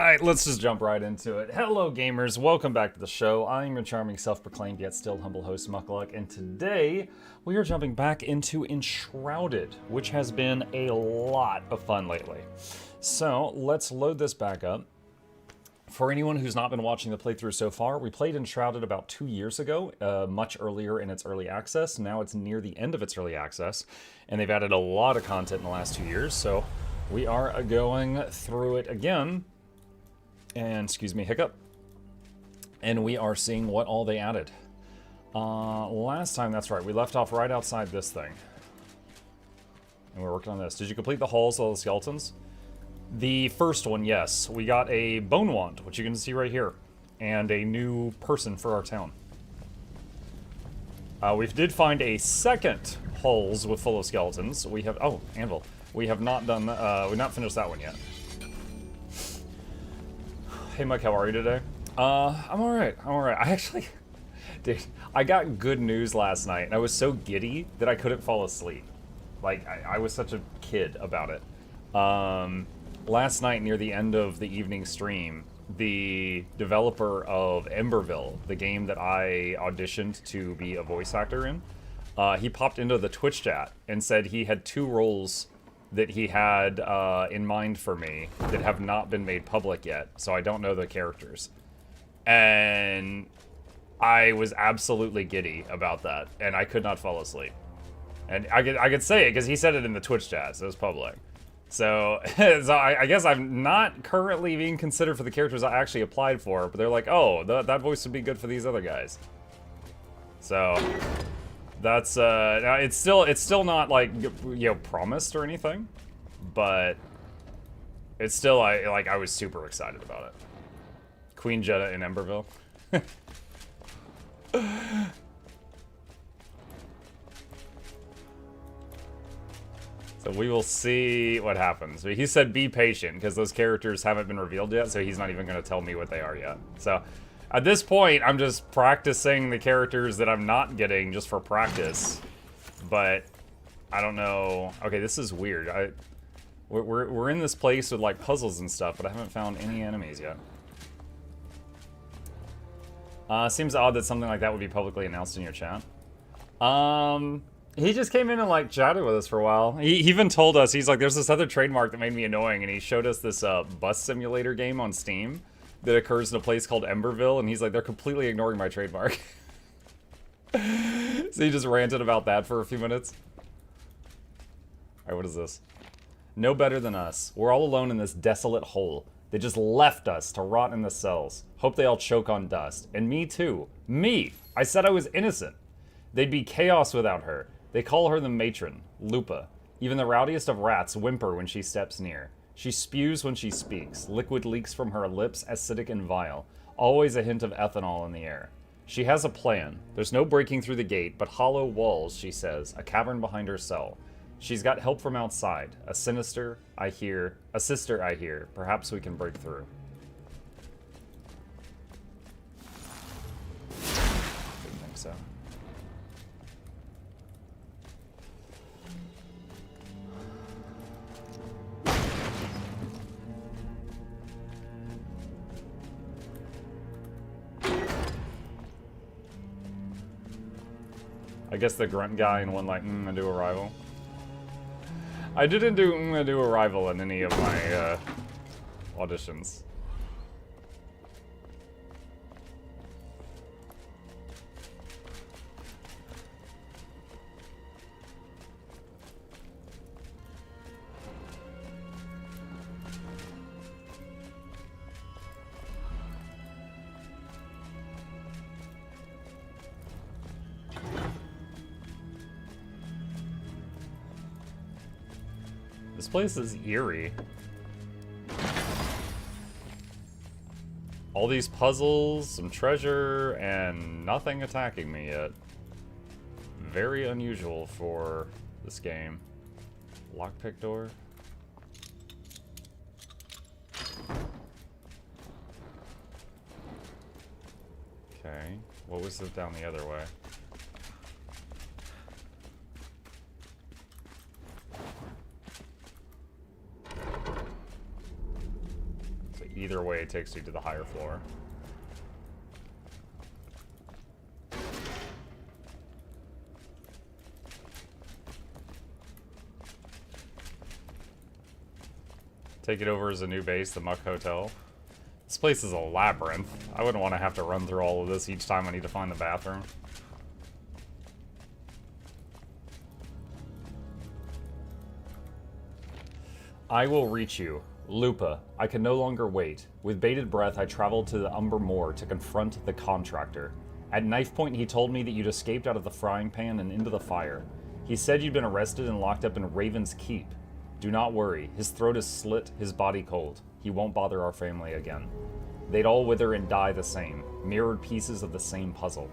Alright, let's just jump right into it. Hello gamers, welcome back to the show. I'm your charming, self-proclaimed, yet still humble host, Mukluk, and today we are jumping back into Enshrouded, which has been a lot of fun lately. So, let's load this back up. For anyone who's not been watching the playthrough so far, we played Enshrouded about 2 years ago, much earlier in its early access. Now it's near the end of its early access, and they've added a lot of content in the last 2 years, so we are going through it again. And, excuse me, hiccup. And we are seeing what all they added. Last time, that's right, we left off right outside this thing. And we're working on this. Did you complete the halls of all the skeletons? The first one, yes. We got a bone wand, which you can see right here. And a new person for our town. We did find a second halls with full of skeletons. We have, oh, anvil. We have not done, we've not finished that one yet. Hey Mike, how are you today? I'm alright, I actually, dude, I got good news last night, and I was so giddy that I couldn't fall asleep. Like, I was such a kid about it. Last night, near the end of the evening stream, the developer of Emberville, the game that I auditioned to be a voice actor in, he popped into the Twitch chat and said he had 2 roles that he had in mind for me that have not been made public yet, so I don't know the characters. And I was absolutely giddy about that, and I could not fall asleep. And I could say it, because he said it in the Twitch chat, so it was public. So, I guess I'm not currently being considered for the characters I actually applied for, but they're like, oh, that voice would be good for these other guys. So, that's, now it's still not, like, you know, promised or anything, but it's still, I was super excited about it. Queen Jetta in Emberville. So we will see what happens. He said be patient, because those characters haven't been revealed yet, so he's not even going to tell me what they are yet. So, at this point, I'm just practicing the characters that I'm not getting just for practice. But, I don't know. Okay, this is weird. We're in this place with, like, puzzles and stuff, but I haven't found any enemies yet. Seems odd that something like that would be publicly announced in your chat. He just came in and, like, chatted with us for a while. He even told us, he's like, there's this other trademark that made me annoying, and he showed us this bus simulator game on Steam that occurs in a place called Emberville, and he's like, they're completely ignoring my trademark. So he just ranted about that for a few minutes. Alright, what is this? No better than us. We're all alone in this desolate hole. They just left us to rot in the cells. Hope they all choke on dust. And me too. Me! I said I was innocent. They'd be chaos without her. They call her the matron, Lupa. Even the rowdiest of rats whimper when she steps near. She spews when she speaks. Liquid leaks from her lips, acidic and vile. Always a hint of ethanol in the air. She has a plan. There's no breaking through the gate, but hollow walls, she says, a cavern behind her cell. She's got help from outside. A sister, I hear. Perhaps we can break through. Didn't think so. I guess the grunt guy in one like, I do Arrival. I didn't do I do Arrival in any of my auditions. This place is eerie. All these puzzles, some treasure, and nothing attacking me yet. Very unusual for this game. Lockpick door. Okay. What was it down the other way? Either way, it takes you to the higher floor. Take it over as a new base, the Muck Hotel. This place is a labyrinth. I wouldn't want to have to run through all of this each time I need to find the bathroom. I will reach you. Lupa, I can no longer wait. With bated breath, I traveled to the Umber Moor to confront the contractor. At knife point, he told me that you'd escaped out of the frying pan and into the fire. He said you'd been arrested and locked up in Raven's Keep. Do not worry. His throat is slit, his body cold. He won't bother our family again. They'd all wither and die the same, mirrored pieces of the same puzzle.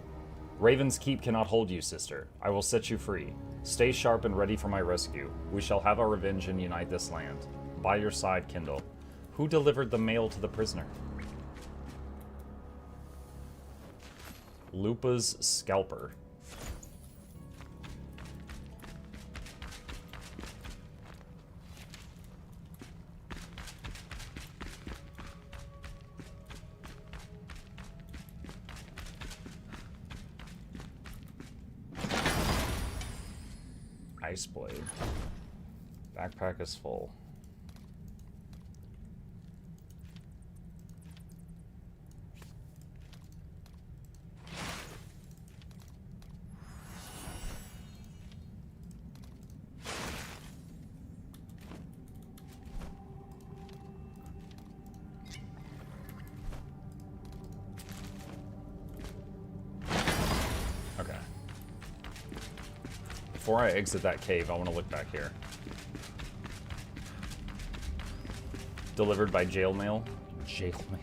Raven's Keep cannot hold you, sister. I will set you free. Stay sharp and ready for my rescue. We shall have our revenge and unite this land. By your side, Kindle. Who delivered the mail to the prisoner? Lupa's scalper. Ice blade. Backpack is full. Before I exit that cave, I want to look back here. Delivered by jail mail. Jail mail.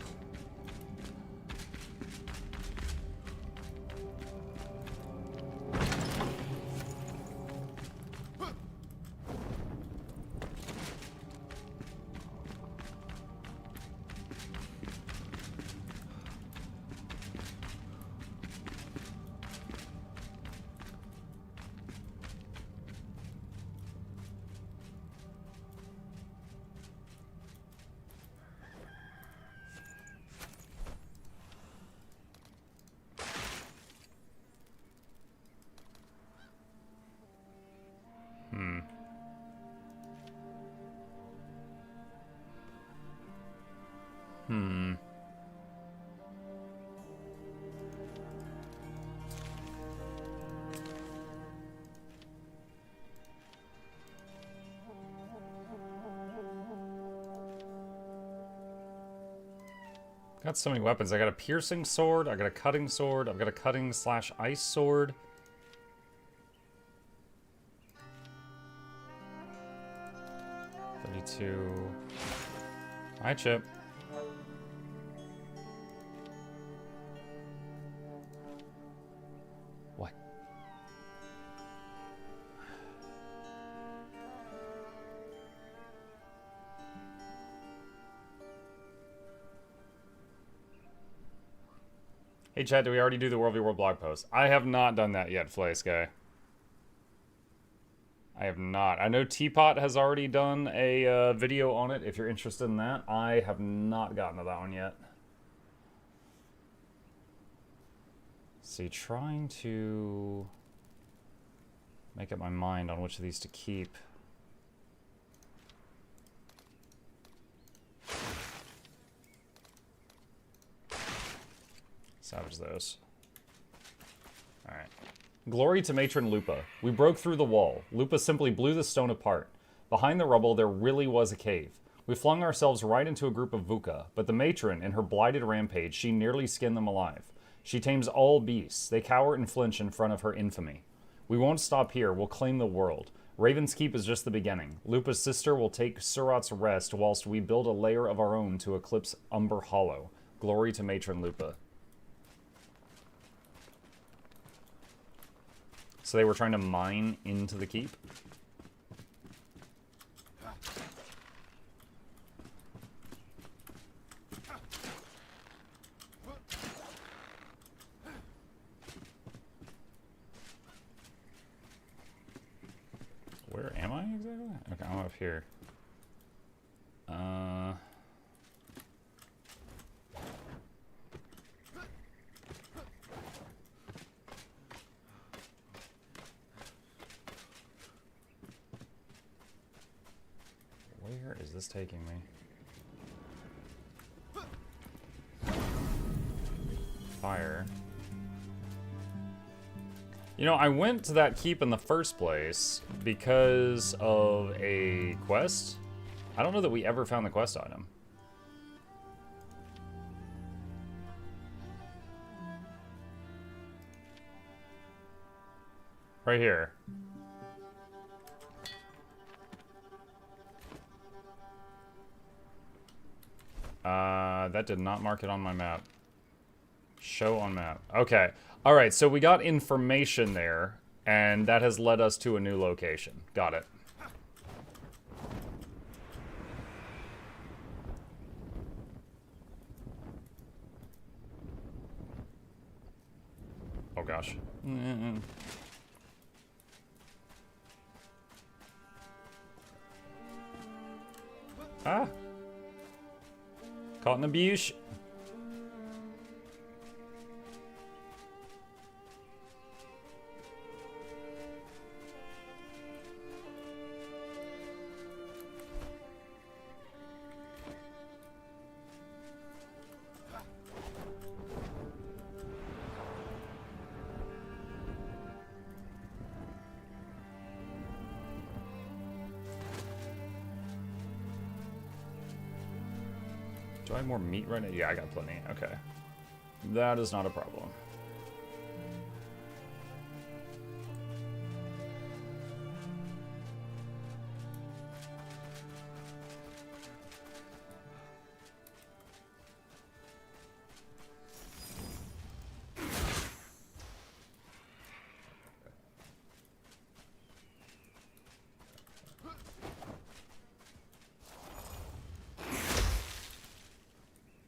Got so many weapons. I got a piercing sword, I got a cutting sword, I've got a cutting/ice sword. Hi, Chip. What? Hey, Chad, do we already do the World v. World blog post? I have not done that yet, Flace Guy. I have not. I know Teapot has already done a video on it, if you're interested in that. I have not gotten to that one yet. See, trying to make up my mind on which of these to keep. Salvage those. Alright. Glory to Matron Lupa. We broke through the wall. Lupa simply blew the stone apart. Behind the rubble, there really was a cave. We flung ourselves right into a group of Vuka, but the Matron, in her blighted rampage, she nearly skinned them alive. She tames all beasts. They cower and flinch in front of her infamy. We won't stop here. We'll claim the world. Raven's Keep is just the beginning. Lupa's sister will take Surat's rest whilst we build a lair of our own to eclipse Umber Hollow. Glory to Matron Lupa. So they were trying to mine into the keep? Where am I exactly? Okay, I'm up here. this taking me? Fire. You know, I went to that keep in the first place because of a quest. I don't know that we ever found the quest item. Right here. That did not mark it on my map. Show on map. Okay. All right, so we got information there, and that has led us to a new location. Got it. Oh, gosh. Ah. Caught in abuse. Do I have more meat right now? Yeah, I got plenty. Okay. That is not a problem.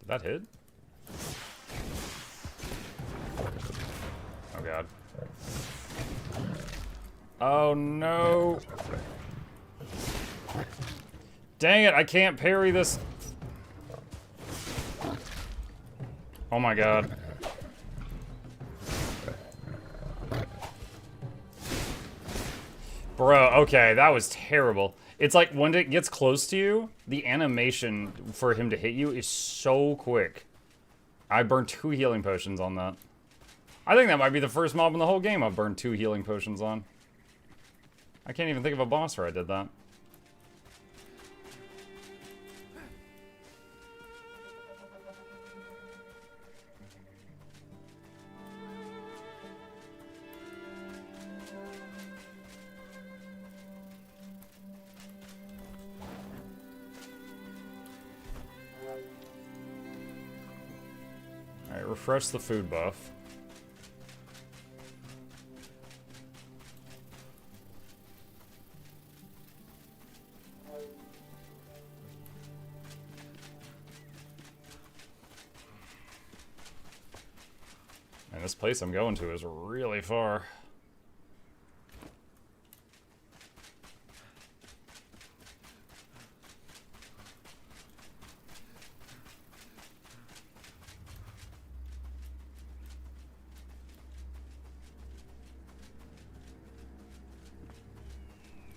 Did that hit? Oh god. Oh no! Dang it, I can't parry this. Oh my god. Bro, okay, that was terrible. It's like when it gets close to you, the animation for him to hit you is so quick. I burned 2 healing potions on that. I think that might be the first mob in the whole game I've burned 2 healing potions on. I can't even think of a boss where I did that. Alright, refresh the food buff. And this place I'm going to is really far.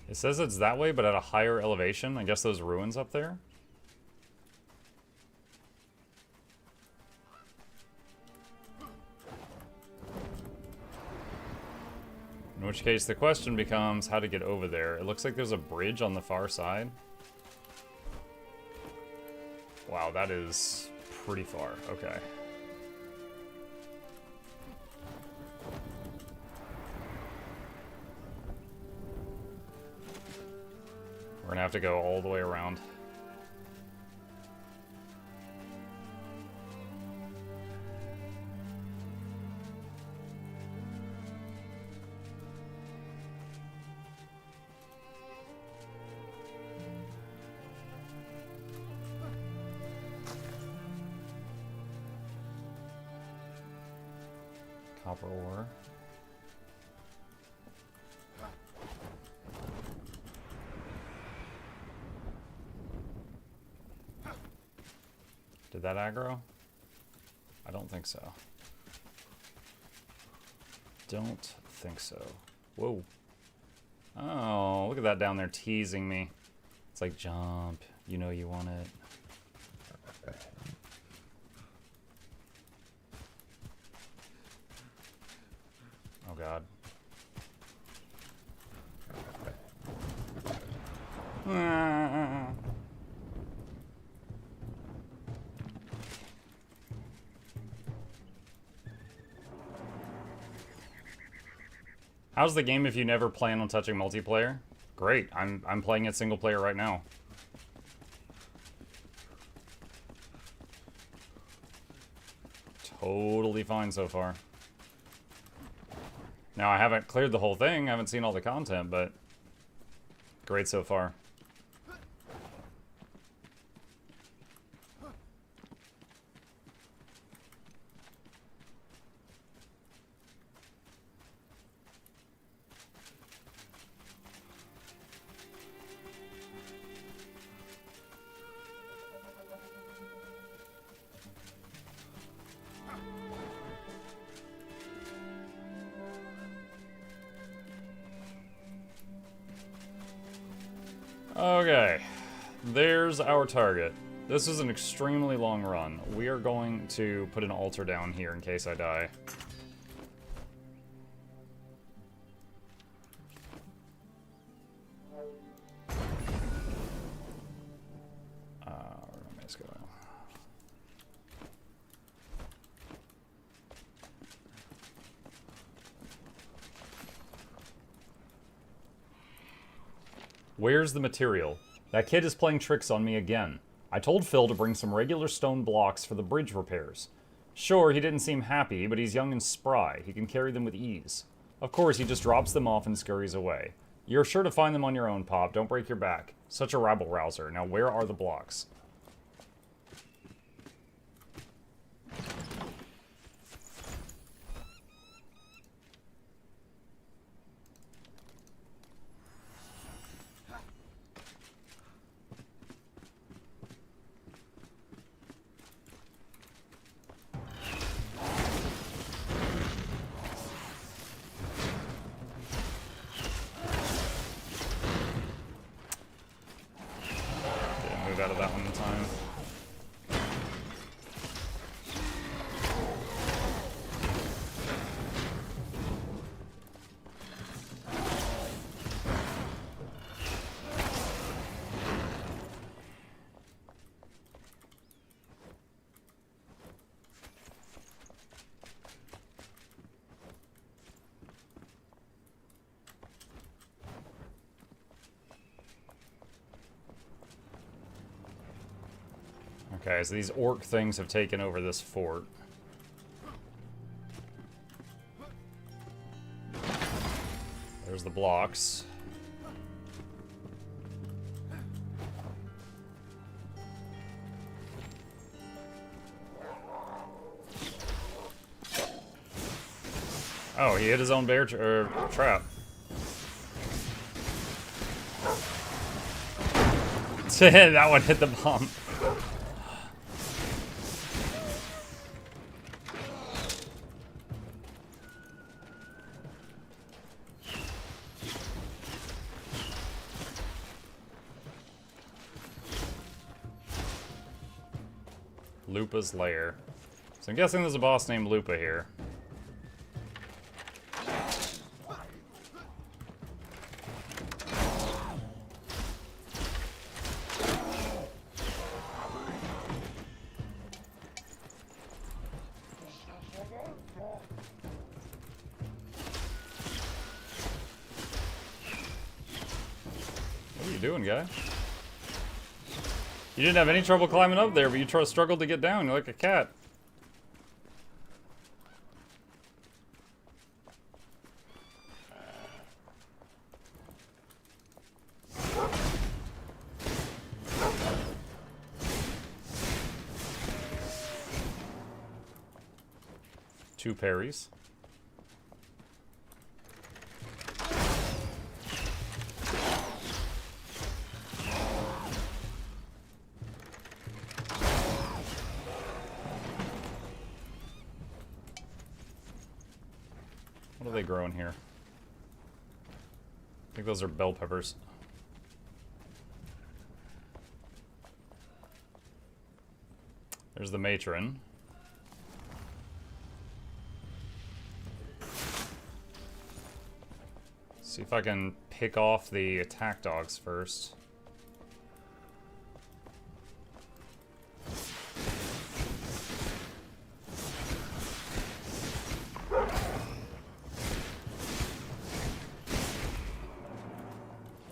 It says it's that way, but at a higher elevation. I guess those ruins up there. In which case, the question becomes how to get over there. It looks like there's a bridge on the far side. Wow, that is pretty far. Okay. We're gonna have to go all the way around. Copper ore. Did that aggro? I don't think so. Don't think so. Whoa. Oh, look at that down there teasing me. It's like, jump. You know you want it. Oh god. How's the game if you never plan on touching multiplayer? Great. I'm playing it single player right now. Totally fine so far. Now I haven't cleared the whole thing, I haven't seen all the content, but great so far. Okay, there's our target. This is an extremely long run. We are going to put an altar down here in case I die. Let's go. Where's the material? That kid is playing tricks on me again. I told Phil to bring some regular stone blocks for the bridge repairs. Sure, he didn't seem happy, but he's young and spry. He can carry them with ease. Of course, he just drops them off and scurries away. You're sure to find them on your own, Pop. Don't break your back. Such a rabble-rouser. Now, where are the blocks? Out of that one in time. Okay, so these orc things have taken over this fort. There's the blocks. Oh, he hit his own bear trap. That one hit the bomb. Lupa's lair. So I'm guessing there's a boss named Lupa here. What are you doing, guy? You didn't have any trouble climbing up there, but you struggled to get down. You're like a cat. Two parries. What are they growing here? I think those are bell peppers. There's the matron. See if I can pick off the attack dogs first.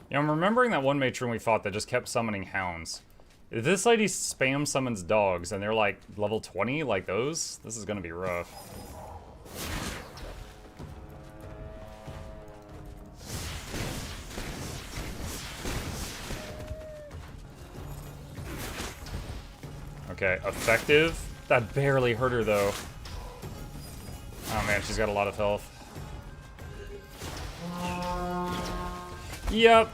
Yeah, I'm remembering that one matron we fought that just kept summoning hounds. If this lady spam summons dogs and they're like level 20 like those, this is gonna be rough. Okay, effective. That barely hurt her though. Oh man, she's got a lot of health. Yep.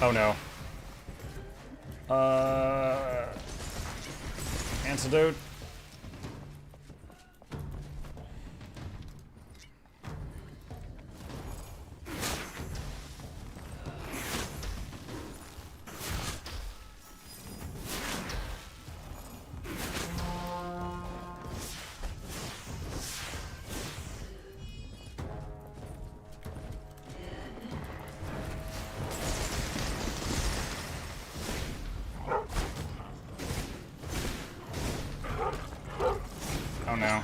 Oh no. Antidote. Oh no.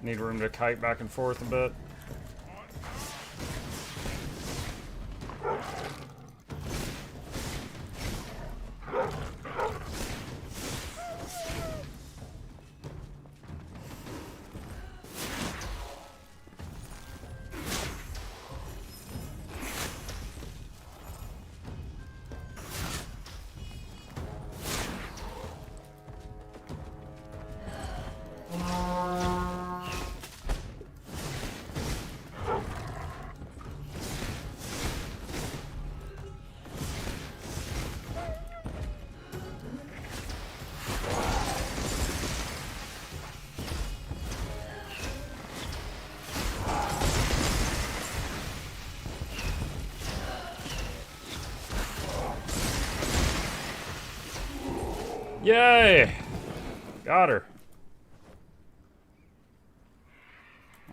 Need room to kite back and forth a bit. Yay! Got her.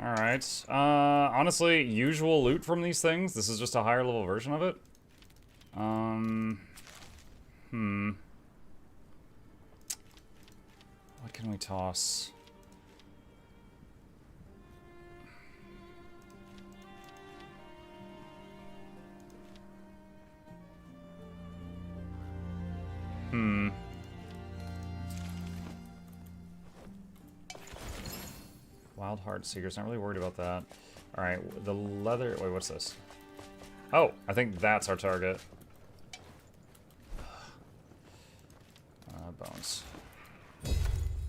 Alright. Honestly, usual loot from these things. This is just a higher level version of it. What can we toss? Wild Heart Seekers, not really worried about that. Alright, the leather... Wait, what's this? Oh, I think that's our target. Bones.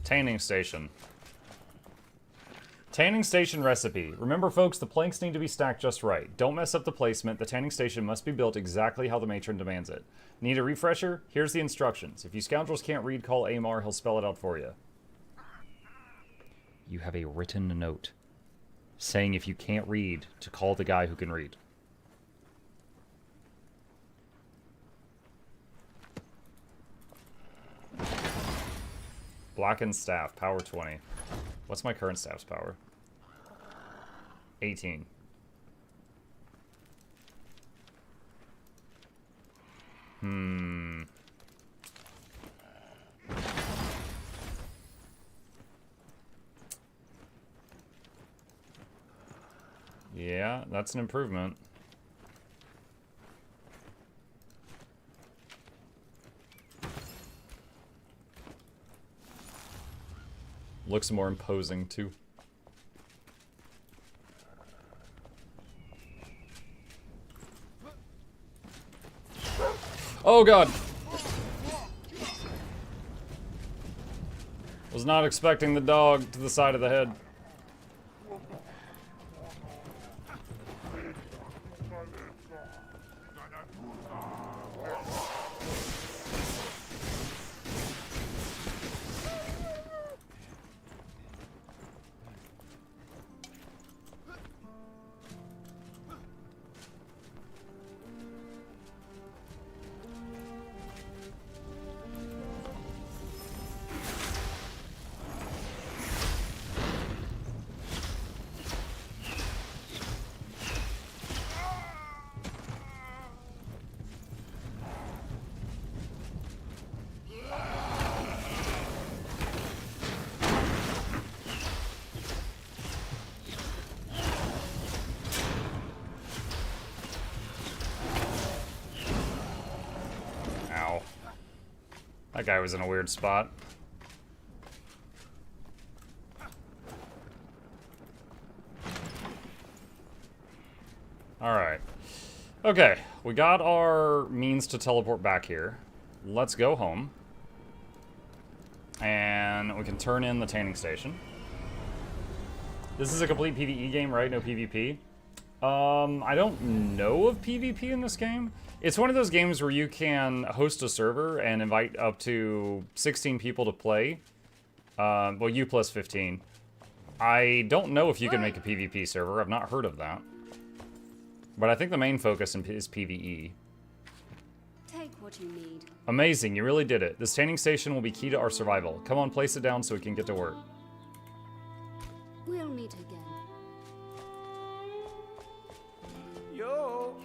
Tanning Station. Tanning Station recipe. Remember, folks, the planks need to be stacked just right. Don't mess up the placement. The tanning station must be built exactly how the matron demands it. Need a refresher? Here's the instructions. If you scoundrels can't read, call Amar. He'll spell it out for you. You have a written note saying if you can't read, to call the guy who can read. Blackened Staff, power 20. What's my current staff's power? 18. Yeah, that's an improvement. Looks more imposing, too. Oh, God! Was not expecting the dog to the side of the head. That guy was in a weird spot. Alright. Okay, we got our means to teleport back here. Let's go home. And we can turn in the tanning station. This is a complete PvE game, right? No PvP? I don't know of PvP in this game. It's one of those games where you can host a server and invite up to 16 people to play. Well, you plus 15. I don't know if you can make a PvP server. I've not heard of that. But I think the main focus is PvE. Take what you need. Amazing, you really did it. This tanning station will be key to our survival. Come on, place it down so we can get to work. We'll meet again. Yo.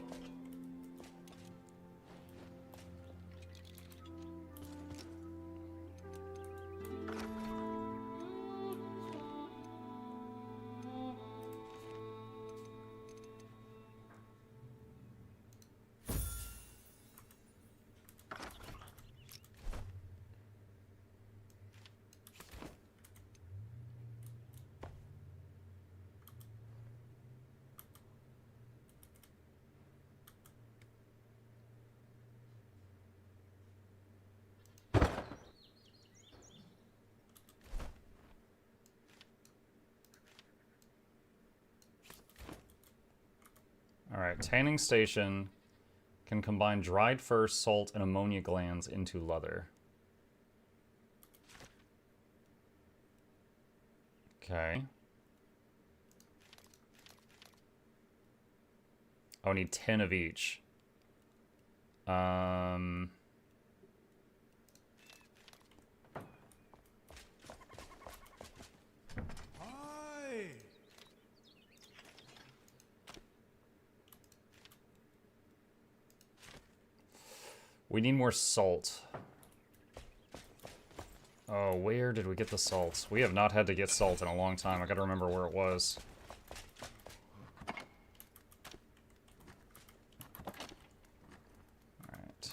Alright, tanning station can combine dried fur, salt, and ammonia glands into leather. Okay. Oh, I need 10 of each. We need more salt. Oh, where did we get the salt? We have not had to get salt in a long time. I gotta remember where it was. Alright.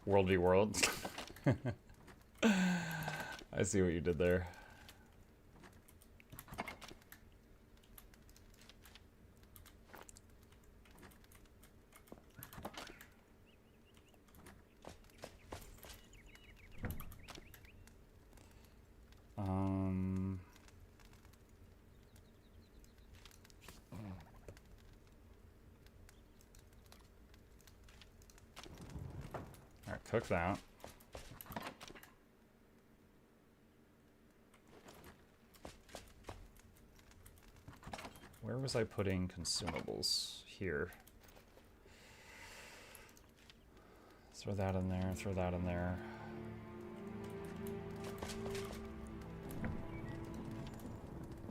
World v. World. I see what you did there. Alright, cook that. Where was I putting consumables? Here. Throw that in there, throw that in there.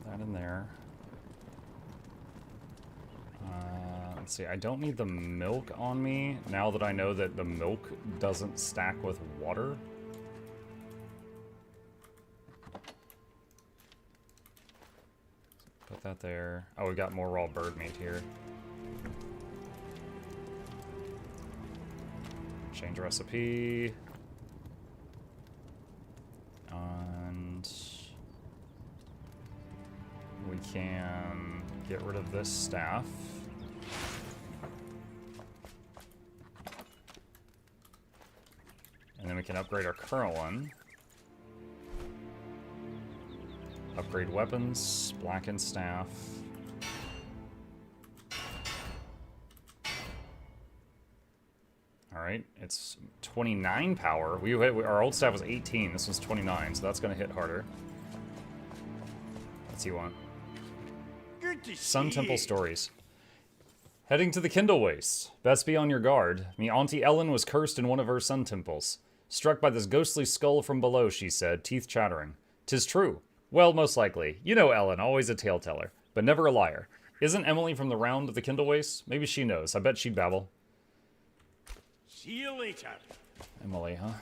That in there. Let's see, I don't need the milk on me now that I know that the milk doesn't stack with water. Put that there. Oh, we got more raw bird meat here. Change recipe. can get rid of this staff. And then we can upgrade our current one. Upgrade weapons, blackened staff. Alright, it's 29 power. Our old staff was 18, this one's 29, so that's gonna hit harder. What's he want? Sun Temple Stories. Heading to the Kindle Waste. Best be on your guard. Me Auntie Ellen was cursed in one of her sun temples. Struck by this ghostly skull from below, she said, teeth chattering. 'Tis true. Well, most likely. You know Ellen, always a tale teller, but never a liar. Isn't Emily from the round of the Kindle Waste? Maybe she knows. I bet she'd babble. See you later. Emily, huh?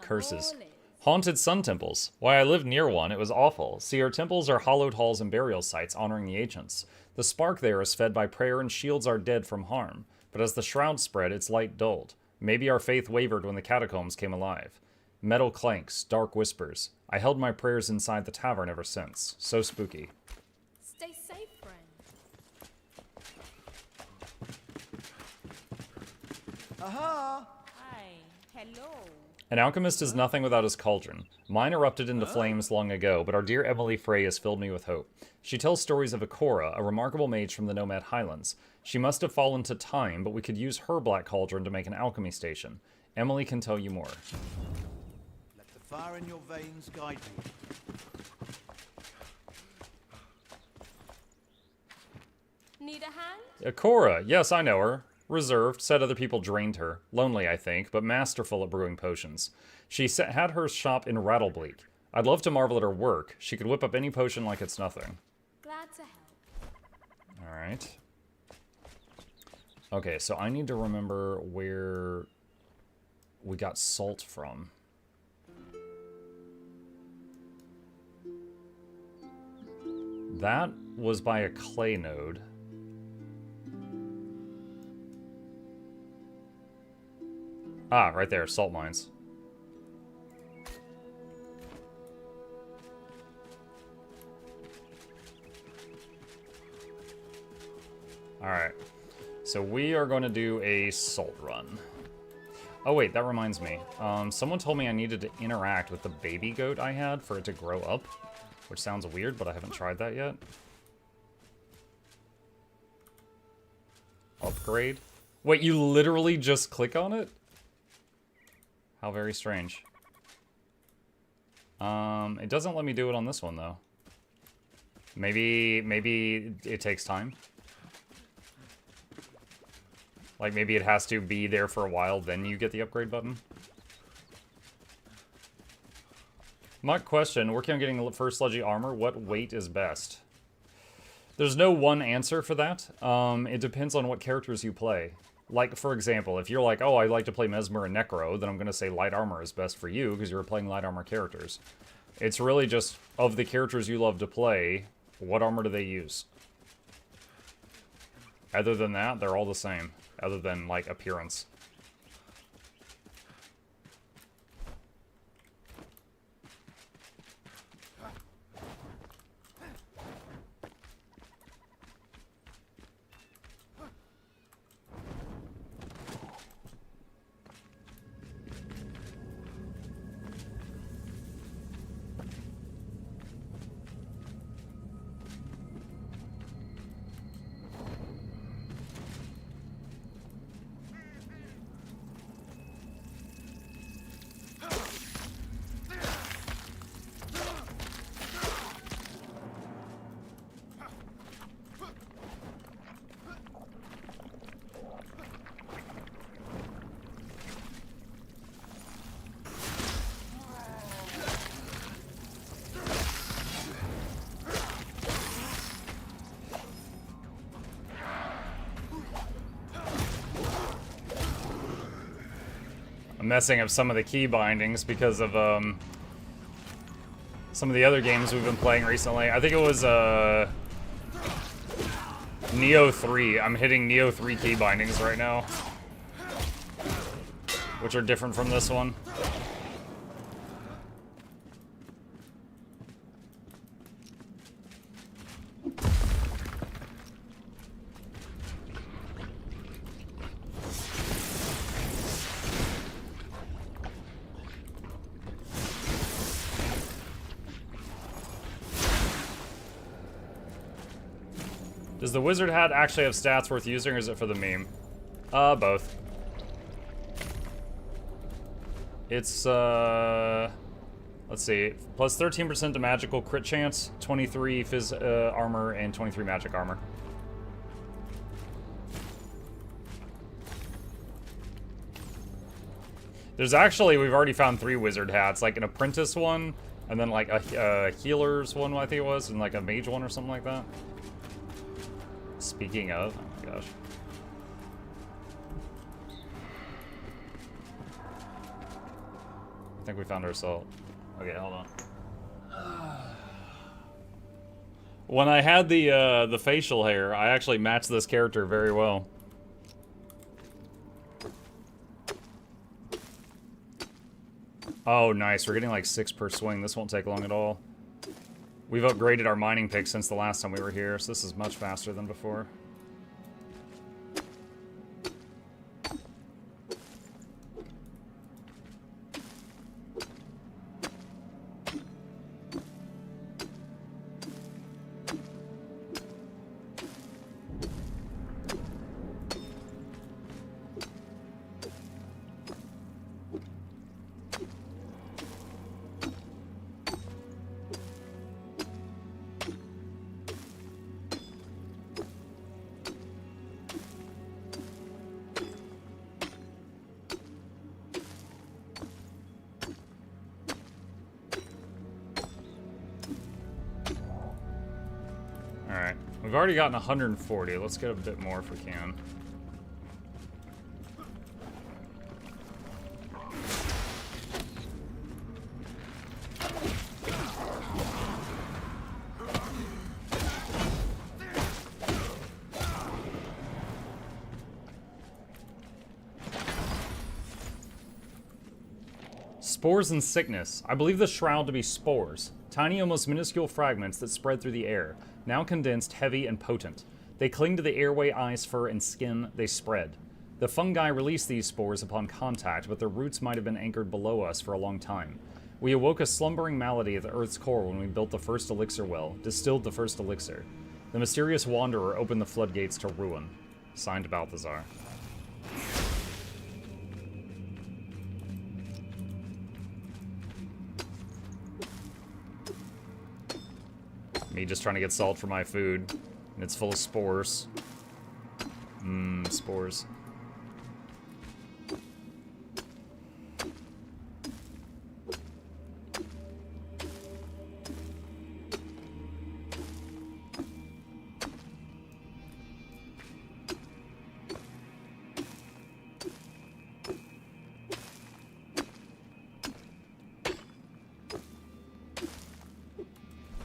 Curses. Haunted sun temples. Why, I lived near one. It was awful. See, our temples are hallowed halls and burial sites honoring the ancients. The spark there is fed by prayer and shields our dead from harm. But as the shrouds spread, its light dulled. Maybe our faith wavered when the catacombs came alive. Metal clanks, dark whispers. I held my prayers inside the tavern ever since. So spooky. Stay safe, friend. Aha! Hi. Hello. An alchemist is nothing without his cauldron. Mine erupted into flames long ago, but our dear Emily Frey has filled me with hope. She tells stories of Ikora, a remarkable mage from the Nomad Highlands. She must have fallen to time, but we could use her black cauldron to make an alchemy station. Emily can tell you more. Let the fire in your veins guide you. Need a hand? Ikora, yes, I know her. Reserved, said other people drained her. Lonely, I think, but masterful at brewing potions. She had her shop in Rattlebleak. I'd love to marvel at her work. She could whip up any potion like it's nothing. Glad to help. Alright. Okay, so I need to remember where we got salt from. That was by a clay node. Ah, right there, salt mines. Alright, so we are going to do a salt run. Oh wait, that reminds me. Someone told me I needed to interact with the baby goat I had for it to grow up, which sounds weird, but I haven't tried that yet. Upgrade? Wait, you literally just click on it? How very strange. It doesn't let me do it on this one, though. Maybe it takes time. Like, maybe it has to be there for a while, then you get the upgrade button. Muck question, working on getting the first sludgy armor, what weight is best? There's no one answer for that. It depends on what characters you play. Like, for example, if you're like, oh, I like to play Mesmer and Necro, then I'm going to say light armor is best for you, because you're playing light armor characters. It's really just, of the characters you love to play, what armor do they use? Other than that, they're all the same. Other than, like, appearance. I'm messing up some of the key bindings because of some of the other games we've been playing recently. I think it was Neo 3. I'm hitting Neo 3 key bindings right now, which are different from this one. Does the wizard hat actually have stats worth using, or is it for the meme? Both. It's, let's see. Plus 13% to magical crit chance, 23 phys armor, and 23 magic armor. There's actually, we've already found 3 wizard hats, like an apprentice one, and then like a healer's one, I think it was, and like a mage one or something like that. Speaking of, oh my gosh. I think we found our salt. Okay, hold on. When I had the facial hair, I actually matched this character very well. Oh, nice. We're getting like 6 per swing. This won't take long at all. We've upgraded our mining pick since the last time we were here, so this is much faster than before. Alright, we've already gotten 140. Let's get a bit more if we can. Spores and sickness. I believe the shroud to be spores. Tiny, almost minuscule fragments that spread through the air. Now condensed, heavy, and potent. They cling to the airway, eyes, fur, and skin. They spread. The fungi release these spores upon contact, but their roots might have been anchored below us for a long time. We awoke a slumbering malady at the Earth's core when we built the first elixir well, distilled the first elixir. The mysterious wanderer opened the floodgates to ruin. Signed, Balthazar. Me just trying to get salt for my food. And it's full of spores. Spores.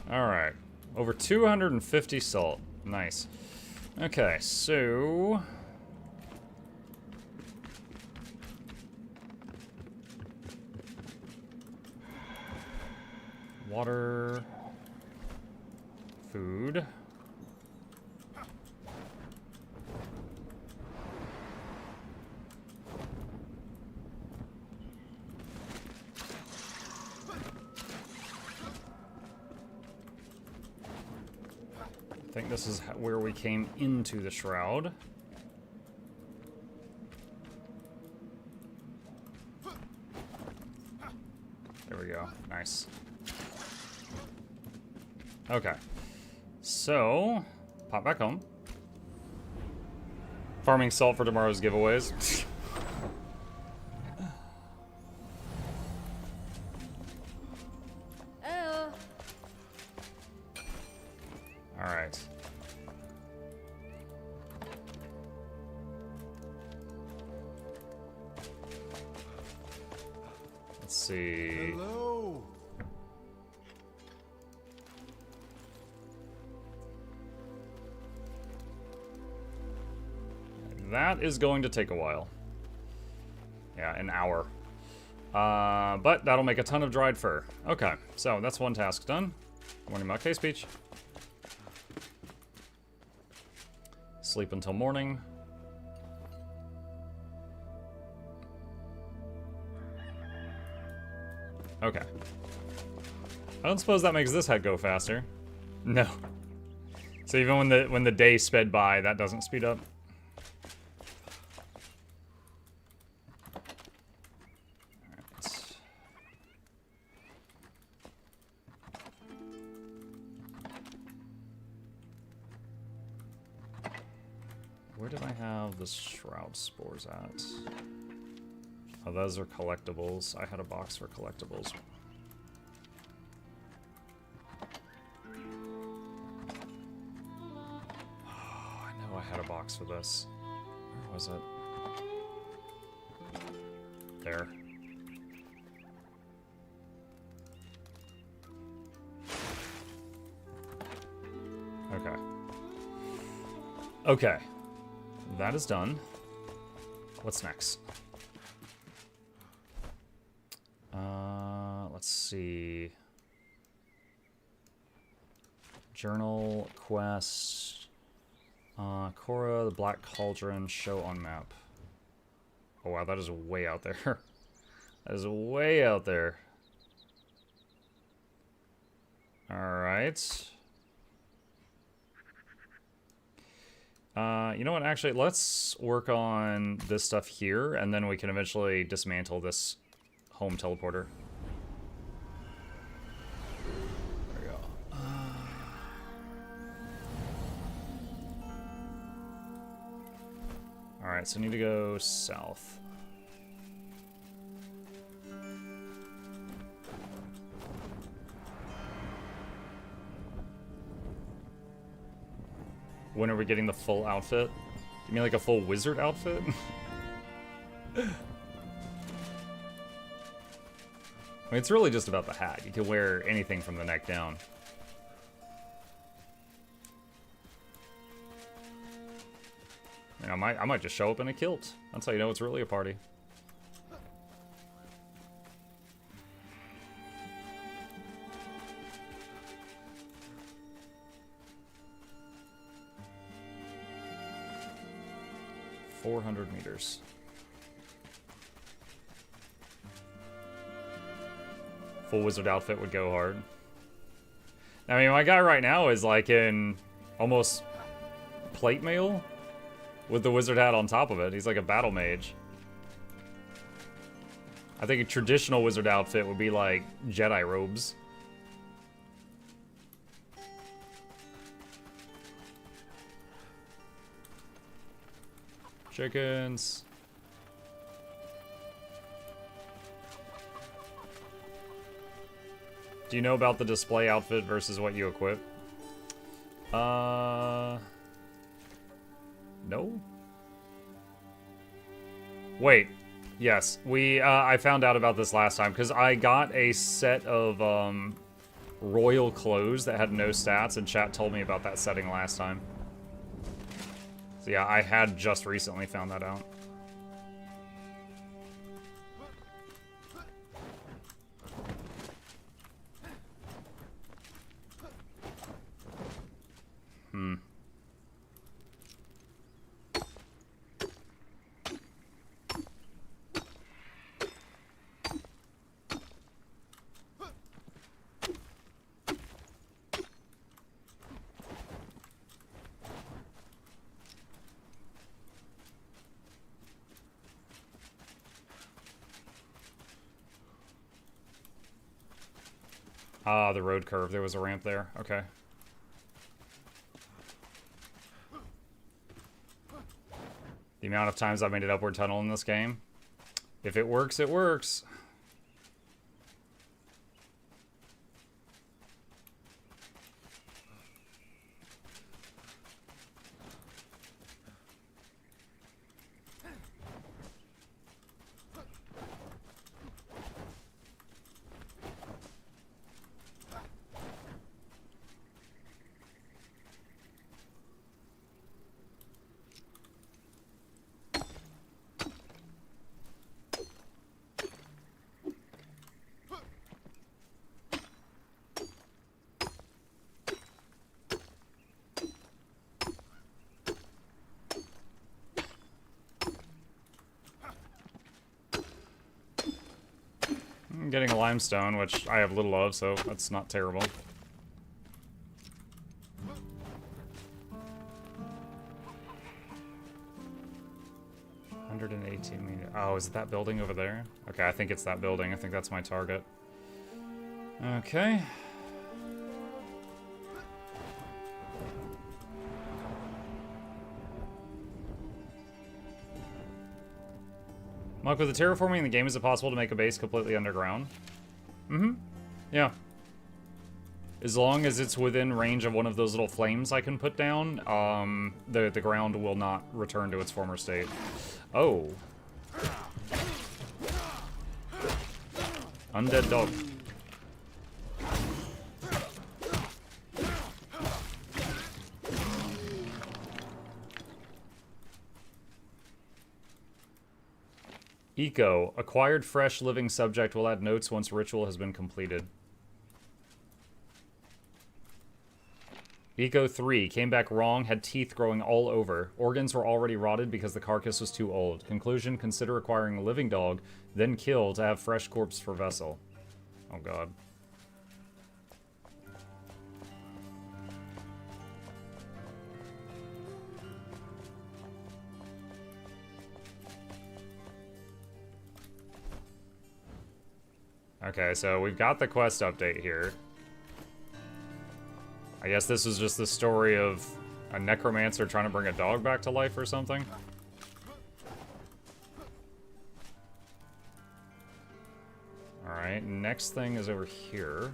Alright. Over 250 salt. Nice. Okay, so... water... food... I think this is where we came into the shroud. There we go. Nice. Okay. So, pop back home. Farming salt for tomorrow's giveaways. Alright. Let's see. Hello. That is going to take a while. Yeah, an hour. But that'll make a ton of dried fur. Okay, so that's one task done. Morning Muck. Hey, Speech. Sleep until morning. Okay. I don't suppose that makes this head go faster. No. So even when the day sped by, that doesn't speed up. Alright. Where did I have the shroud spores at? Oh, those are collectibles. I had a box for collectibles. Oh, I know I had a box for this. Where was it? There. Okay. Okay. That is done. What's next? Let's see. Journal, quest, Korra, the Black Cauldron, show on map. Oh wow, that is way out there. That is way out there. Alright. You know what, actually, let's work on this stuff here, and then we can eventually dismantle this home teleporter. There we go. Alright, so I need to go south. When are we getting the full outfit? You mean like a full wizard outfit? I mean, it's really just about the hat. You can wear anything from the neck down. I mean, I might just show up in a kilt. That's how you know it's really a party. $400 Full wizard outfit would go hard. I mean, my guy right now is like in almost plate mail with the wizard hat on top of it. He's like a battle mage. I think a traditional wizard outfit would be like Jedi robes. Chickens. Do you know about the display outfit versus what you equip? No? Wait. Yes. I found out about this last time, because I got a set of, royal clothes that had no stats, and chat told me about that setting last time. So yeah, I had just recently found that out. Ah, the road curve. There was a ramp there. Okay. The amount of times I've made an upward tunnel in this game. If it works, it works. I'm getting a limestone, which I have little of, so that's not terrible. 118 meters. Oh, is it that building over there? Okay, I think it's that building. I think that's my target. Okay. Muk, with the terraforming in the game, is it possible to make a base completely underground? Mm-hmm. Yeah. As long as it's within range of one of those little flames I can put down, the ground will not return to its former state. Oh. Undead dog. Eco. Acquired fresh living subject will add notes once ritual has been completed. Eco 3. Came back wrong, had teeth growing all over. Organs were already rotted because the carcass was too old. Conclusion, consider acquiring a living dog, then kill to have fresh corpse for vessel. Oh god. Okay, so we've got the quest update here. I guess this is just the story of a necromancer trying to bring a dog back to life or something. Alright, next thing is over here.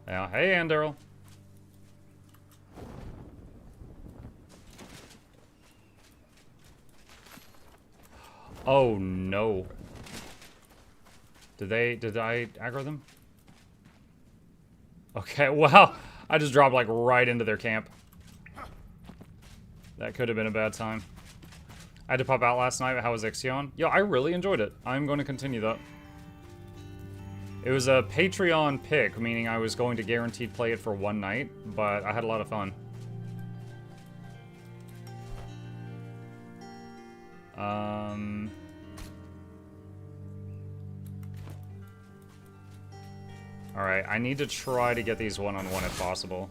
Now, hey, Anderl. Oh no. Did I aggro them? Okay, wow. I just dropped like right into their camp. That could have been a bad time. I had to pop out last night. How was Ixion? Yo, I really enjoyed it. I'm going to continue that. It was a Patreon pick, meaning I was going to guaranteed play it for one night, but I had a lot of fun. Alright, I need to try to get these one-on-one if possible.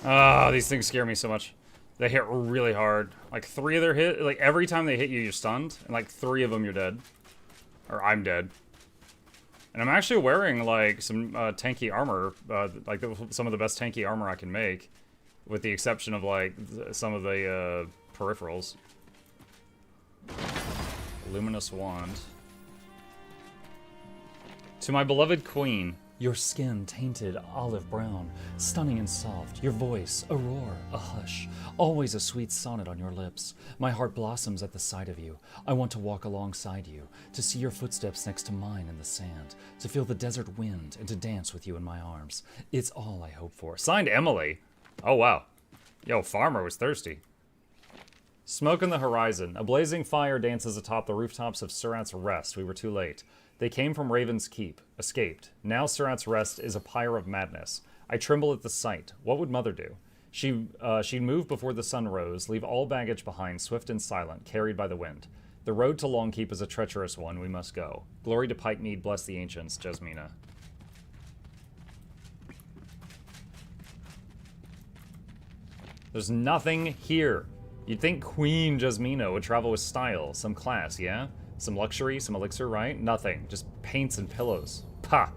Ah, these things scare me so much. They hit really hard. Like 3 of their hit, like every time they hit you, you're stunned, and like 3 of them, you're dead. Or I'm dead. And I'm actually wearing like some tanky armor, like some of the best tanky armor I can make, with the exception of like some of the peripherals. Luminous wand. To my beloved queen. Your skin tainted olive brown, stunning and soft. Your voice, a roar, a hush. Always a sweet sonnet on your lips. My heart blossoms at the sight of you. I want to walk alongside you, to see your footsteps next to mine in the sand, to feel the desert wind, and to dance with you in my arms. It's all I hope for. Signed, Emily. Oh, wow. Yo, Farmer was thirsty. Smoke in the horizon. A blazing fire dances atop the rooftops of Surat's Rest. We were too late. They came from Raven's Keep, escaped. Now Surat's Rest is a pyre of madness. I tremble at the sight. What would Mother do? She'd move before the sun rose, leave all baggage behind, swift and silent, carried by the wind. The road to Longkeep is a treacherous one, we must go. Glory to Pikemead, bless the ancients, Jasmina. There's nothing here. You'd think Queen Jasmina would travel with style, some class, yeah? Some luxury, some elixir, right? Nothing. Just paints and pillows. Pah!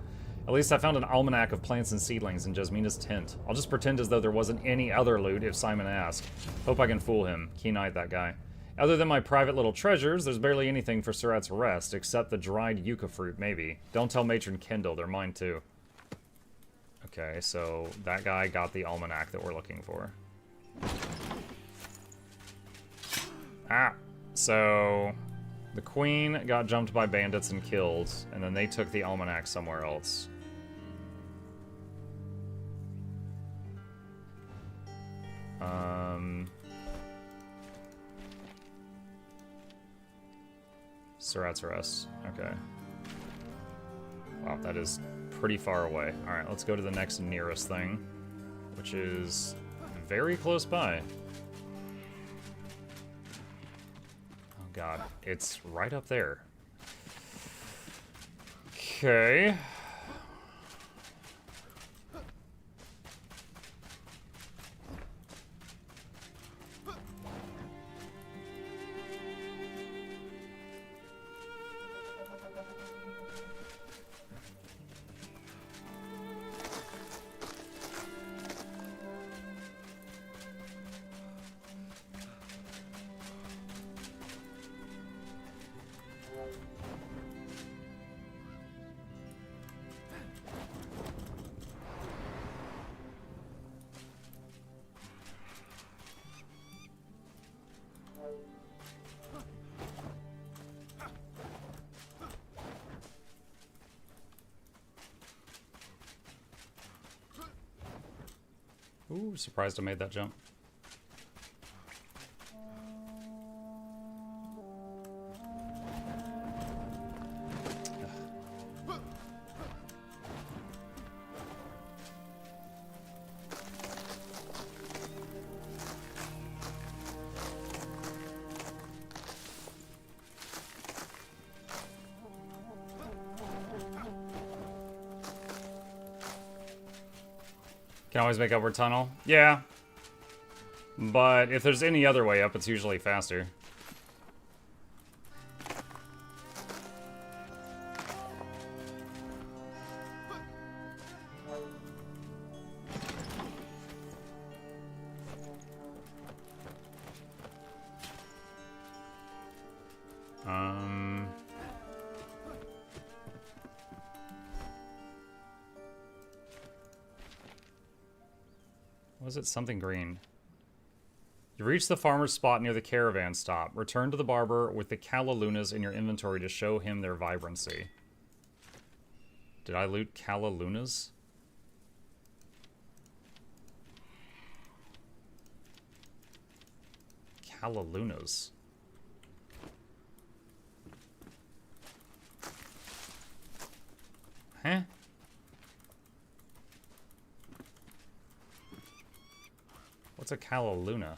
At least I found an almanac of plants and seedlings in Jasmina's tent. I'll just pretend as though there wasn't any other loot if Simon asked. Hope I can fool him. Keen-eyed, that guy. Other than my private little treasures, there's barely anything for Surat's Rest, except the dried yucca fruit, maybe. Don't tell Matron Kendall, they're mine too. Okay, so that guy got the almanac that we're looking for. Ah! So... The queen got jumped by bandits and killed, and then they took the almanac somewhere else. Saratsarus. Okay. Wow, that is pretty far away. Alright, let's go to the next nearest thing, which is very close by. Oh god, it's right up there. Okay. Ooh, surprised I made that jump. Can always make upward tunnel. Yeah. But if there's any other way up, it's usually faster. Was it something green? You reach the farmer's spot near the caravan stop. Return to the barber with the Calalunas in your inventory to show him their vibrancy. Did I loot Calalunas? Calalunas. Huh? What's a Calaluna?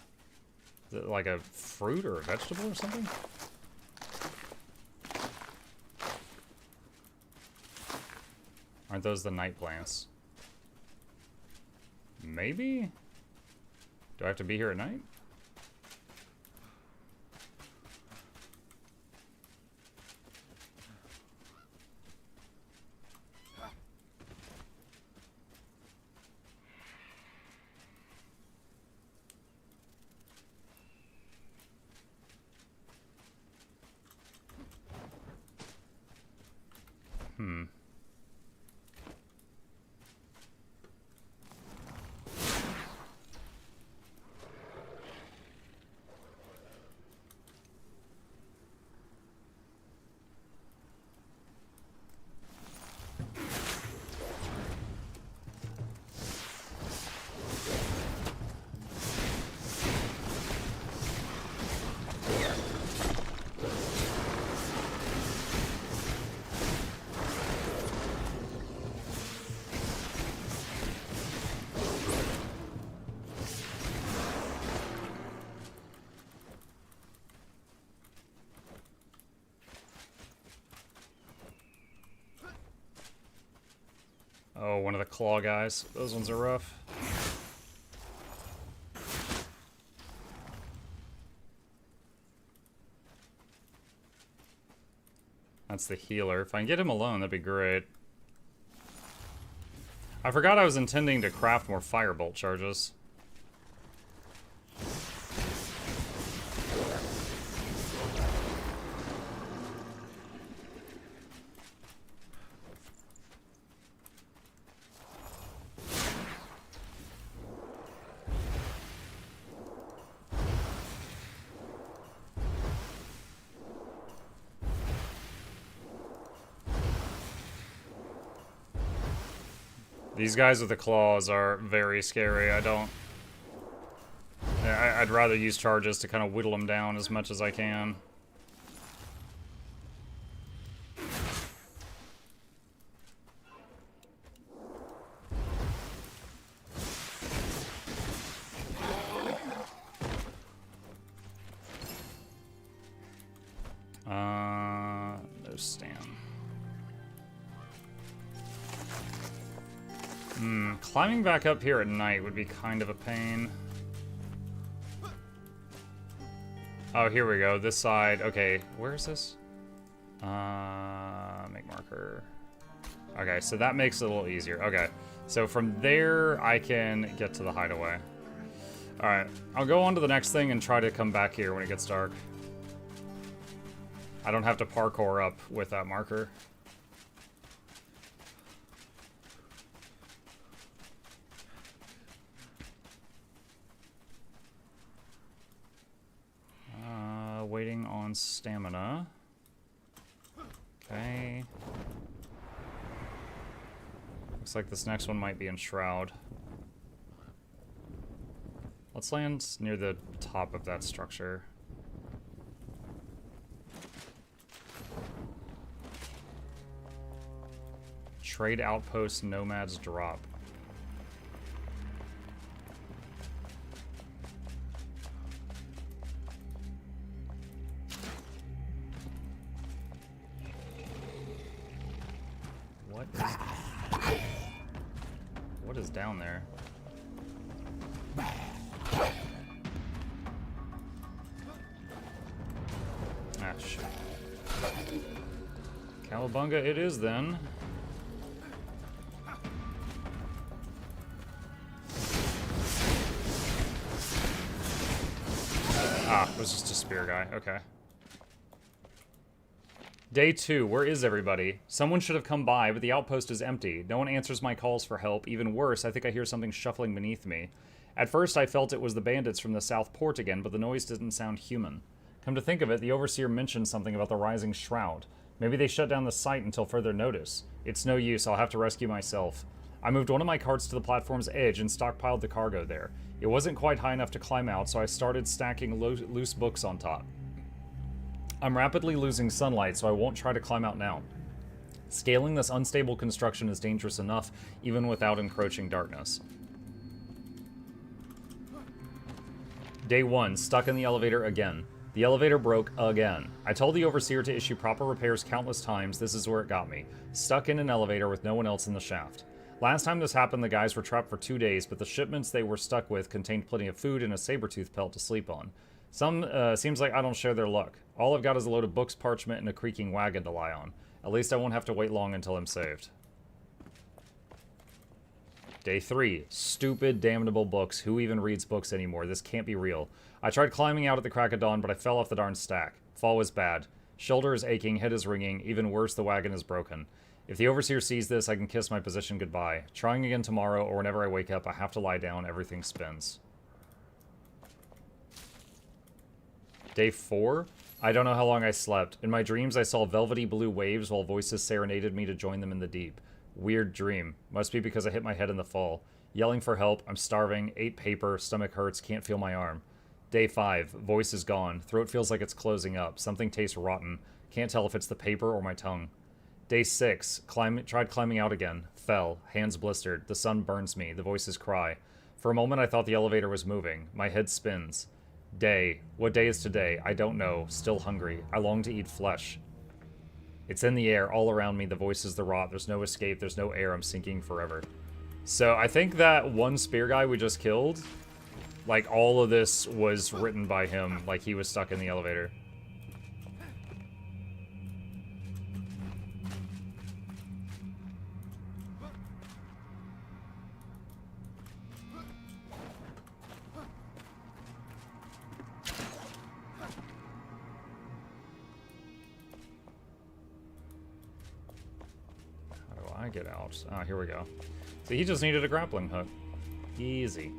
Is it like a fruit or a vegetable or something? Aren't those the night plants? Maybe? Do I have to be here at night? Oh, one of the claw guys. Those ones are rough. That's the healer. If I can get him alone, that'd be great. I forgot I was intending to craft more firebolt charges. These guys with the claws are very scary. I don't... I'd rather use charges to kind of whittle them down as much as I can. No Stan. Climbing back up here at night would be kind of a pain. Oh, here we go. This side. Okay, where is this? Make marker. Okay, so that makes it a little easier. Okay, so from there, I can get to the hideaway. Alright, I'll go on to the next thing and try to come back here when it gets dark. I don't have to parkour up with that marker. Waiting on stamina. Okay. Looks like this next one might be Enshrouded. Let's land near the top of that structure. Trade outpost nomads drop. What is down there? Ah, shit. Cowabunga it is then. Ah, it was just a spear guy. Okay. Day 2, where is everybody? Someone should have come by, but the outpost is empty. No one answers my calls for help. Even worse, I think I hear something shuffling beneath me. At first, I felt it was the bandits from the South Port again, but the noise didn't sound human. Come to think of it, the Overseer mentioned something about the rising shroud. Maybe they shut down the site until further notice. It's no use, I'll have to rescue myself. I moved one of my carts to the platform's edge and stockpiled the cargo there. It wasn't quite high enough to climb out, so I started stacking loose books on top. I'm rapidly losing sunlight, so I won't try to climb out now. Scaling this unstable construction is dangerous enough, even without encroaching darkness. Day 1, stuck in the elevator again. The elevator broke again. I told the Overseer to issue proper repairs countless times. This is where it got me. Stuck in an elevator with no one else in the shaft. Last time this happened, the guys were trapped for 2 days, but the shipments they were stuck with contained plenty of food and a saber-tooth pelt to sleep on. Seems like I don't share their luck. All I've got is a load of books, parchment, and a creaking wagon to lie on. At least I won't have to wait long until I'm saved. Day 3. Stupid, damnable books. Who even reads books anymore? This can't be real. I tried climbing out at the crack of dawn, but I fell off the darn stack. Fall was bad. Shoulder is aching, head is ringing. Even worse, the wagon is broken. If the Overseer sees this, I can kiss my position goodbye. Trying again tomorrow, or whenever I wake up, I have to lie down. Everything spins. Day 4? I don't know how long I slept. In my dreams, I saw velvety blue waves while voices serenaded me to join them in the deep. Weird dream. Must be because I hit my head in the fall. Yelling for help. I'm starving. Ate paper. Stomach hurts. Can't feel my arm. Day 5. Voice is gone. Throat feels like it's closing up. Something tastes rotten. Can't tell if it's the paper or my tongue. Day 6. Tried climbing out again. Fell. Hands blistered. The sun burns me. The voices cry. For a moment, I thought the elevator was moving. My head spins. Day. What day is today? I don't know. Still hungry. I long to eat flesh. It's in the air, all around me. The voices, the rot. There's no escape. There's no air. I'm sinking forever. So I think that one spear guy we just killed, like, all of this was written by him. Like, he was stuck in the elevator. Get out. Ah, here we go. So he just needed a grappling hook. Easy.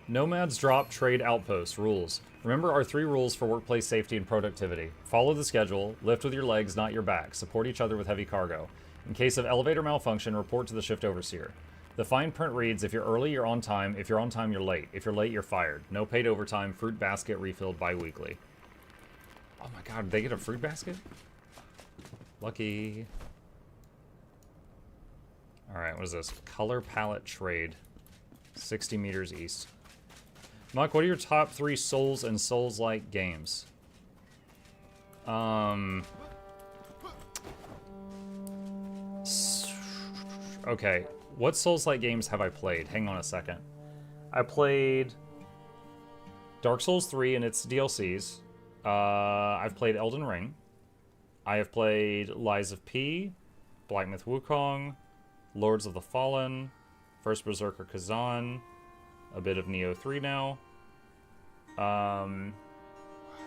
Nomads drop trade outpost rules. Remember our 3 rules for workplace safety and productivity. Follow the schedule, lift with your legs, not your back, support each other with heavy cargo. In case of elevator malfunction, report to the shift overseer. The fine print reads, if you're early, you're on time. If you're on time, you're late. If you're late, you're fired. No paid overtime. Fruit basket refilled bi-weekly. Oh my god, they get a fruit basket? Lucky. Alright, what is this? Color palette trade. 60 meters east. Muck, what are your top 3 Souls and Souls-like games? Okay, what Souls-like games have I played? Hang on a second. I played Dark Souls 3 and its DLCs. I've played Elden Ring. I have played Lies of P, Black Myth Wukong, Lords of the Fallen, First Berserker Kazan, a bit of Neo 3 now.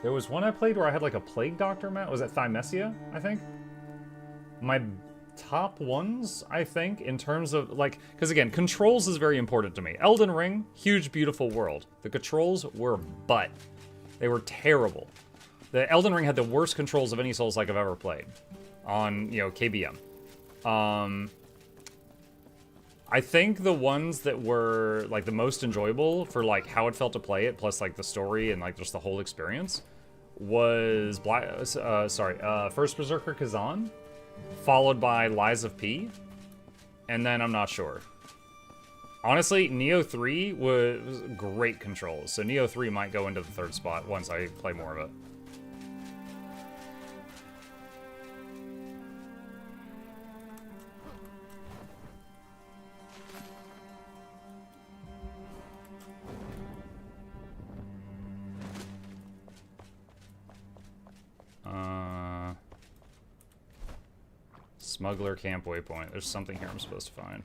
There was one I played where I had like a Plague Doctor map. Was it Thymesia, I think? My top ones, I think, in terms of like, because again, controls is very important to me. Elden Ring, huge, beautiful world. The controls were butt. They were terrible. The Elden Ring had the worst controls of any Souls-like I've ever played on, you know, KBM. I think the ones that were like the most enjoyable for like how it felt to play it, plus like the story and like just the whole experience, was First Berserker Kazan, followed by Lies of P, and then I'm not sure. Honestly, Neo 3 was great controls, so Neo 3 might go into the 3rd spot once I play more of it. Smuggler Camp Waypoint. There's something here I'm supposed to find.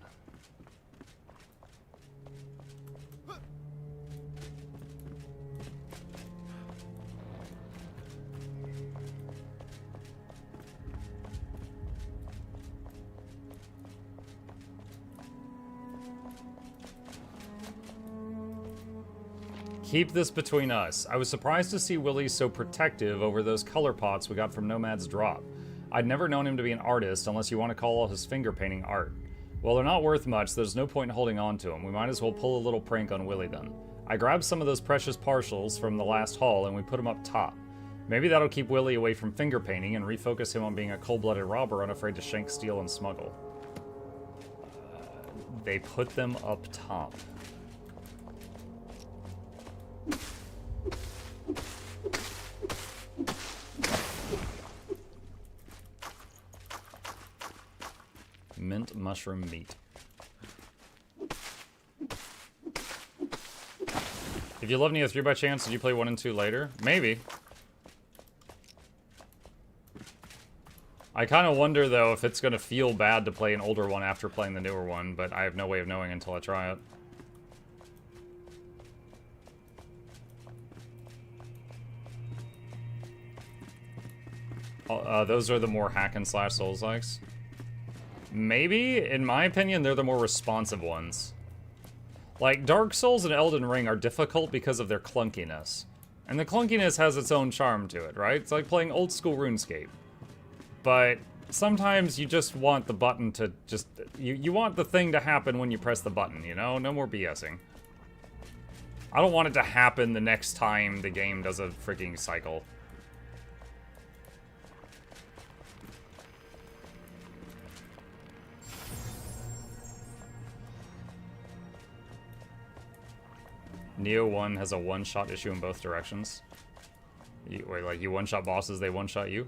Keep this between us. I was surprised to see Willie so protective over those color pots we got from Nomad's drop. I'd never known him to be an artist unless you want to call all his finger painting art. Well, they're not worth much, there's no point in holding on to them. We might as well pull a little prank on Willie then. I grabbed some of those precious partials from the last haul and we put them up top. Maybe that'll keep Willie away from finger painting and refocus him on being a cold-blooded robber unafraid to shank, steal, and smuggle. They put them up top. Mint mushroom meat. If you love Neo 3 by chance, did you play 1 and 2 later? Maybe. I kind of wonder, though, if it's going to feel bad to play an older one after playing the newer one, but I have no way of knowing until I try it. Those are the more hack and slash Souls-likes. Maybe, in my opinion, they're the more responsive ones. Like, Dark Souls and Elden Ring are difficult because of their clunkiness. And the clunkiness has its own charm to it, right? It's like playing old school RuneScape. But sometimes you just want the button to just... You want the thing to happen when you press the button, you know? No more BSing. I don't want it to happen the next time the game does a freaking cycle. Neo 1 has a one-shot issue in both directions. Wait, like you one-shot bosses, they one-shot you?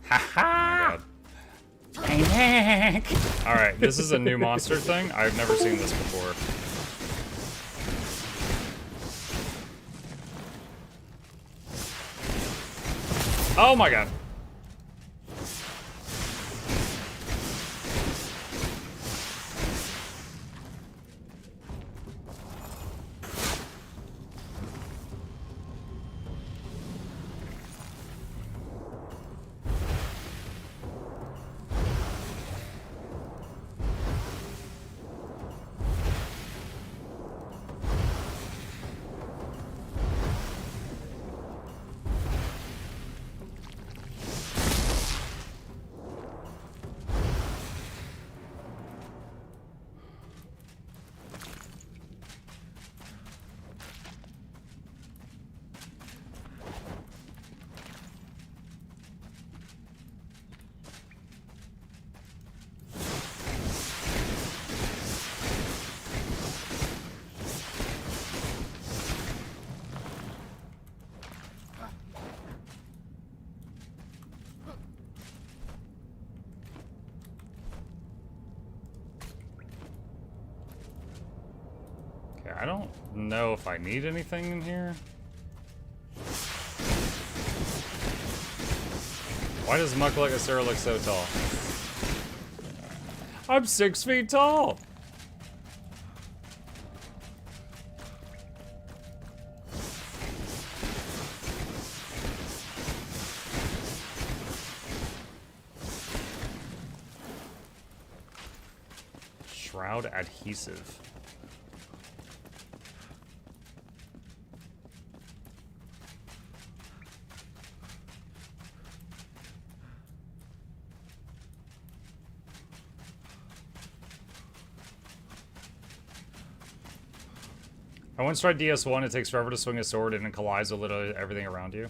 Ha-ha! I'm back! Alright, this is a new monster thing. I've never seen this before. Oh my god. I don't know if I need anything in here. Why does MuklukYoutube look so tall? I'm 6 feet tall! Shroud adhesive. I once tried DS1, it takes forever to swing a sword and it collides with literally everything around you.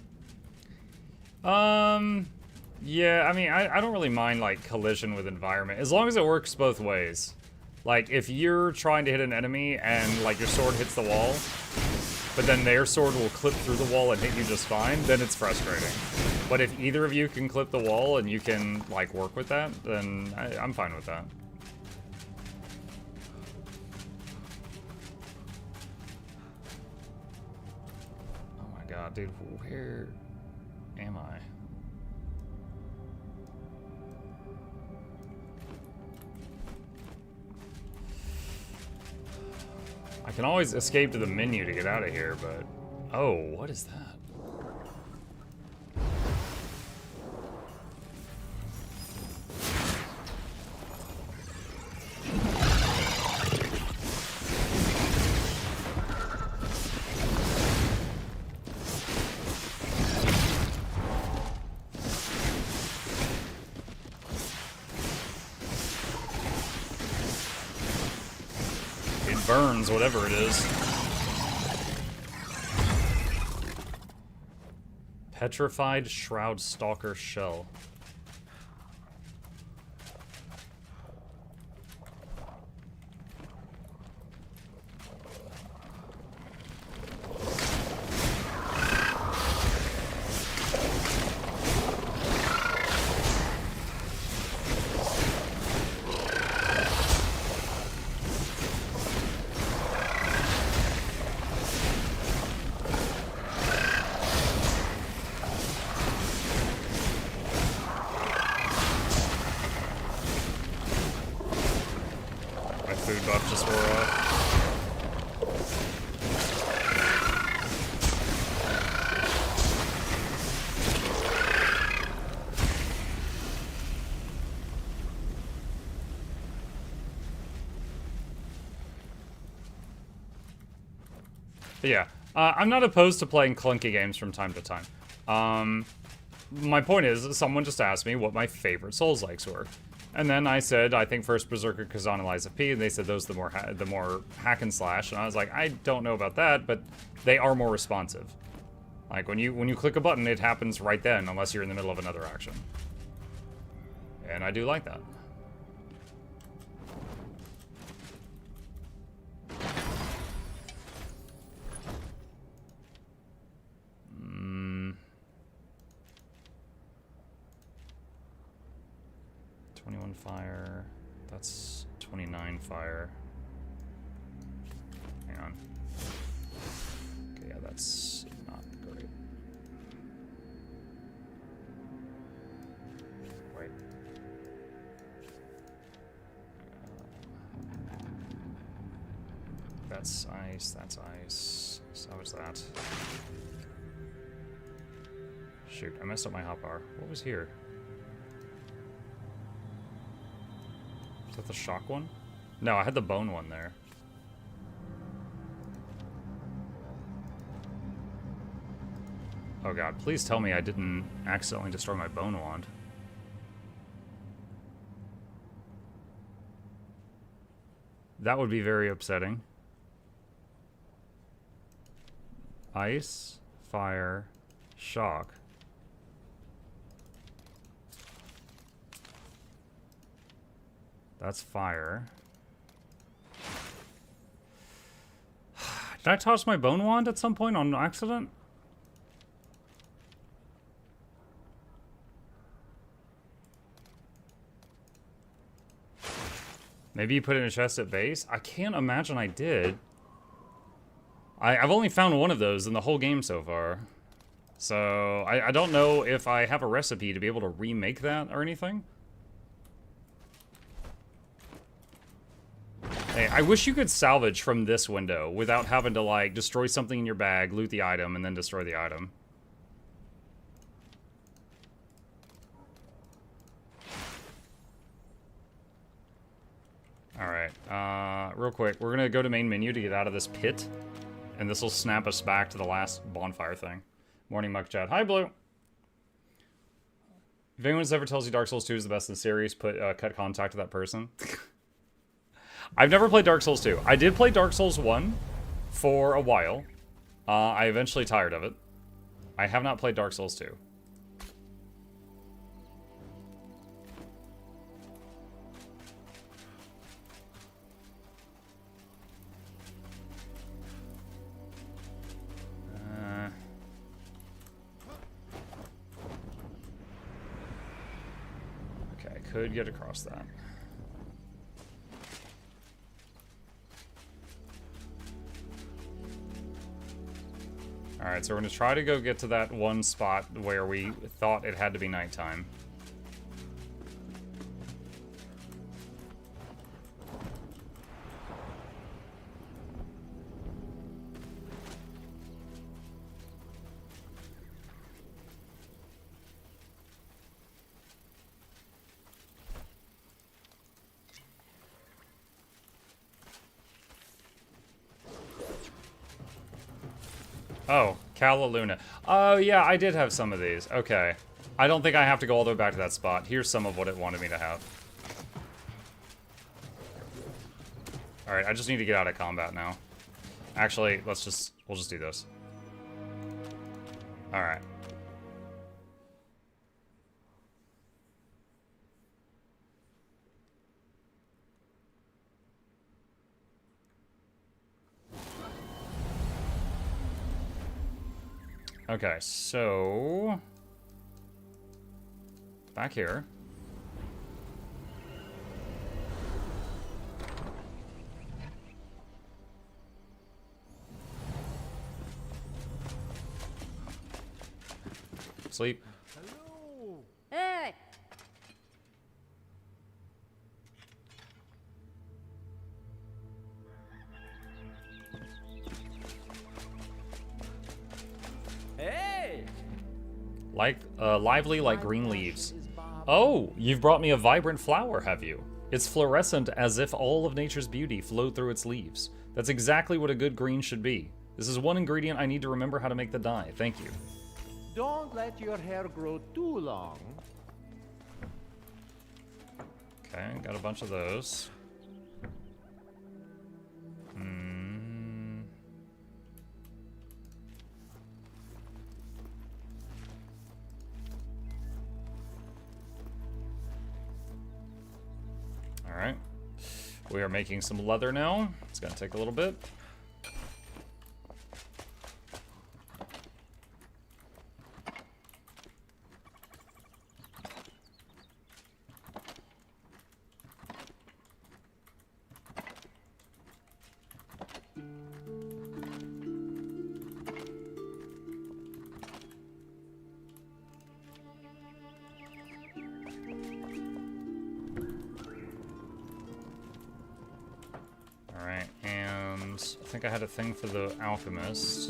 Yeah, I mean, I don't really mind, like, collision with environment, as long as it works both ways. Like, if you're trying to hit an enemy and, like, your sword hits the wall, but then their sword will clip through the wall and hit you just fine, then it's frustrating. But if either of you can clip the wall and you can, like, work with that, then I'm fine with that. God, dude, where am I? I can always escape to the menu to get out of here, but... Oh, what is that? Burns, whatever it is. Petrified Shroud Stalker Shell. But yeah, I'm not opposed to playing clunky games from time to time. My point is, someone just asked me what my favorite Souls-likes were. And then I said, I think first Berserker, Kazan, and Lies of P, and they said those are the more hack and slash, and I was like, I don't know about that, but they are more responsive. Like, when you click a button, it happens right then, unless you're in the middle of another action. And I do like that. 21 fire. That's 29 fire. Hang on. Okay, yeah, that's not great. Wait. That's ice, that's ice. So is that. Shoot, I messed up my hotbar. What was here? Is that the shock one? No, I had the bone one there. Oh god, please tell me I didn't accidentally destroy my bone wand. That would be very upsetting. Ice, fire, shock. That's fire. Did I toss my bone wand at some point on accident? Maybe you put it in a chest at base? I can't imagine I did. I've only found one of those in the whole game so far. So, I don't know if I have a recipe to be able to remake that or anything. Hey, I wish you could salvage from this window without having to, like, destroy something in your bag, loot the item, and then destroy the item. Alright, real quick, we're gonna go to main menu to get out of this pit, and this will snap us back to the last bonfire thing. Morning, Muck Chat. Hi, Blue! If anyone ever tells you Dark Souls 2 is the best in the series, cut contact with that person. I've never played Dark Souls 2. I did play Dark Souls 1 for a while. I eventually tired of it. I have not played Dark Souls 2. Okay, I could get across that. Alright, so we're going to try to go get to that one spot where we thought it had to be nighttime. Oh, Calla Luna. Oh, yeah, I did have some of these. Okay. I don't think I have to go all the way back to that spot. Here's some of what it wanted me to have. Alright, I just need to get out of combat now. Actually, we'll just do this. Alright. Okay, so back here. Sleep. Hello. Hey! Hey! Like, lively like green leaves. Oh, you've brought me a vibrant flower, have you? It's fluorescent as if all of nature's beauty flowed through its leaves. That's exactly what a good green should be. This is one ingredient I need to remember how to make the dye. Thank you. Don't let your hair grow too long. Okay, got a bunch of those. Alright. We are making some leather now. It's gonna take a little bit. Alright, and I think I had a thing for the alchemist.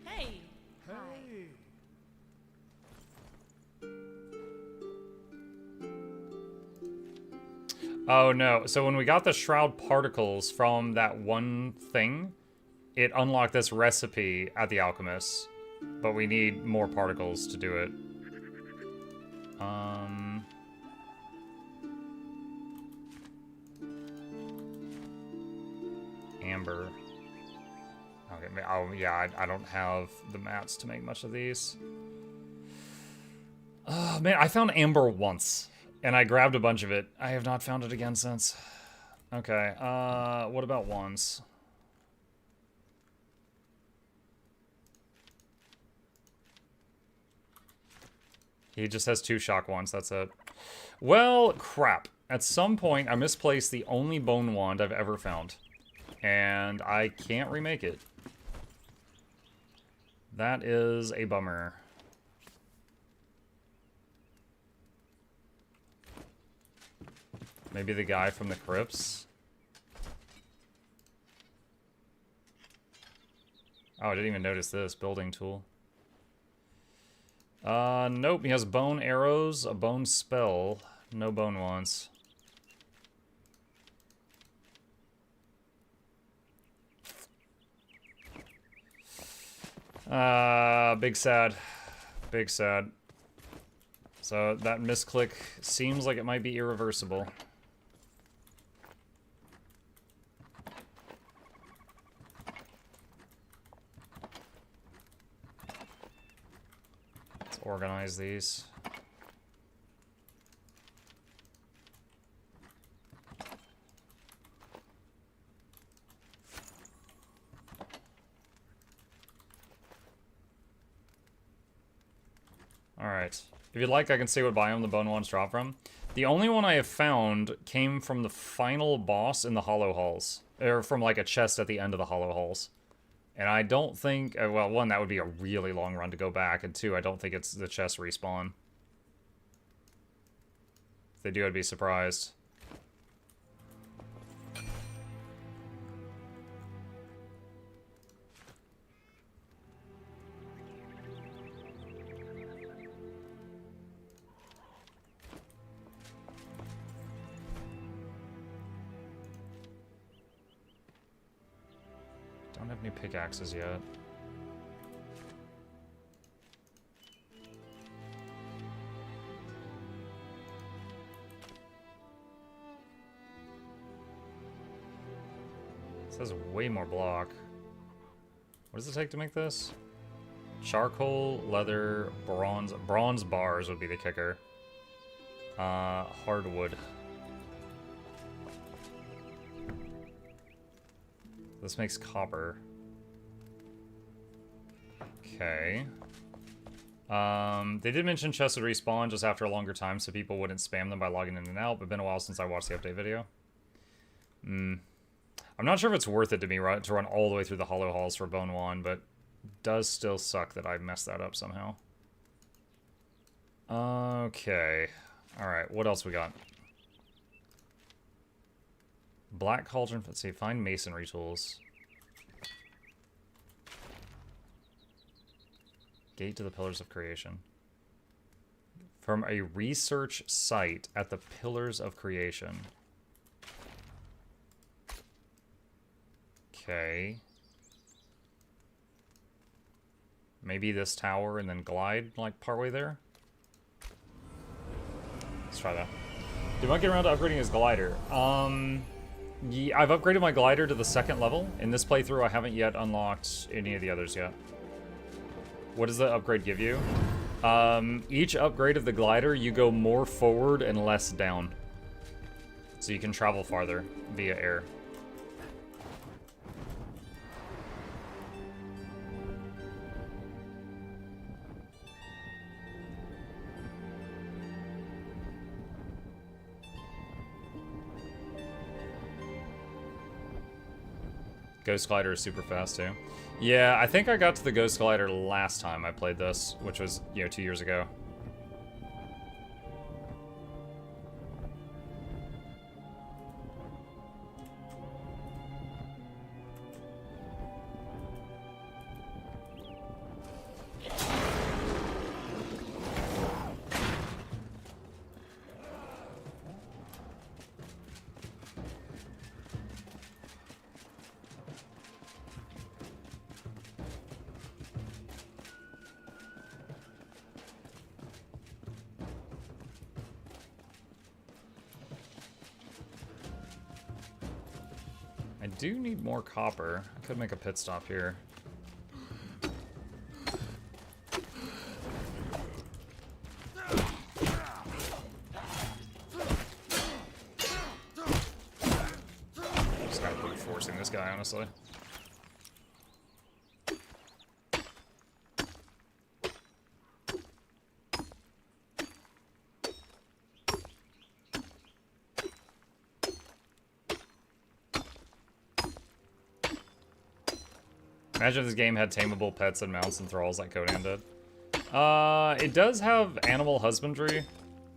Hey. Oh no, so when we got the shroud particles from that one thing, it unlocked this recipe at the alchemist. But we need more particles to do it. Amber. Okay, oh yeah, I don't have the mats to make much of these. Oh man, I found amber once, and I grabbed a bunch of it. I have not found it again since. Okay, what about wands? He just has 2 shock wands, that's it. Well, crap. At some point, I misplaced the only bone wand I've ever found. And I can't remake it. That is a bummer. Maybe the guy from the crypts? Oh, I didn't even notice this. Building tool. Nope. He has bone arrows, a bone spell. No bone wands. Big sad. Big sad. So that misclick seems like it might be irreversible. Let's organize these. Alright. If you'd like, I can say what biome the bone wands drop from. The only one I have found came from the final boss in the Hollow Halls. Or from, like, a chest at the end of the Hollow Halls. And I don't think... well, 1, that would be a really long run to go back. And 2, I don't think it's the chest respawn. If they do, I'd be surprised. Don't have any pickaxes yet. It says way more block. What does it take to make this? Charcoal, leather, bronze. Bronze bars would be the kicker. Hardwood. This makes copper. Okay. They did mention chests would respawn just after a longer time so people wouldn't spam them by logging in and out, but it's been a while since I watched the update video. I'm not sure if it's worth it to me to run all the way through the Hollow Halls for Bone Wand, but does still suck that I messed that up somehow. Okay. Alright, what else we got? Black Cauldron, let's see, find masonry tools. Gate to the Pillars of Creation. From a research site at the Pillars of Creation. Okay. Maybe this tower and then glide, like, partway there? Let's try that. Did I get around to upgrading his glider? Yeah, I've upgraded my glider to the 2nd level. In this playthrough, I haven't yet unlocked any of the others yet. What does the upgrade give you? Each upgrade of the glider, you go more forward and less down. So you can travel farther via air. Ghost Glider is super fast, too. Yeah, I think I got to the Ghost Glider last time I played this, which was, 2 years ago. I do need more copper. I could make a pit stop here. Just kind of brute forcing this guy, honestly. Imagine if this game had tameable pets and mounts and thralls like Conan did. It does have animal husbandry.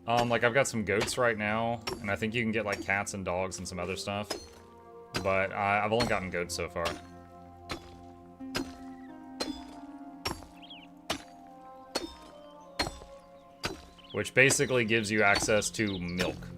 Like I've got some goats right now, and I think you can get like cats and dogs and some other stuff. But I've only gotten goats so far. Which basically gives you access to milk.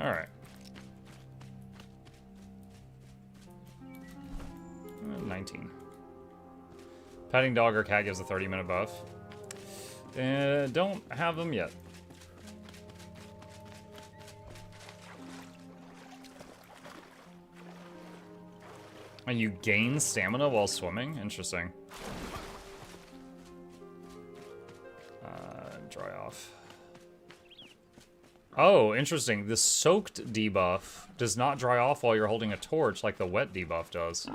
Alright. 19. Petting dog or cat gives a 30-minute buff. Don't have them yet. And you gain stamina while swimming? Interesting. Dry off. Oh, interesting. The soaked debuff does not dry off while you're holding a torch like the wet debuff does.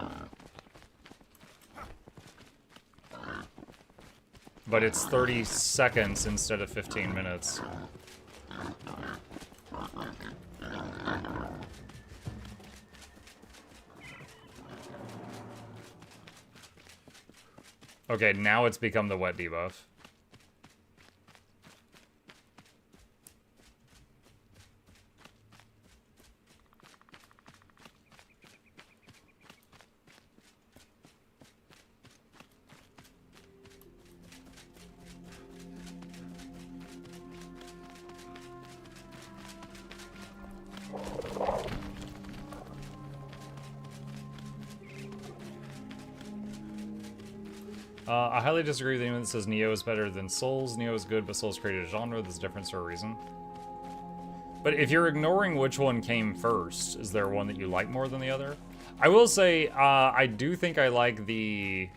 But it's 30 seconds instead of 15 minutes. Okay, now it's become the wet debuff. I highly disagree with anyone that says Neo is better than Souls. Neo is good, but Souls created a genre. There's a difference for a reason. But if you're ignoring which one came first, is there one that you like more than the other? I will say, I do think I like the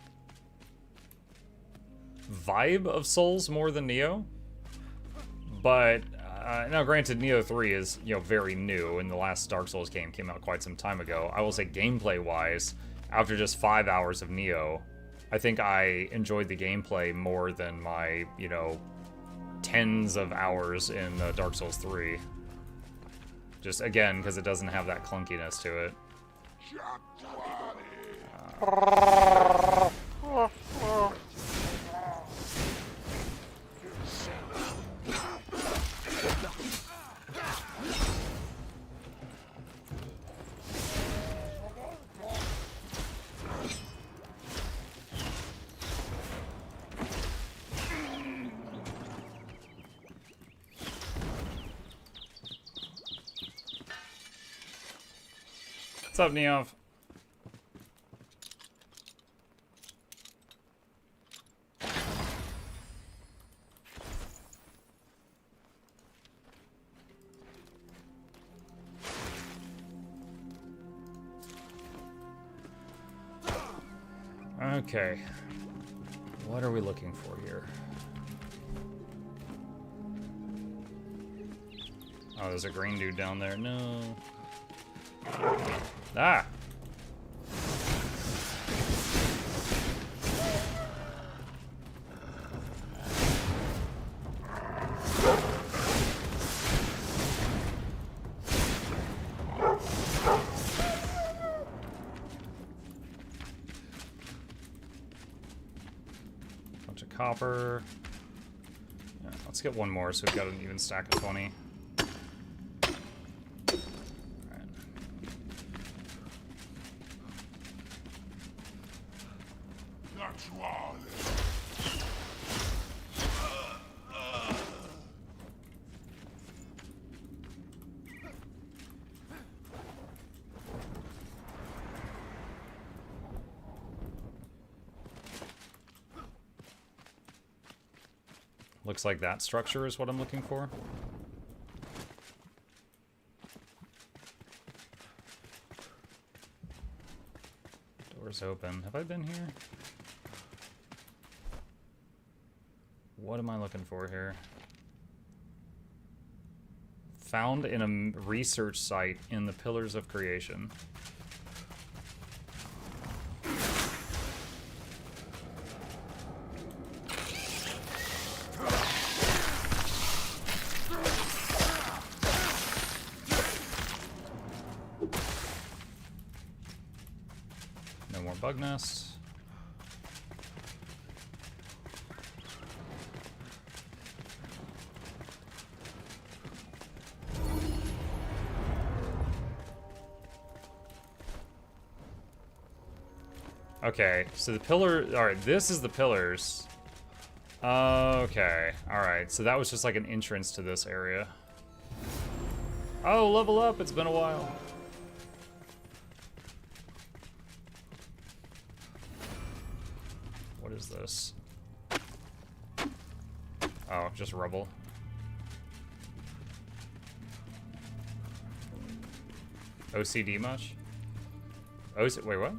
vibe of Souls more than Neo. But, now granted, Neo 3 is, you know, very new, and the last Dark Souls game came out quite some time ago. I will say, gameplay-wise, after just 5 hours of Neo, I think I enjoyed the gameplay more than my, you know, tens of hours in Dark Souls 3. Just, again, because it doesn't have that clunkiness to it. What's up, Neov? Okay. What are we looking for here? Oh, there's a green dude down there. No. Ah! Bunch of copper. Yeah, let's get one more so we've got an even stack of 20. Looks like that structure is what I'm looking for. Door's open. Have I been here? What am I looking for here? Found in a research site in the Pillars of Creation. No more bug nests. Okay, so the pillar, alright, this is the pillars. Okay, alright, so that was just like an entrance to this area. Oh, level up, it's been a while. What is this? Oh, just rubble. OCD much? Wait, what?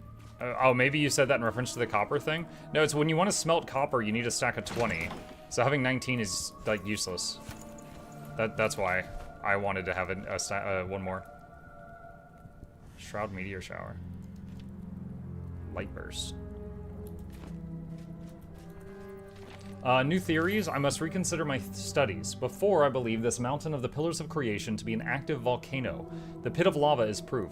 Oh, maybe you said that in reference to the copper thing? No, it's when you want to smelt copper, you need a stack of 20. So having 19 is, like, useless. That's why I wanted to have one more. Shroud Meteor Shower. Light Burst. New theories. I must reconsider my studies. Before, I believed this mountain of the Pillars of Creation to be an active volcano. The pit of lava is proof.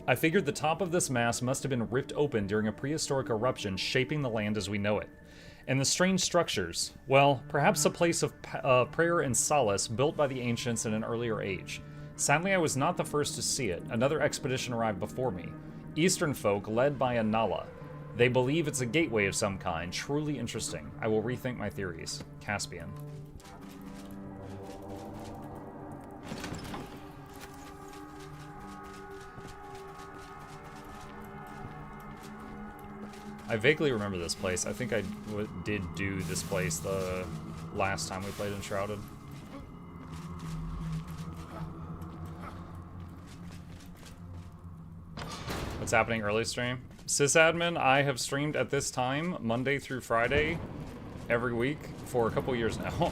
I figured the top of this mass must have been ripped open during a prehistoric eruption, shaping the land as we know it. And the strange structures, well, perhaps a place of prayer and solace built by the ancients in an earlier age. Sadly, I was not the first to see it. Another expedition arrived before me. Eastern folk led by a Nala. They believe it's a gateway of some kind. Truly interesting. I will rethink my theories. Caspian. I vaguely remember this place. I think I did do this place the last time we played Enshrouded. What's happening early stream? Sysadmin, I have streamed at this time, Monday through Friday, every week for a couple years now.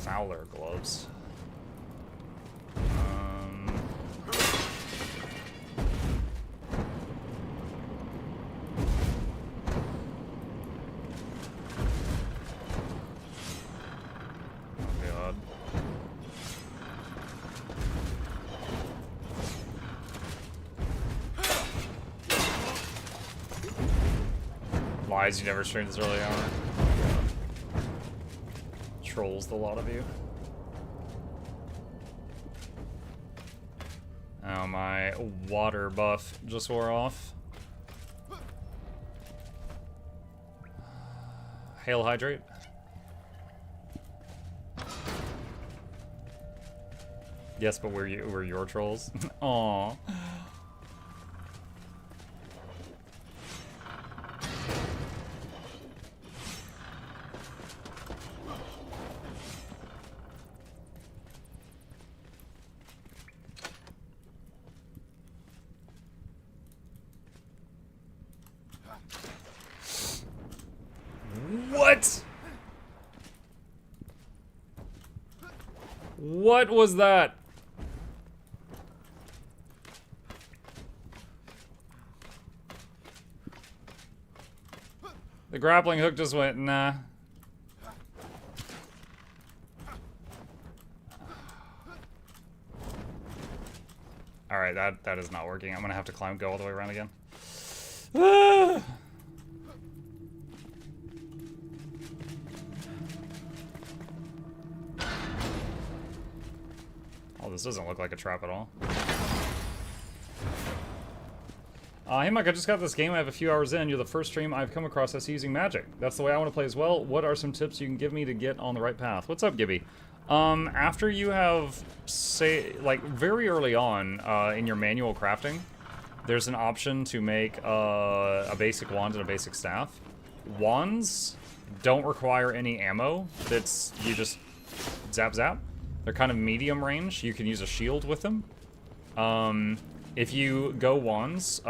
Fowler gloves. You never streamed this early hour. Trolls the lot of you. Oh, my water buff just wore off. Hail hydrate. Yes, but we're your trolls. Aww. What was that? The grappling hook just went, nah. Alright, that is not working. I'm gonna have to go all the way around again. Ah! Oh, this doesn't look like a trap at all. Hey Mike, I just got this game. I have a few hours in. You're the first stream I've come across that's using magic. That's the way I want to play as well. What are some tips you can give me to get on the right path? What's up, Gibby? After you have, say, like, very early on in your manual crafting, there's an option to make a basic wand and a basic staff. Wands don't require any ammo. You just zap zap. They're kind of medium range. You can use a shield with them. If you go wands,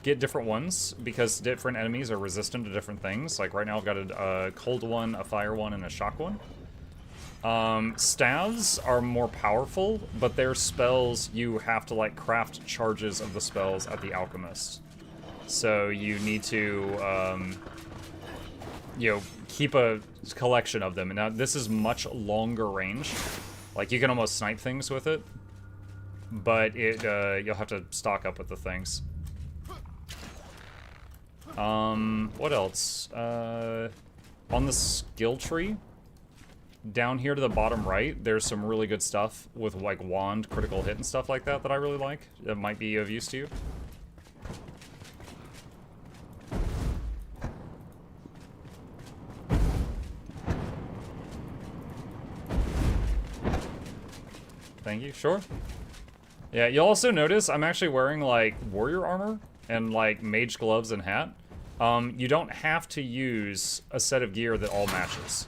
get different ones because different enemies are resistant to different things. Like right now I've got a cold one, a fire one, and a shock one. Staves are more powerful, but their spells, you have to like craft charges of the spells at the alchemist. So you need to, you know, keep a collection of them. And now this is much longer range. Like you can almost snipe things with it, but you'll have to stock up with the things. What else? On the skill tree, down here to the bottom right, there's some really good stuff with like wand, critical hit, and stuff like that that I really like. That might be of use to you. Thank you, sure. Yeah, you'll also notice I'm actually wearing like warrior armor and like mage gloves and hat. You don't have to use a set of gear that all matches.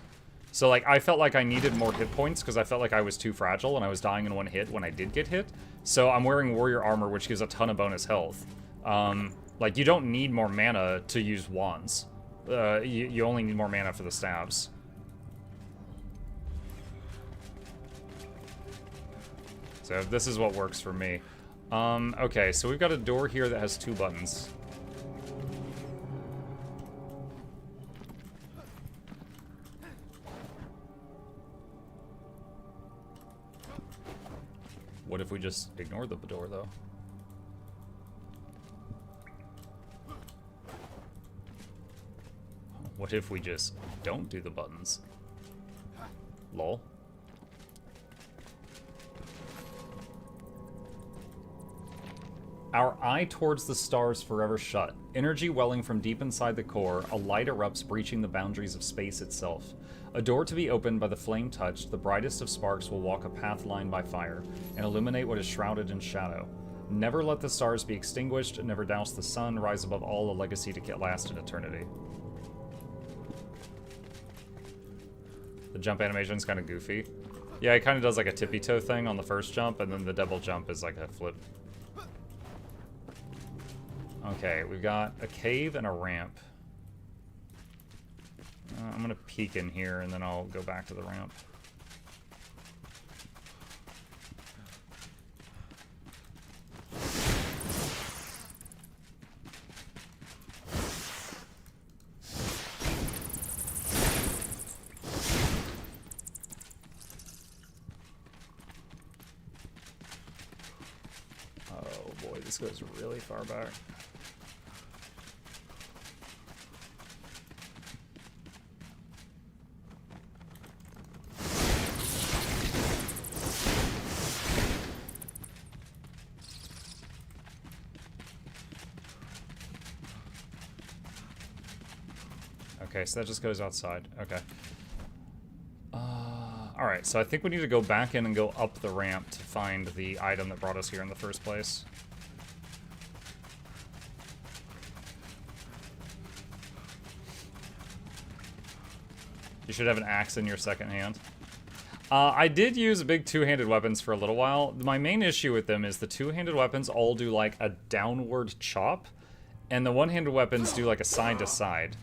So like I felt like I needed more hit points because I felt like I was too fragile and I was dying in one hit when I did get hit. So I'm wearing warrior armor, which gives a ton of bonus health. Like you don't need more mana to use wands. You only need more mana for the staves. So this is what works for me. Okay, so we've got a door here that has 2 buttons. What if we just ignore the door, though? What if we just don't do the buttons? Lol. Our eye towards the stars forever shut. Energy welling from deep inside the core, a light erupts breaching the boundaries of space itself. A door to be opened by the flame touched, the brightest of sparks will walk a path lined by fire, and illuminate what is shrouded in shadow. Never let the stars be extinguished, never douse the sun, rise above all a legacy to last in eternity. The jump animation is kind of goofy. Yeah, it kind of does like a tippy toe thing on the first jump, and then the double jump is like a flip. Okay, we've got a cave and a ramp. I'm gonna peek in here and then I'll go back to the ramp. Oh boy, this goes really far back. Okay, so that just goes outside. Okay. Alright, so I think we need to go back in and go up the ramp to find the item that brought us here in the first place. You should have an axe in your second hand. I did use big two-handed weapons for a little while. My main issue with them is the two-handed weapons all do like a downward chop, and the one-handed weapons do like a side-to-side.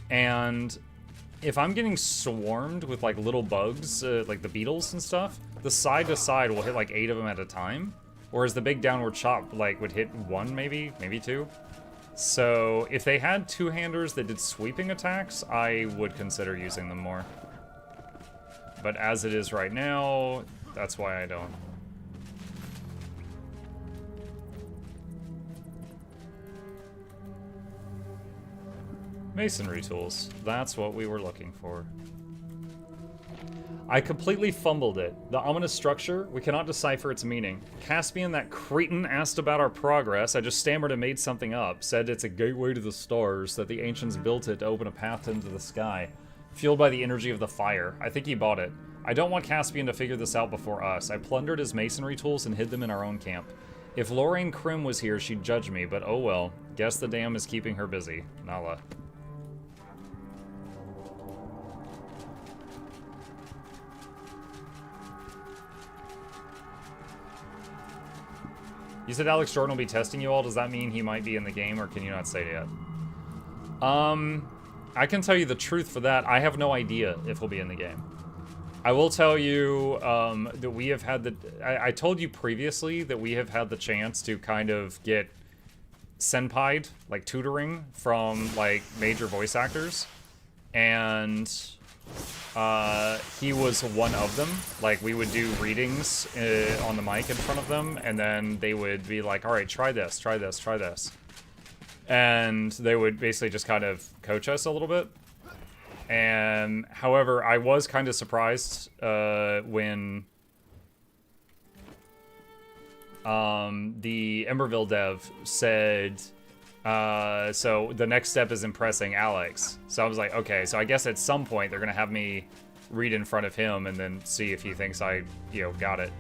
And if I'm getting swarmed with like little bugs, like the beetles and stuff, the side to side will hit like 8 of them at a time. Whereas the big downward chop like would hit 1 maybe 2. So if they had two-handers that did sweeping attacks, I would consider using them more. But as it is right now, that's why I don't. Masonry tools. That's what we were looking for. I completely fumbled it. The ominous structure, we cannot decipher its meaning. Caspian, that cretin, asked about our progress. I just stammered and made something up. Said it's a gateway to the stars, that the ancients built it to open a path into the sky. Fueled by the energy of the fire. I think he bought it. I don't want Caspian to figure this out before us. I plundered his masonry tools and hid them in our own camp. If Lorraine Krim was here, she'd judge me, but oh well. Guess the dam is keeping her busy. Nala. You said Alex Jordan will be testing you all. Does that mean he might be in the game, or can you not say it yet? I can tell you the truth for that. I have no idea if he'll be in the game. I will tell you that we have had the... I told you previously that we have had the chance to kind of get senpai'd, like tutoring from like major voice actors. And he was one of them. Like, we would do readings on the mic in front of them, and then they would be like, all right, try this, try this, try this. And they would basically just kind of coach us a little bit. And, however, I was kind of surprised when the Emberville dev said, so the next step is impressing Alex. So I was like, okay, so I guess at some point they're going to have me read in front of him and then see if he thinks I, you know, got it.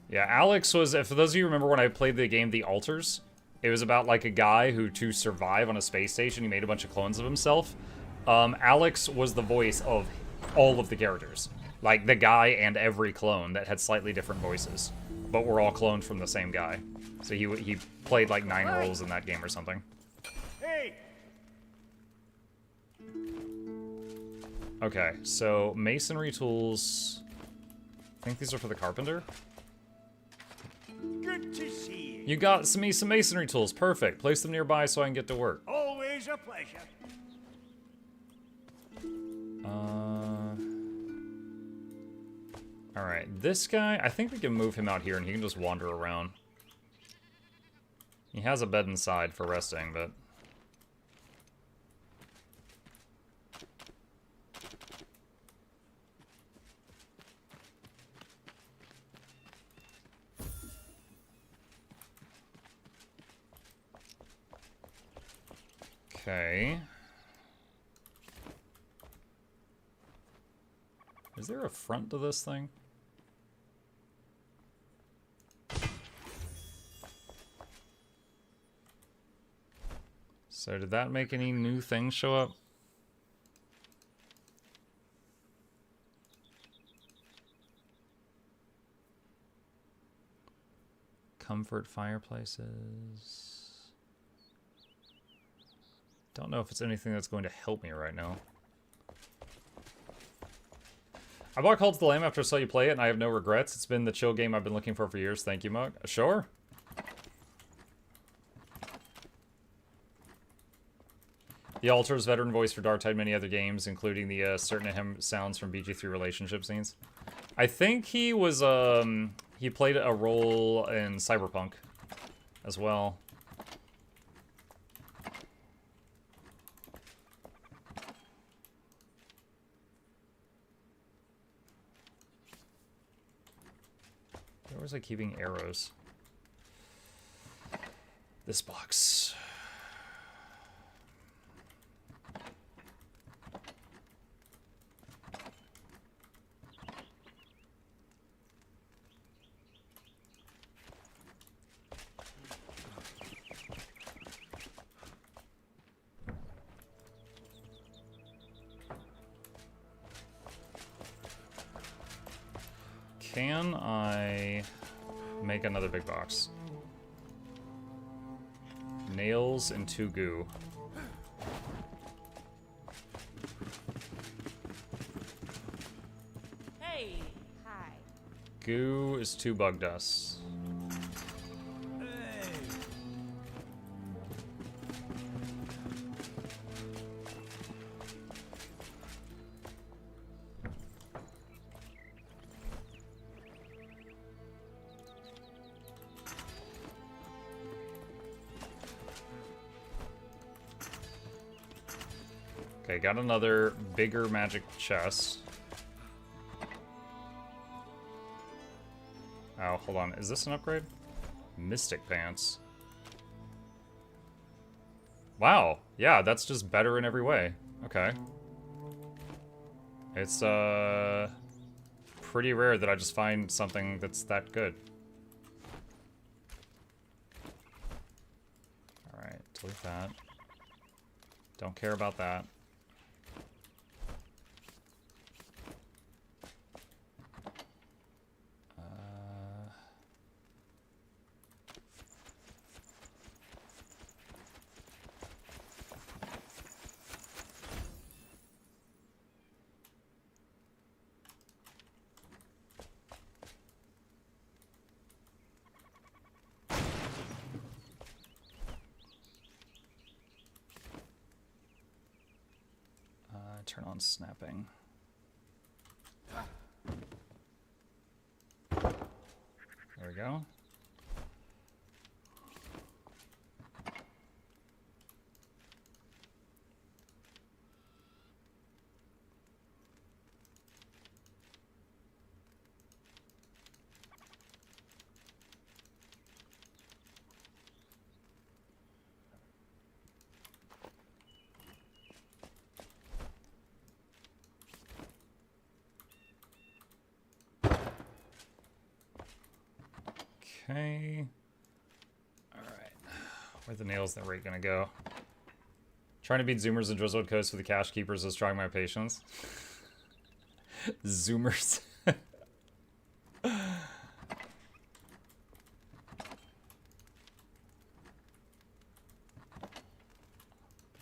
Yeah, Alex was, for those of you who remember when I played the game The Altars, it was about like a guy who, to survive on a space station, he made a bunch of clones of himself. Alex was the voice of all of the characters. Like the guy and every clone that had slightly different voices. But were all cloned from the same guy. So he played like 9 roles in that game or something. Hey! Okay, so masonry tools. I think these are for the carpenter. Good to see you. You got some masonry tools. Perfect. Place them nearby so I can get to work. Always a pleasure. Alright, this guy, I think we can move him out here and he can just wander around. He has a bed inside for resting, but... Okay. Is there a front to this thing? So did that make any new things show up? Comfort fireplaces. Don't know if it's anything that's going to help me right now. I bought Call to the Lamb after I saw you play it, and I have no regrets. It's been the chill game I've been looking for years. Thank you, Mug. Sure. The Altars veteran voice for Darktide, many other games, including the certain him sounds from BG3 relationship scenes. I think he was, he played a role in Cyberpunk as well. Where was I keeping arrows? This box. Can I make another big box? Nails and 2 goo. Hey, hi. Goo is 2 bug dust. Okay, got another bigger magic chest. Oh, hold on. Is this an upgrade? Mystic Pants. Wow. Yeah, that's just better in every way. Okay. It's, pretty rare that I just find something that's that good. Alright, delete that. Don't care about that. Turn on snapping. There we go. Okay. Alright. Where's the nails that rate gonna go? Trying to beat Zoomers and Drizzled Coast for the Cash Keepers is trying my patience. Zoomers. Put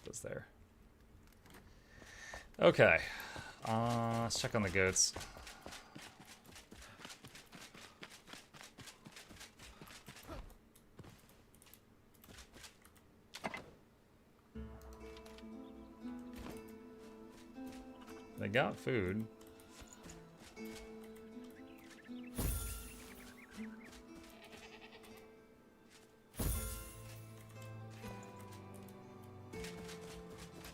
this there. Okay. Let's check on the goats. They got food.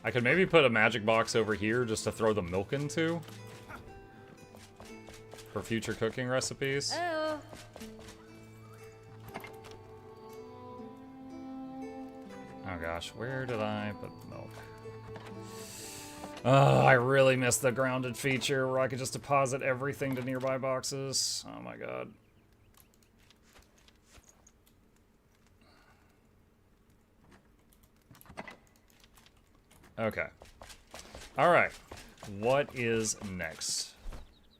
I could maybe put a magic box over here just to throw the milk into for future cooking recipes. Oh. Oh gosh, where did I put the milk? I really miss the grounded feature where I could just deposit everything to nearby boxes. Oh my god. Okay. Alright. What is next?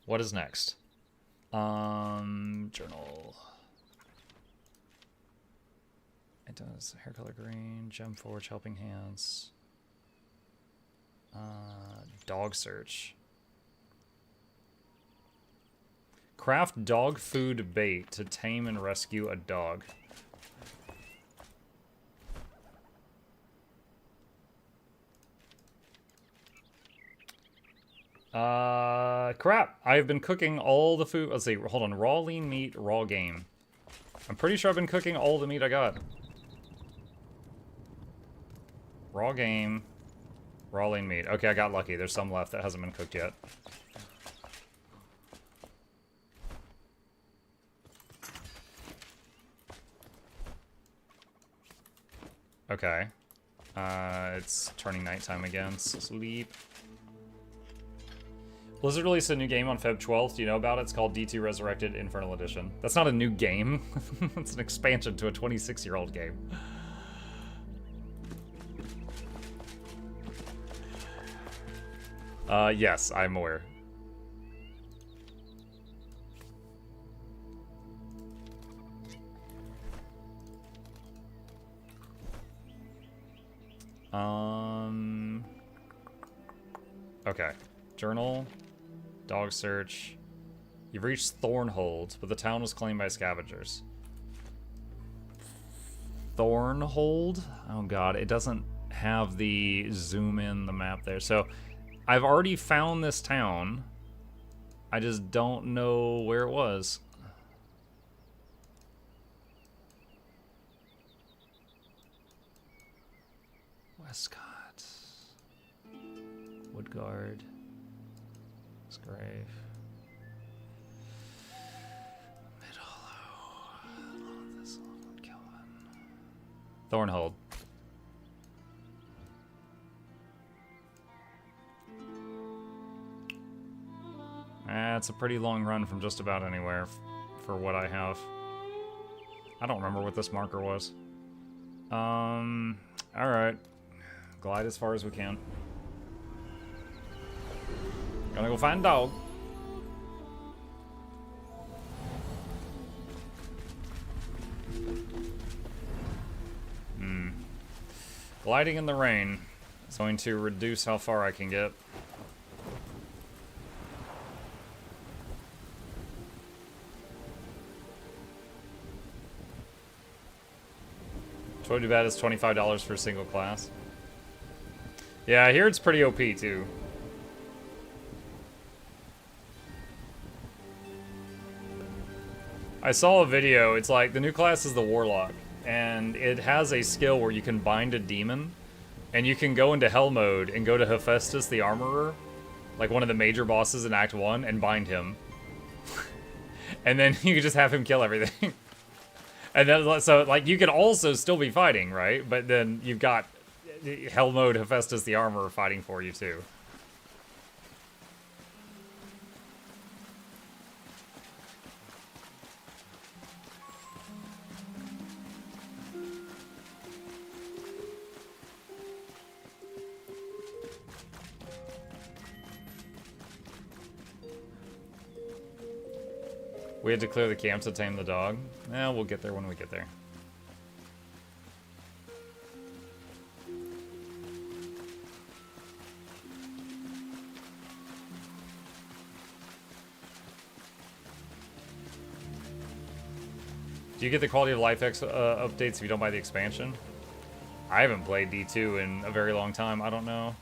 What is next? Journal. It does hair color green, gem forge, helping hands. Dog search. Craft dog food bait to tame and rescue a dog. Crap. I've been cooking all the food. Let's see. Hold on. Raw lean meat, raw game. I'm pretty sure I've been cooking all the meat I got. Raw game. Raw lean meat. Okay, I got lucky. There's some left that hasn't been cooked yet. Okay. It's turning nighttime again. Sleep. Blizzard released a new game on Feb 12th. Do you know about it? It's called D2 Resurrected Infernal Edition. That's not a new game. It's an expansion to a 26-year-old game. Yes, I'm aware. Okay. Journal. Dog search. You've reached Thornhold, but the town was claimed by scavengers. Thornhold? Oh god, it doesn't have the zoom in the map there. So, I've already found this town. I just don't know where it was. Westcott. Woodguard. Grave. Thornhold. it's a pretty long run from just about anywhere for what I have. I don't remember what this marker was. Alright. Glide as far as we can. Gonna go find dog. Gliding in the rain is going to reduce how far I can get. Totally bad is $25 for a single class. Yeah, I hear it's pretty OP too. I saw a video, it's like the new class is the Warlock, and it has a skill where you can bind a demon, and you can go into hell mode and go to Hephaestus the Armorer, like one of the major bosses in Act 1, and bind him. And then you can just have him kill everything. And then, so, like, you can also still be fighting, right? But then you've got hell mode Hephaestus the Armorer fighting for you, too. We had to clear the camp to tame the dog. Eh, we'll get there when we get there. Do you get the quality of life updates if you don't buy the expansion? I haven't played D2 in a very long time. I don't know.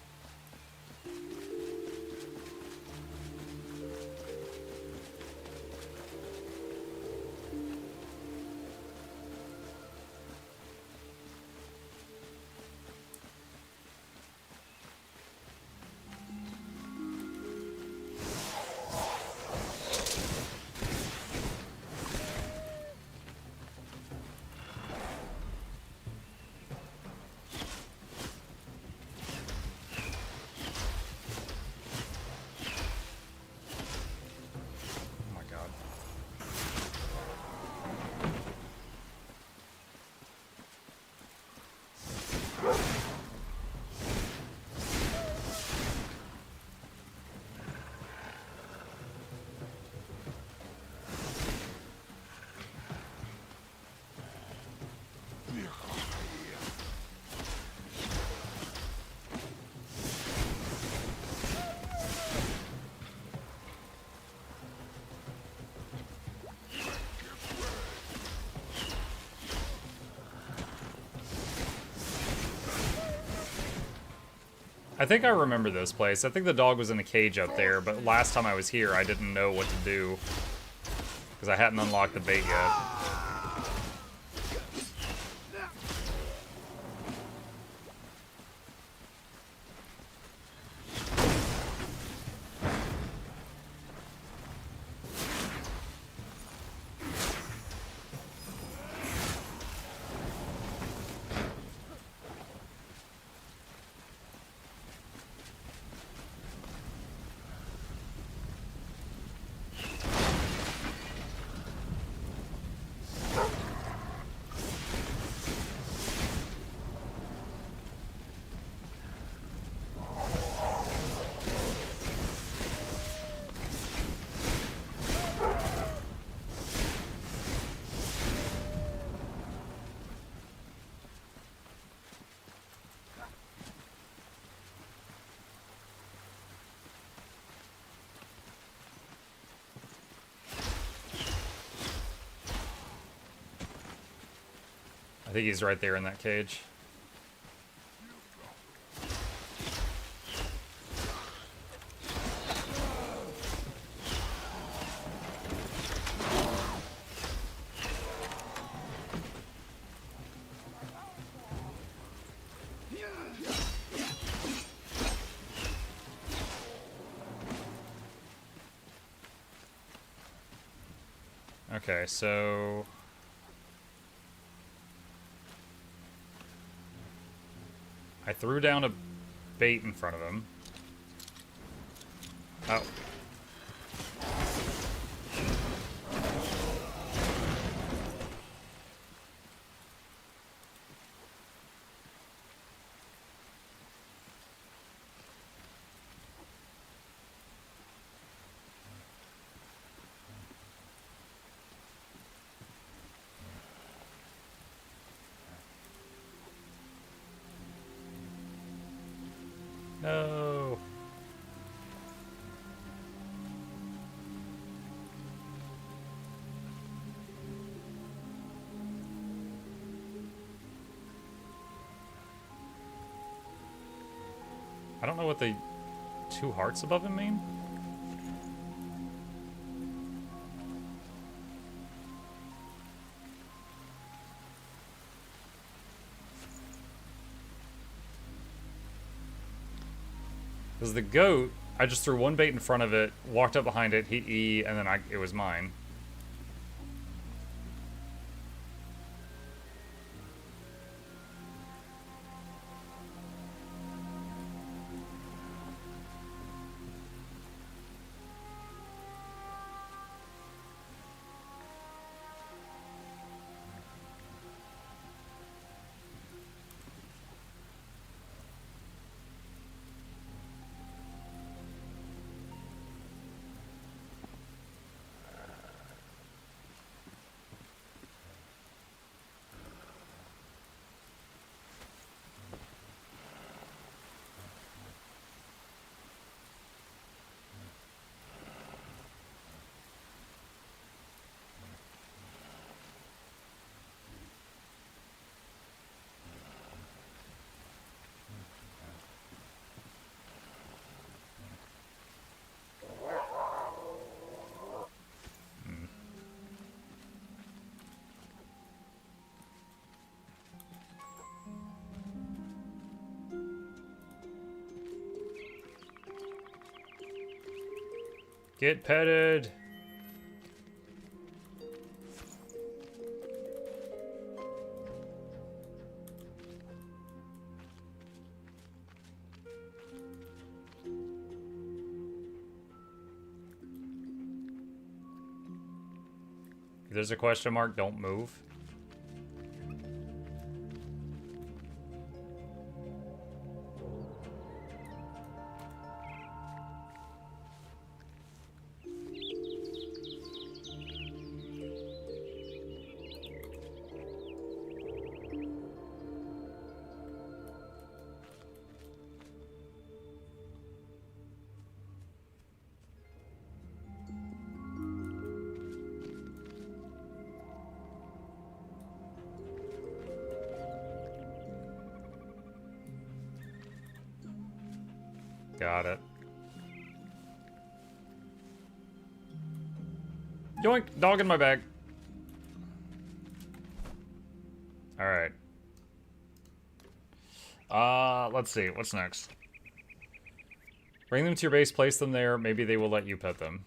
I think I remember this place. I think the dog was in a cage up there, but last time I was here, I didn't know what to do. Because I hadn't unlocked the bait yet. I think he's right there in that cage. Okay, so I threw down a bait in front of him. Oh. No. I don't know what the 2 hearts above him mean. Because the goat, I just threw 1 bait in front of it, walked up behind it, hit E, and then it was mine. Get petted! If there's a question mark, don't move. Got it. Yoink! Dog in my bag. Alright. Let's see. What's next? Bring them to your base, place them there. Maybe they will let you pet them.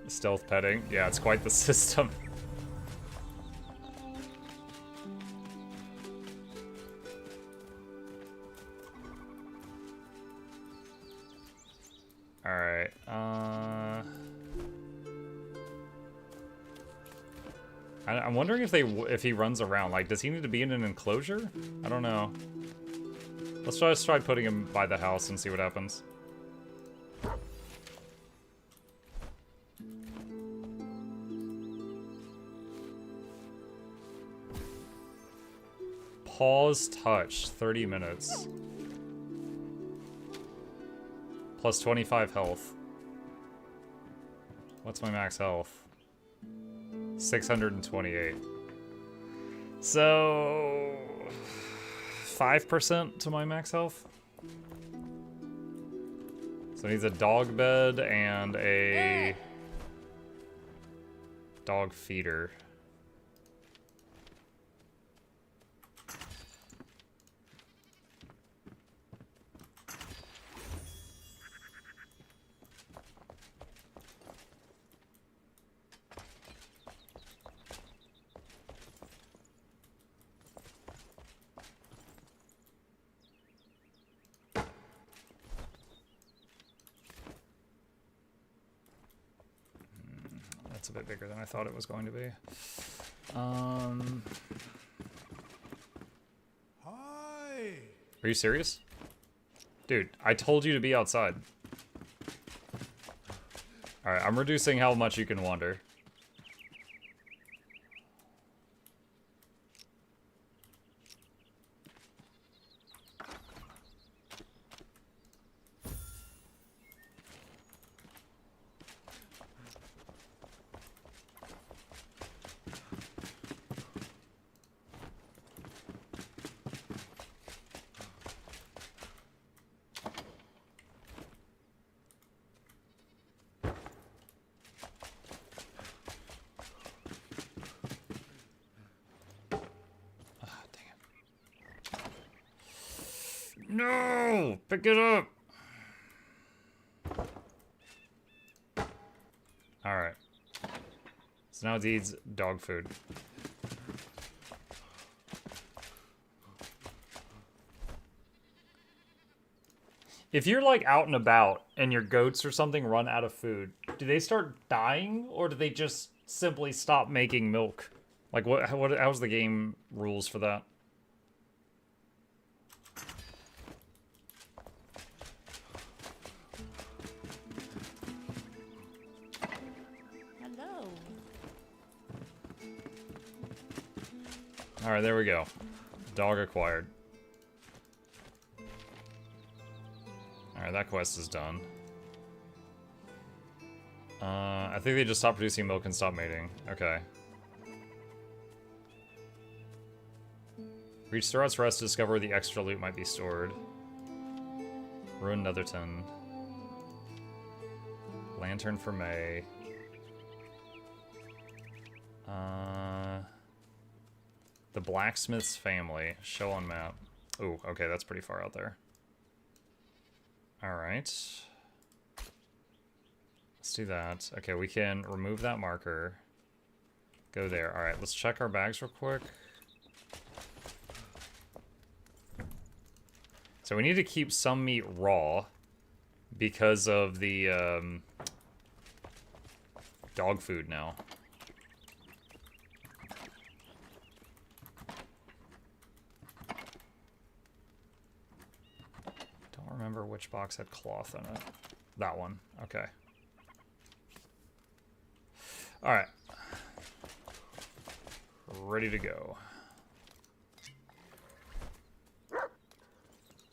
Stealth petting. Yeah, it's quite the system. Alright, I'm wondering if he runs around. Like, does he need to be in an enclosure? I don't know. Let's just try putting him by the house and see what happens. Pause touch, 30 minutes. Plus 25 health. What's my max health? 628. So 5% to my max health. So it needs a dog bed and a dog feeder. That's a bit bigger than I thought it was going to be. Hi. Are you serious? Dude, I told you to be outside. Alright, I'm reducing how much you can wander. No! Pick it up! Alright. So now it needs dog food. If you're like out and about and your goats or something run out of food, do they start dying or do they just simply stop making milk? Like how's the game rules for that? Hello. All right, there we go. Dog acquired. Alright, that quest is done. I think they just stopped producing milk and stopped mating. Okay. Reach Throughout's Rest to discover where the extra loot might be stored. Ruin Netherton. Lantern for May. The Blacksmith's Family. Show on map. Ooh, okay, that's pretty far out there. Alright. Let's do that. Okay, we can remove that marker. Go there. Alright, let's check our bags real quick. So we need to keep some meat raw because of the dog food now. Don't remember which box had cloth in it. That one. Okay. Alright. Ready to go.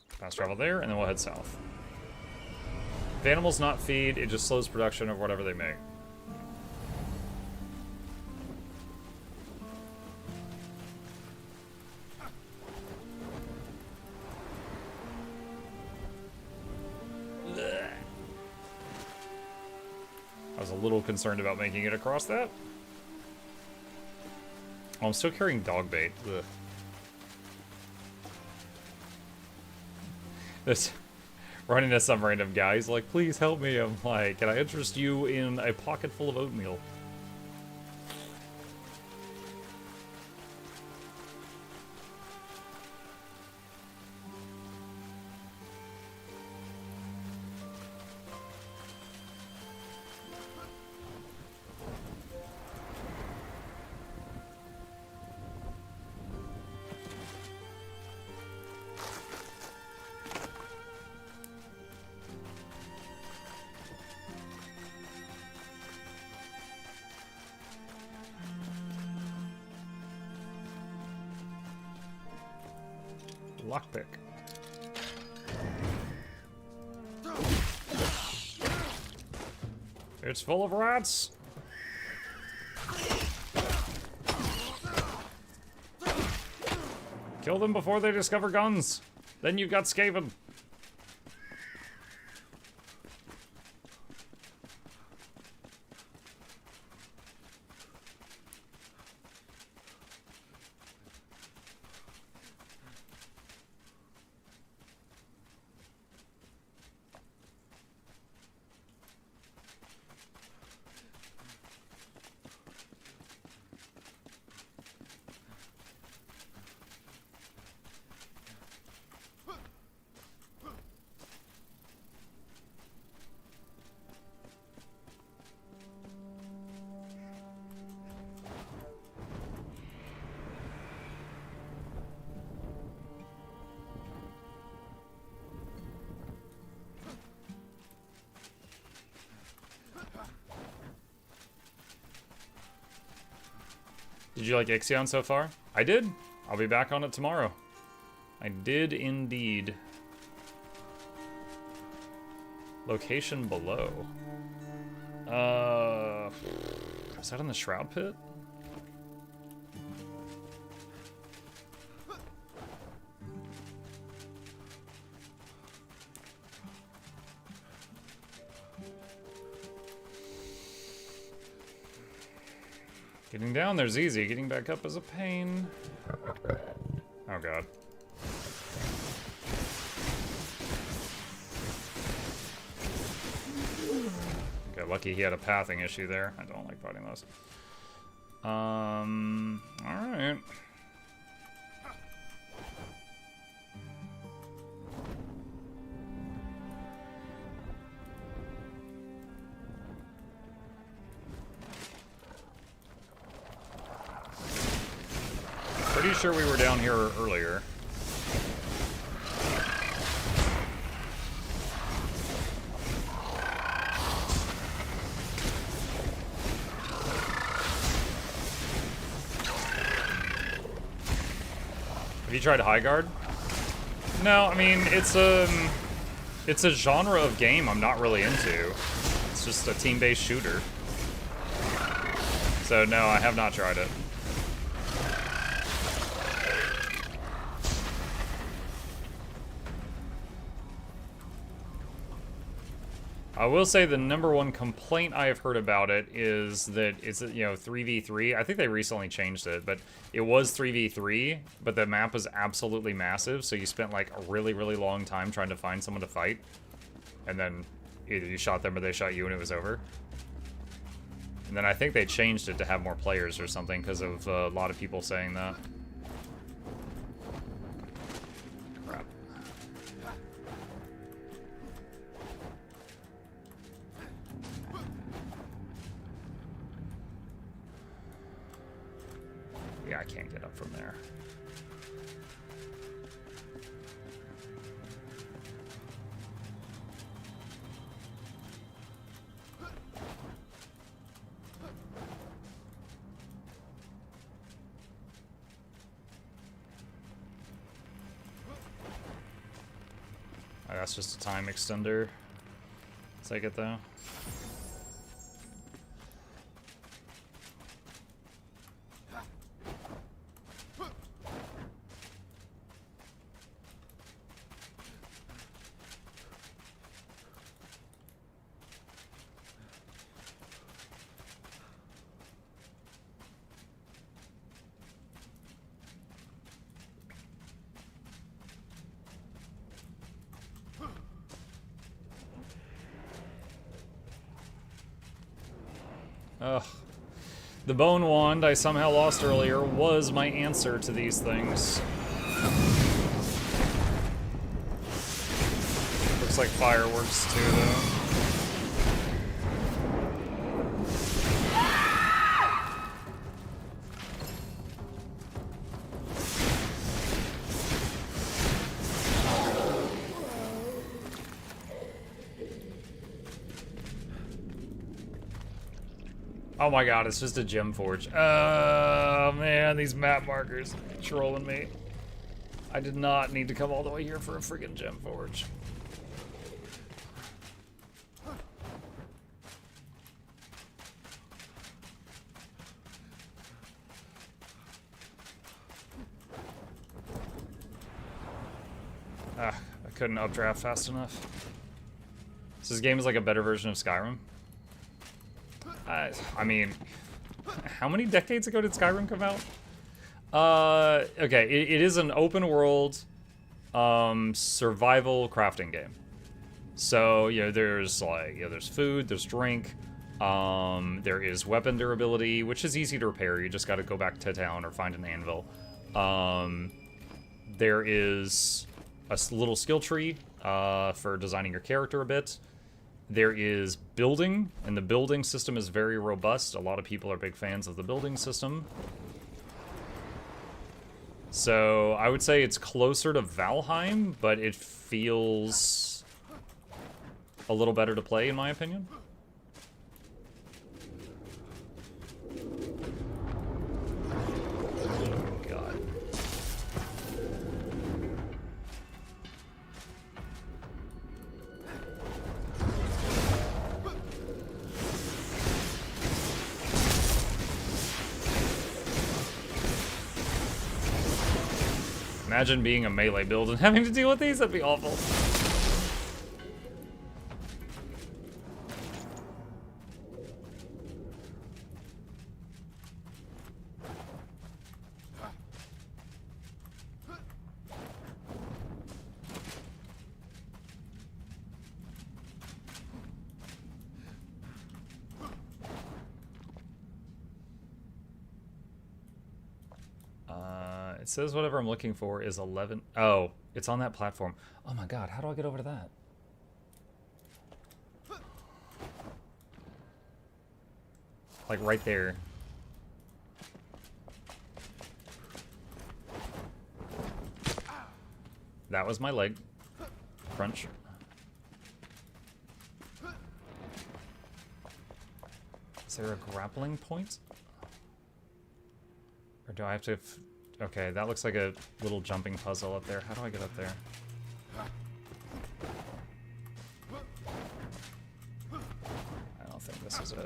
Fast travel there, and then we'll head south. If animals not feed, it just slows production of whatever they make. I was a little concerned about making it across that. Oh, I'm still carrying dog bait. Ugh. This running to some random guy. He's like, please help me. I'm like, can I interest you in a pocket full of oatmeal? Lockpick. It's full of rats. Kill them before they discover guns. Then you've got Skaven. Did you like Ixion so far? I did. I'll be back on it tomorrow. I did indeed. Location below. Is that in the Shroud Pit? Getting down there's easy. Getting back up is a pain. Oh god. lucky he had a pathing issue there. I don't like fighting those. Alright. Pretty sure we were down here earlier. Have you tried High Guard? No, I mean, it's a genre of game I'm not really into. It's just a team-based shooter. So no, I have not tried it. I will say the #1 complaint I have heard about it is that it's, you know, 3v3. I think they recently changed it, but it was 3v3, but the map was absolutely massive, so you spent like a really, really long time trying to find someone to fight. And then either you shot them or they shot you and it was over. And then I think they changed it to have more players or something because of a lot of people saying that. Crap. Yeah, I can't get up from there. Oh, that's just a time extender. Take it though. Ugh. The bone wand I somehow lost earlier was my answer to these things. Looks like fireworks too, though. Oh my god, it's just a gem forge. Oh man, these map markers trolling me. I did not need to come all the way here for a friggin' gem forge. Ah, I couldn't updraft fast enough. So this game is like a better version of Skyrim. I mean, how many decades ago did Skyrim come out? Okay, it is an open world survival crafting game. So, you know, there's like, you know, there's food, there's drink, there is weapon durability, which is easy to repair. You just got to go back to town or find an anvil. There is a little skill tree for designing your character a bit. There is building, and the building system is very robust. A lot of people are big fans of the building system. So I would say it's closer to Valheim, but it feels a little better to play, in my opinion. God. Imagine being a melee build and having to deal with these, that'd be awful. It says whatever I'm looking for is 11. Oh, it's on that platform. Oh my god, how do I get over to that? Like right there. That was my leg. Crunch. Is there a grappling point? Or do I have to... Okay, that looks like a little jumping puzzle up there. How do I get up there? I don't think this is it.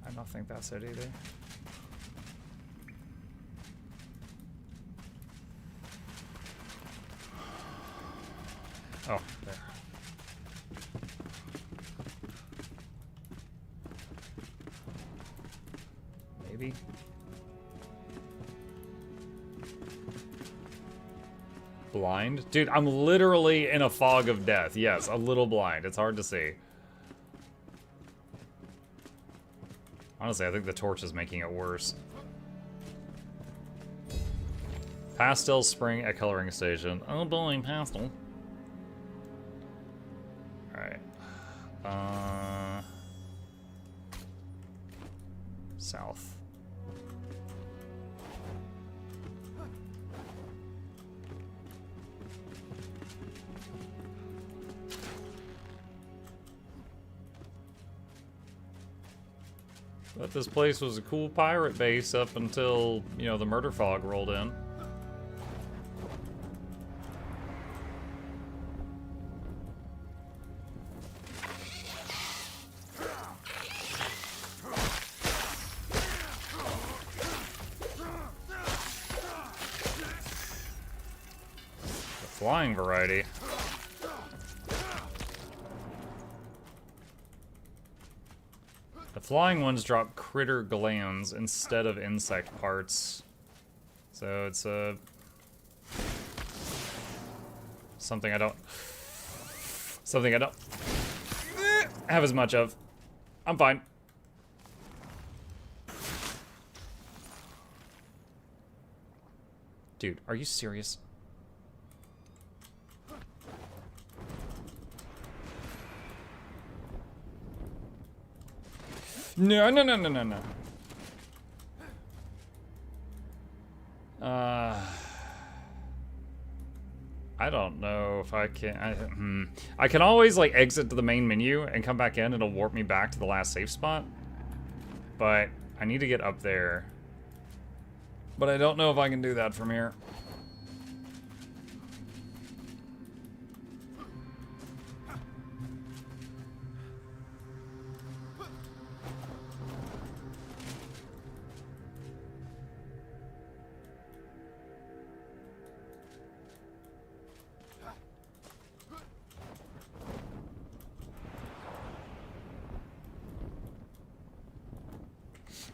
I don't think that's it either. Oh, there. Maybe. Blind? Dude, I'm literally in a fog of death. Yes, a little blind. It's hard to see. Honestly, I think the torch is making it worse. Pastel spring at coloring station. Oh boy, pastel. Alright. South. But this place was a cool pirate base up until, you know, the murder fog rolled in. The flying variety. The flying ones drop critter glands instead of insect parts. So it's something I don't have as much of. I'm fine. Dude, are you serious? No, no, no, no, no, no. I don't know if I can... I can always, like, exit to the main menu and come back in. It'll warp me back to the last safe spot. But I need to get up there. But I don't know if I can do that from here.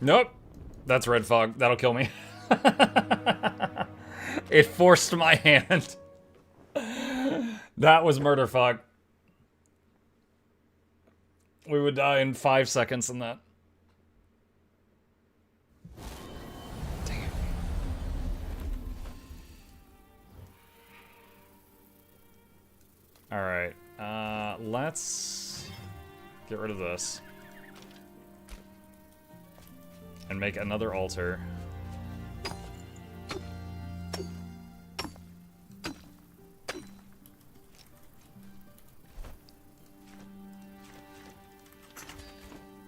Nope. That's red fog. That'll kill me. It forced my hand. That was murder fog. We would die in 5 seconds in that. Dang it. Alright. Let's get rid of this. And make another altar.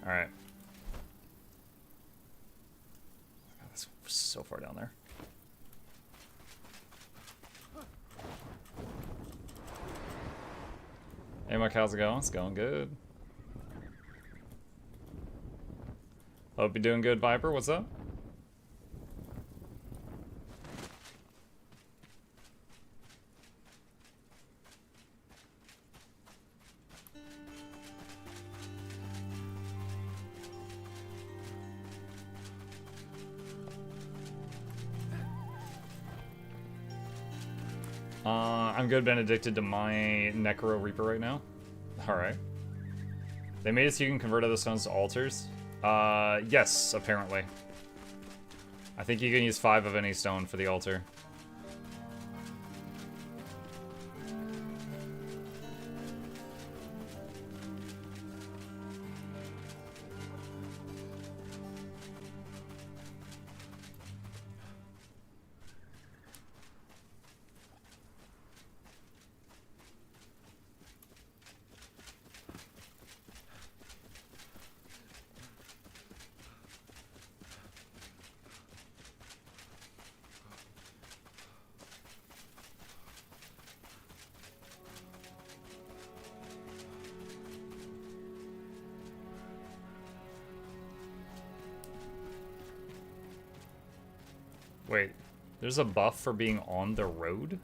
Alright. God, that's so far down there. Hey Mike, how's it going? It's going good. Hope you're doing good, Viper. What's up? I'm good, been addicted to my Necro Reaper right now. Alright. They made it so you can convert other stones to altars? Yes, apparently. I think you can use 5 of any stone for the altar. Wait, there's a buff for being on the road?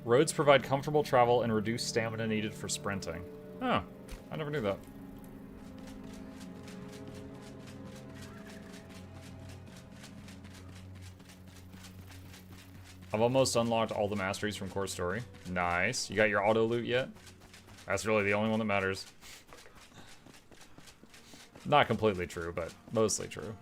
Roads provide comfortable travel and reduce stamina needed for sprinting. Oh, I never knew that. I've almost unlocked all the masteries from Core Story. Nice. You got your auto loot yet? That's really the only one that matters. Not completely true, but mostly true.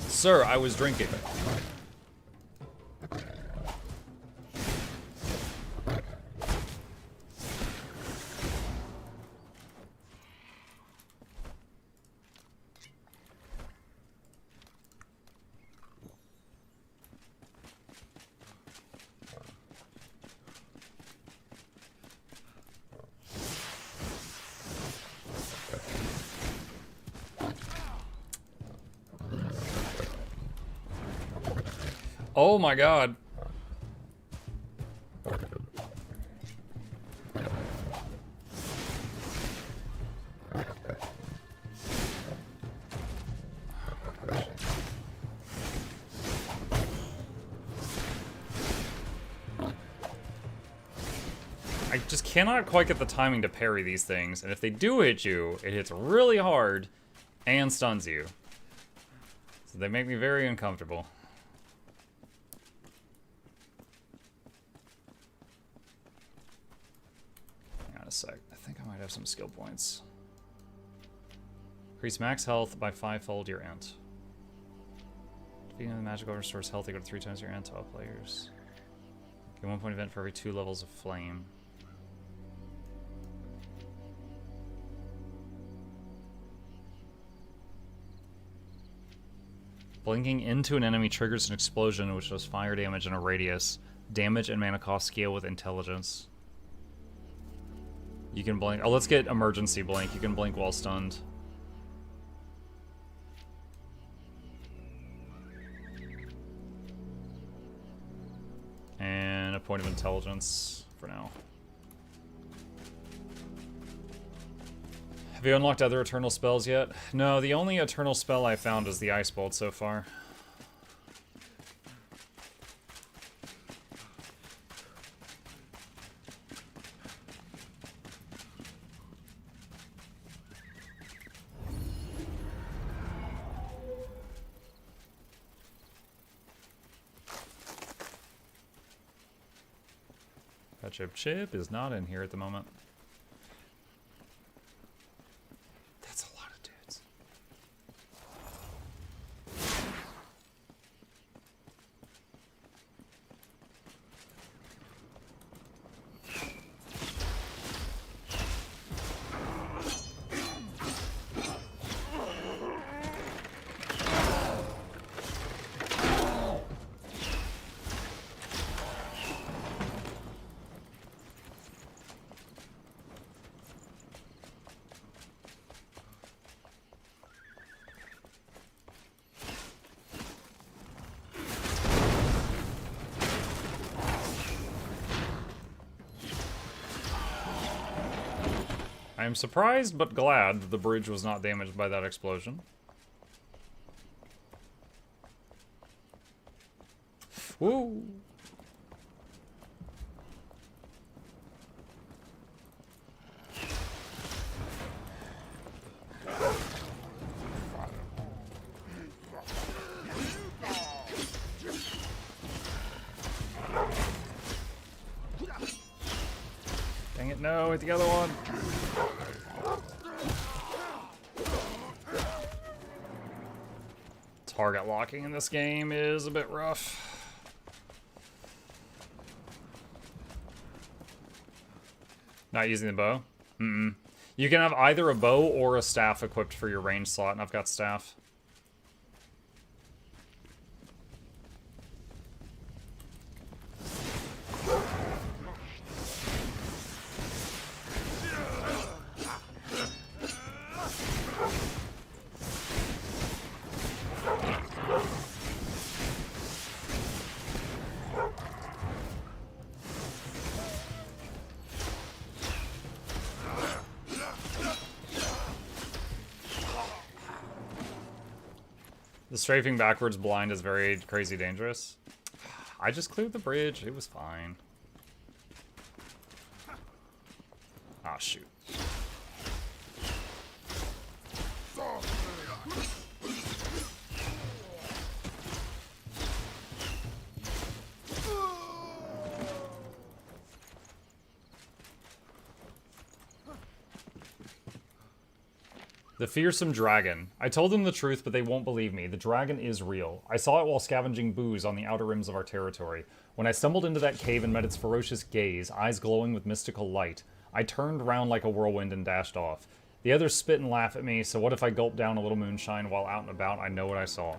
Sir, I was drinking. Oh my god. I just cannot quite get the timing to parry these things, and if they do hit you, it hits really hard and stuns you. So they make me very uncomfortable. A sec. I think I might have some skill points. Increase max health by 5-fold your int. Defeating the magical restores health equal to 3 times your int to all players. Get 1 point event for every 2 levels of flame. Blinking into an enemy triggers an explosion which does fire damage in a radius. Damage and mana cost scale with intelligence. You can blink. Oh, let's get emergency blink. You can blink while stunned. And a point of intelligence for now. Have you unlocked other Eternal spells yet? No, the only Eternal spell I found is the Ice Bolt so far. Chip is not in here at the moment. That's a lot of dudes. I am surprised but glad that the bridge was not damaged by that explosion. Woo! Dang it, no, hit the other one. Target locking in this game is a bit rough. Not using the bow? Mm-mm. You can have either a bow or a staff equipped for your range slot, and I've got staff. The strafing backwards blind is very crazy dangerous. I just cleared the bridge. It was fine. Ah, shoot. The fearsome dragon. I told them the truth, but they won't believe me. The dragon is real. I saw it while scavenging booze on the outer rims of our territory. When I stumbled into that cave and met its ferocious gaze, eyes glowing with mystical light, I turned round like a whirlwind and dashed off. The others spit and laugh at me, so what if I gulp down a little moonshine while out and about? I know what I saw.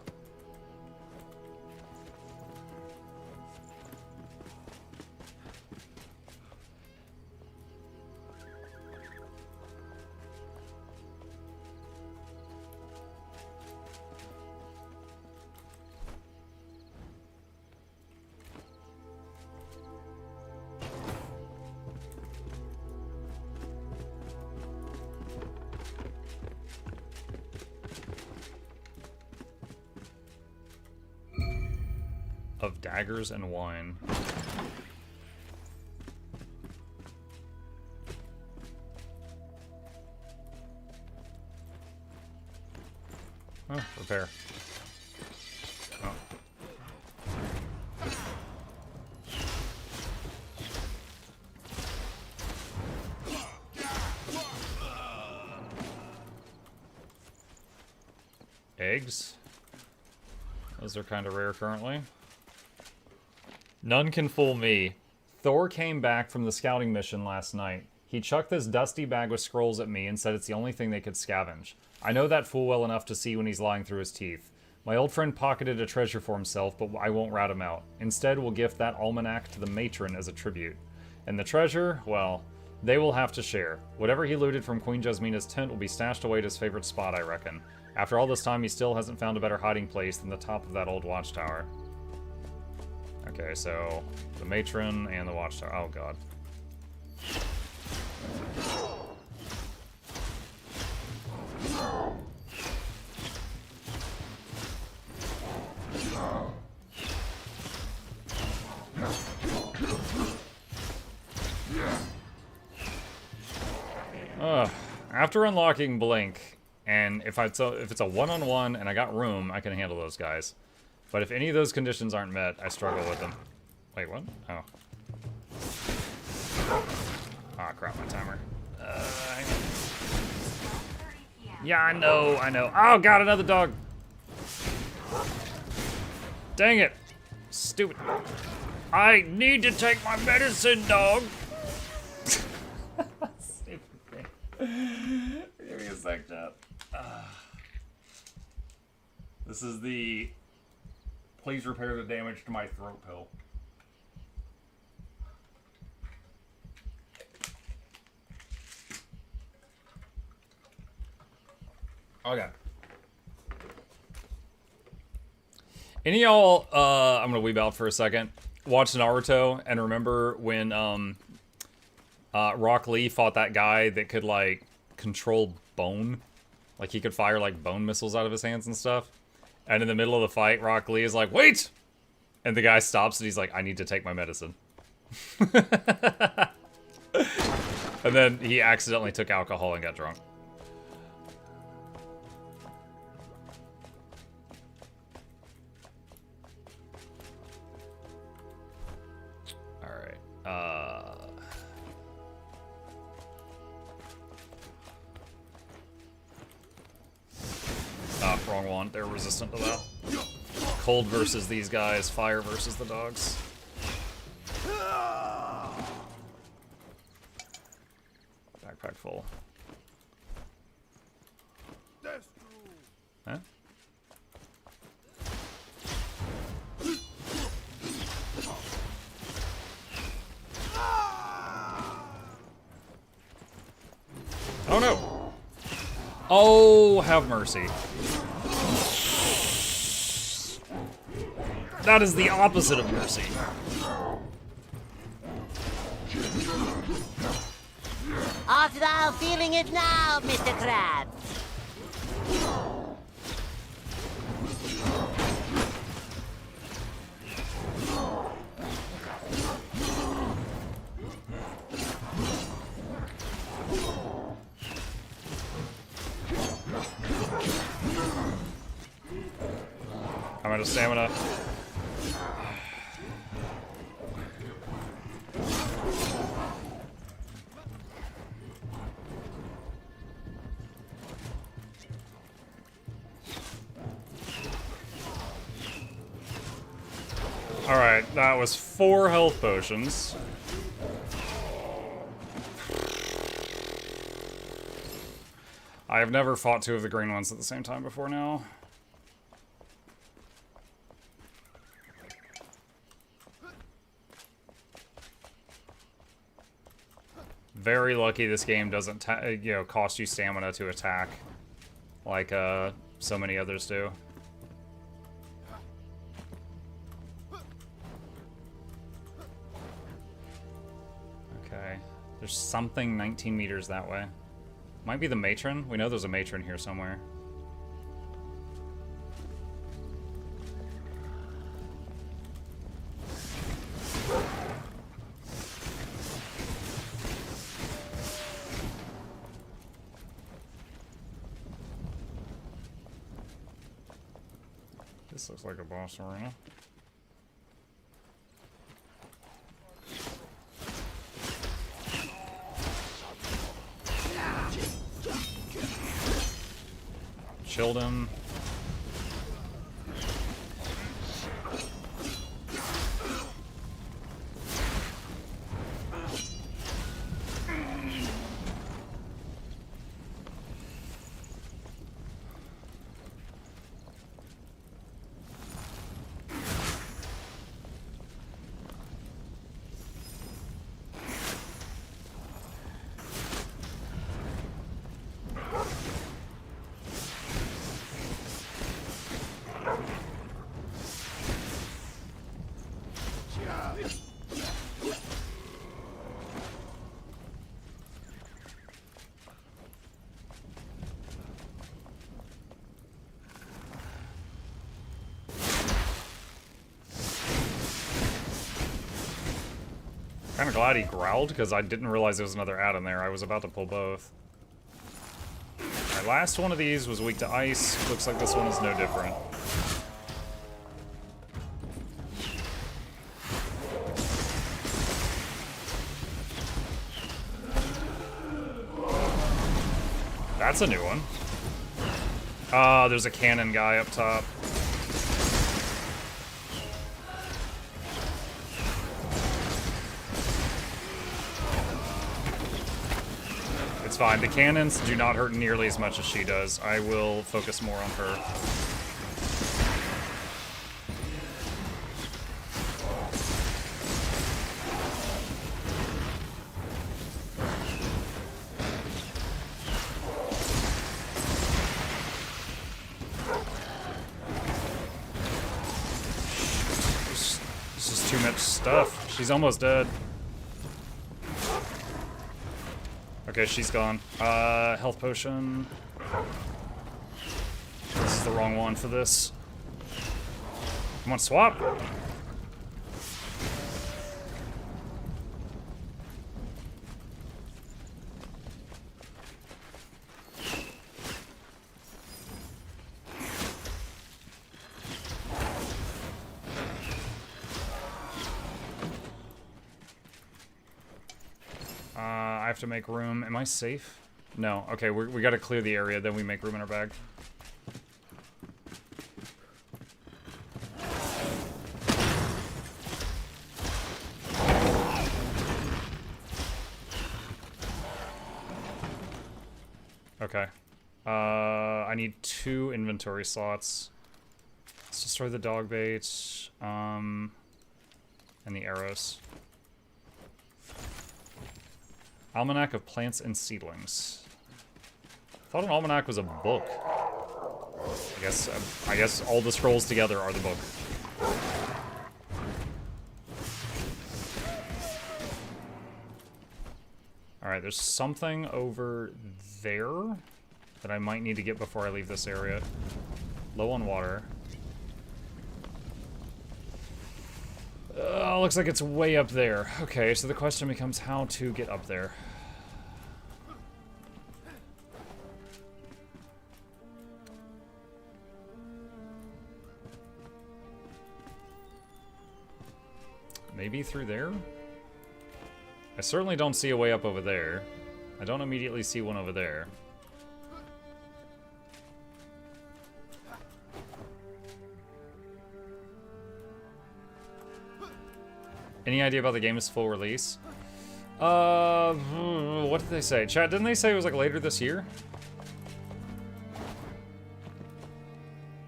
Of daggers and wine. Oh, repair. Oh. Eggs. Those are kind of rare currently. None can fool me. Thor came back from the scouting mission last night. He chucked this dusty bag with scrolls at me and said it's the only thing they could scavenge. I know that fool well enough to see when he's lying through his teeth. My old friend pocketed a treasure for himself, but I won't rat him out. Instead, we'll gift that almanac to the matron as a tribute. And the treasure, well, they will have to share. Whatever he looted from Queen Jasmina's tent will be stashed away at his favorite spot, I reckon. After all this time, he still hasn't found a better hiding place than the top of that old watchtower. Okay, so the matron and the watchtower. Oh, God. After unlocking Blink, and if it's a one-on-one and I got room, I can handle those guys. But if any of those conditions aren't met, I struggle with them. Wait, what? Oh. Ah, crap, my timer. Yeah, I know. Oh, God, another dog. Dang it. Stupid. I need to take my medicine, dog. Stupid thing. Give me a sec, chat. This is the... Please repair the damage to my throat pill. Okay. Any of y'all, I'm gonna weeb out for a second, watch Naruto and remember when Rock Lee fought that guy that could, like, control bone? Like, he could fire, like, bone missiles out of his hands and stuff? And in the middle of the fight, Rock Lee is like, wait! And the guy stops and he's like, I need to take my medicine. And then he accidentally took alcohol and got drunk. Alright. Wrong one. They're resistant to that. Cold versus these guys, fire versus the dogs. Backpack full. Huh? Oh no! Oh, have mercy. That is the opposite of mercy. Art thou feeling it now, Mr. Krabs? I'm out of stamina. Alright, that was 4 health potions. I have never fought 2 of the green ones at the same time before now. Very lucky this game doesn't cost you stamina to attack like so many others do. Okay, there's something 19 meters that way. Might be the matron. We know there's a matron here somewhere. This looks like a boss arena. Chilled him. Kinda glad he growled, because I didn't realize there was another add in there. I was about to pull both. My last one of these was weak to ice. Looks like this one is no different. That's a new one. There's a cannon guy up top. It's fine. The cannons do not hurt nearly as much as she does. I will focus more on her. This is too much stuff. She's almost dead. Okay, she's gone. Health potion. This is the wrong one for this. Come on, swap. I have to make room. Am I safe? No. Okay, we gotta clear the area, then we make room in our bag. Okay. I need 2 inventory slots. Let's destroy the dog bait, and the arrows. Almanac of Plants and Seedlings. I thought an almanac was a book. I guess all the scrolls together are the book. Alright, there's something over there that I might need to get before I leave this area. Low on water. Looks like it's way up there. Okay, so the question becomes how to get up there. Maybe through there? I certainly don't see a way up over there. I don't immediately see one over there. Any idea about the game's full release? What did they say? Chat, didn't they say it was like later this year?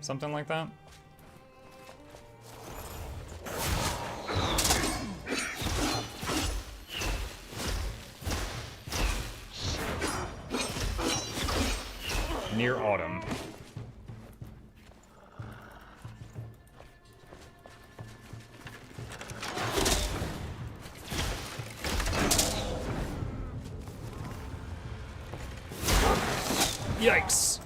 Something like that? Near autumn. Yikes.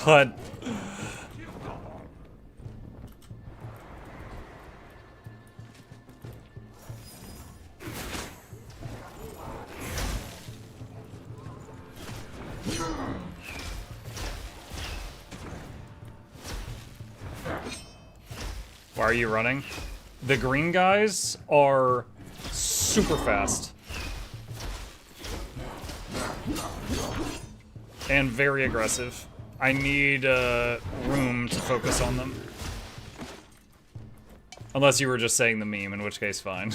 God. Why are you running? The green guys are super fast. And very aggressive. I need room to focus on them. Unless you were just saying the meme, in which case fine.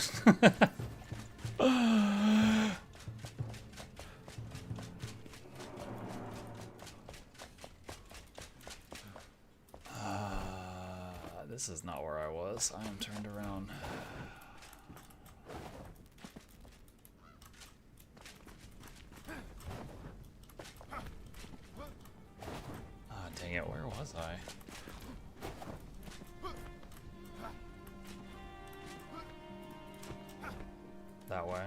This is not where I was. I am turned around. Dang it, where was I? That way.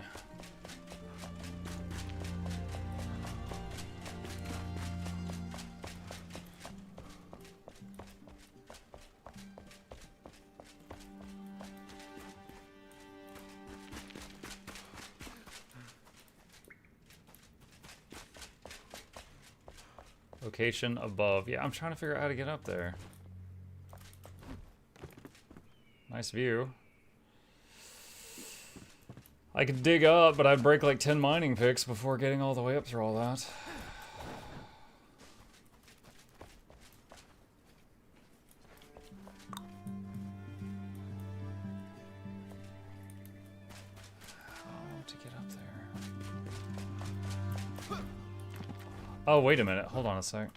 Location above. Yeah, I'm trying to figure out how to get up there. Nice view. I could dig up, but I'd break like 10 mining picks before getting all the way up through all that. How to get up there? Oh, wait a minute. Hold on a sec.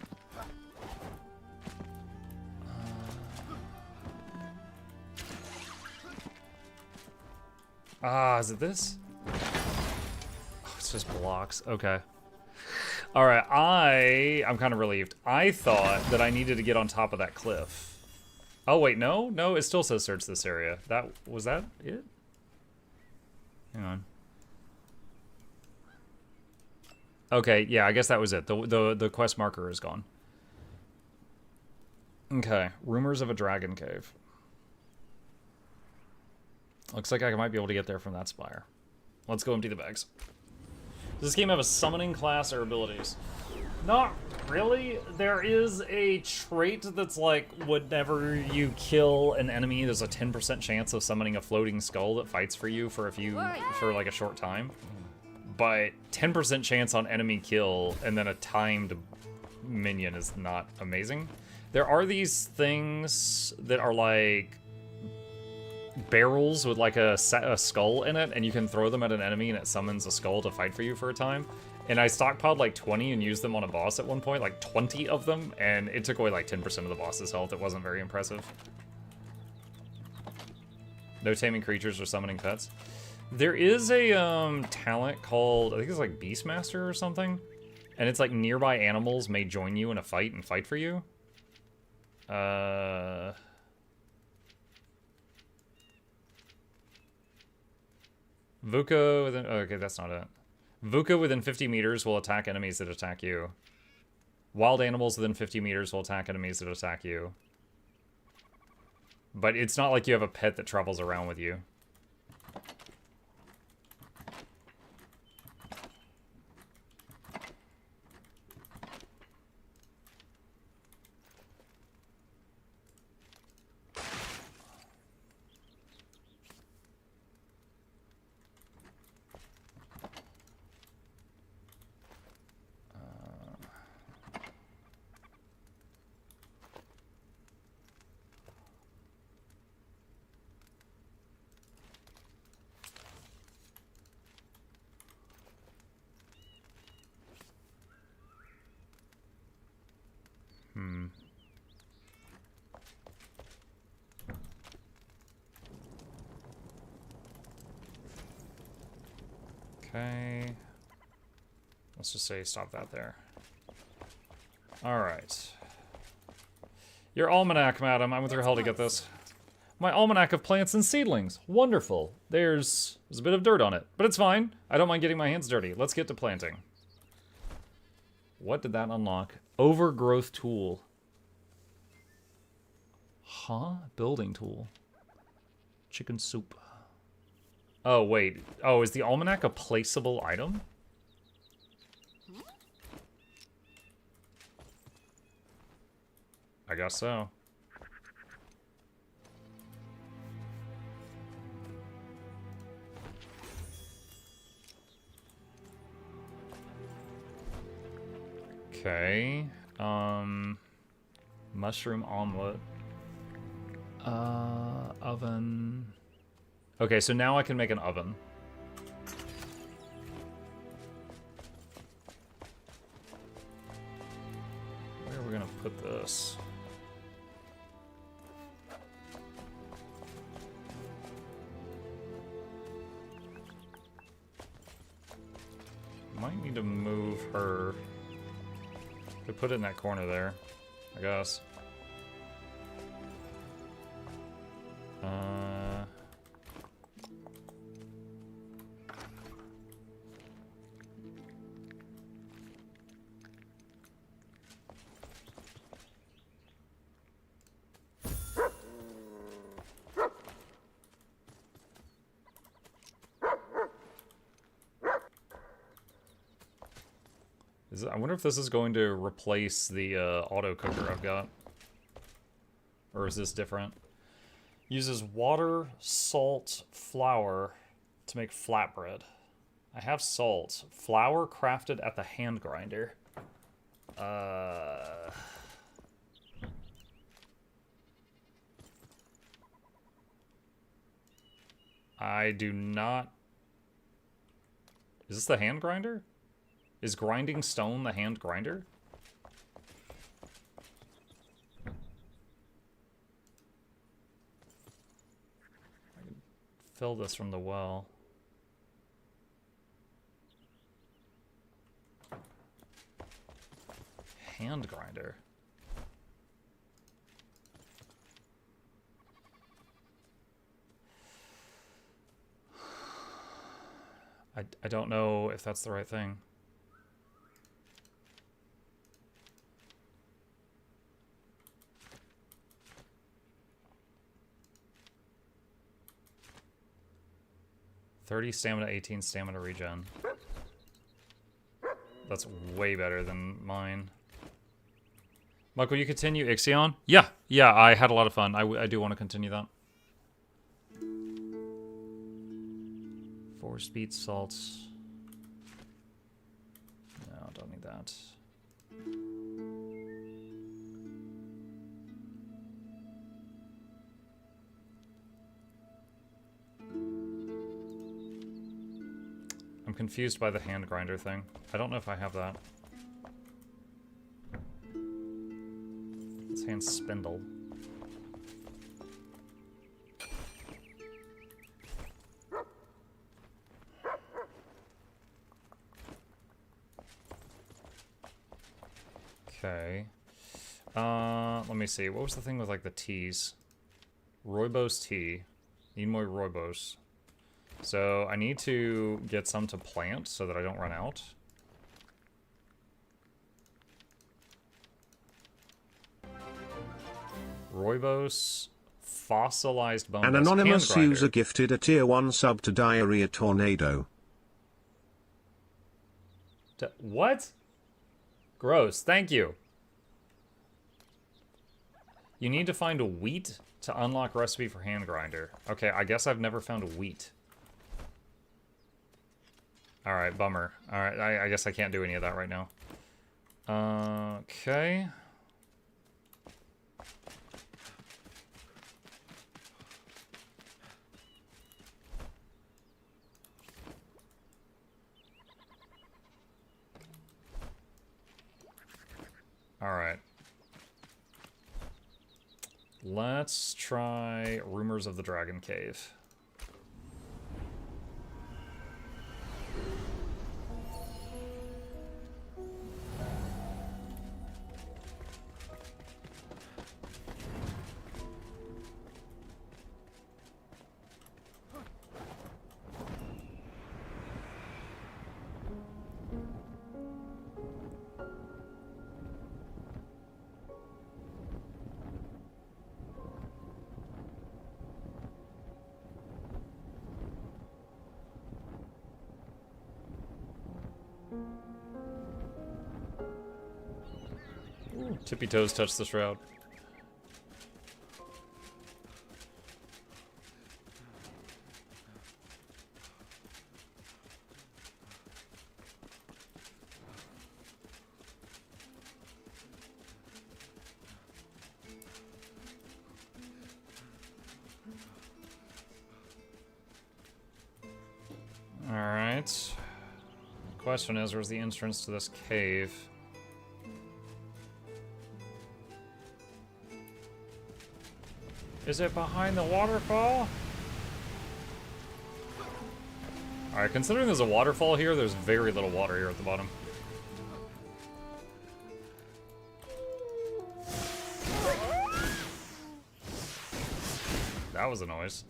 Is it this? Oh, it's just blocks. Okay. Alright, I'm kind of relieved. I thought that I needed to get on top of that cliff. Oh, wait, no? No, it still says search this area. Was that it? Hang on. Okay, yeah, I guess that was it. The quest marker is gone. Okay, rumors of a dragon cave. Looks like I might be able to get there from that spire. Let's go empty the bags. Does this game have a summoning class or abilities? Not really. There is a trait that's like, whenever you kill an enemy, there's a 10% chance of summoning a floating skull that fights for you for like a short time. But 10% chance on enemy kill and then a timed minion is not amazing. There are these things that are like barrels with like a skull in it, and you can throw them at an enemy and it summons a skull to fight for you for a time. And I stockpiled like 20 and used them on a boss at one point, like 20 of them, and it took away like 10% of the boss's health. It wasn't very impressive. No taming creatures or summoning pets. There is a talent called, I think it's like Beastmaster or something, and it's like nearby animals may join you in a fight and fight for you. Vuka within, okay, that's not it. Vuka within 50 meters will attack enemies that attack you. Wild animals within 50 meters will attack enemies that attack you. But it's not like you have a pet that travels around with you. Okay. Let's just say stop that there. Alright. Your almanac, madam. I went through hell to get this. My almanac of plants and seedlings. Wonderful. There's a bit of dirt on it, but it's fine. I don't mind getting my hands dirty. Let's get to planting. What did that unlock? Overgrowth tool. Huh? Building tool. Chicken soup. Oh, wait. Oh, is the almanac a placeable item? I guess so. Okay. Mushroom omelet. Oven. Okay, so now I can make an oven. Where are we gonna put this? Might need to move her. Could put it in that corner there, I guess. I wonder if this is going to replace the auto cooker I've got. Or is this different? Uses water, salt, flour to make flatbread. I have salt. Flour crafted at the hand grinder. I do not... Is this the hand grinder? Is grinding stone the hand grinder? I can fill this from the well. hand grinder. I don't know if that's the right thing. $30 stamina, 18 stamina regen. That's way better than mine. Mike, will you continue Ixion? Yeah, I had a lot of fun. I do want to continue that. 4-speed salts. No, don't need that. I'm confused by the hand grinder thing. I don't know if I have that. It's hand spindle. Okay. Let me see. What was the thing with like the teas? Rooibos tea. Need more rooibos. So I need to get some to plant so that I don't run out. Rooibos, fossilized bone. An dust, anonymous hand grinder. user gifted a tier 1 sub to Diarrhea Tornado. What? Gross. Thank you. You need to find a wheat to unlock recipe for hand grinder. Okay, I guess I've never found a wheat. Alright, bummer. Alright, I guess I can't do any of that right now. Okay. Alright. Let's try Rumors of the Dragon Cave. Tippy toes touch the shroud. All right. The question is, where's the entrance to this cave? Is it behind the waterfall? Alright, considering there's a waterfall here, there's very little water here at the bottom. That was a noise.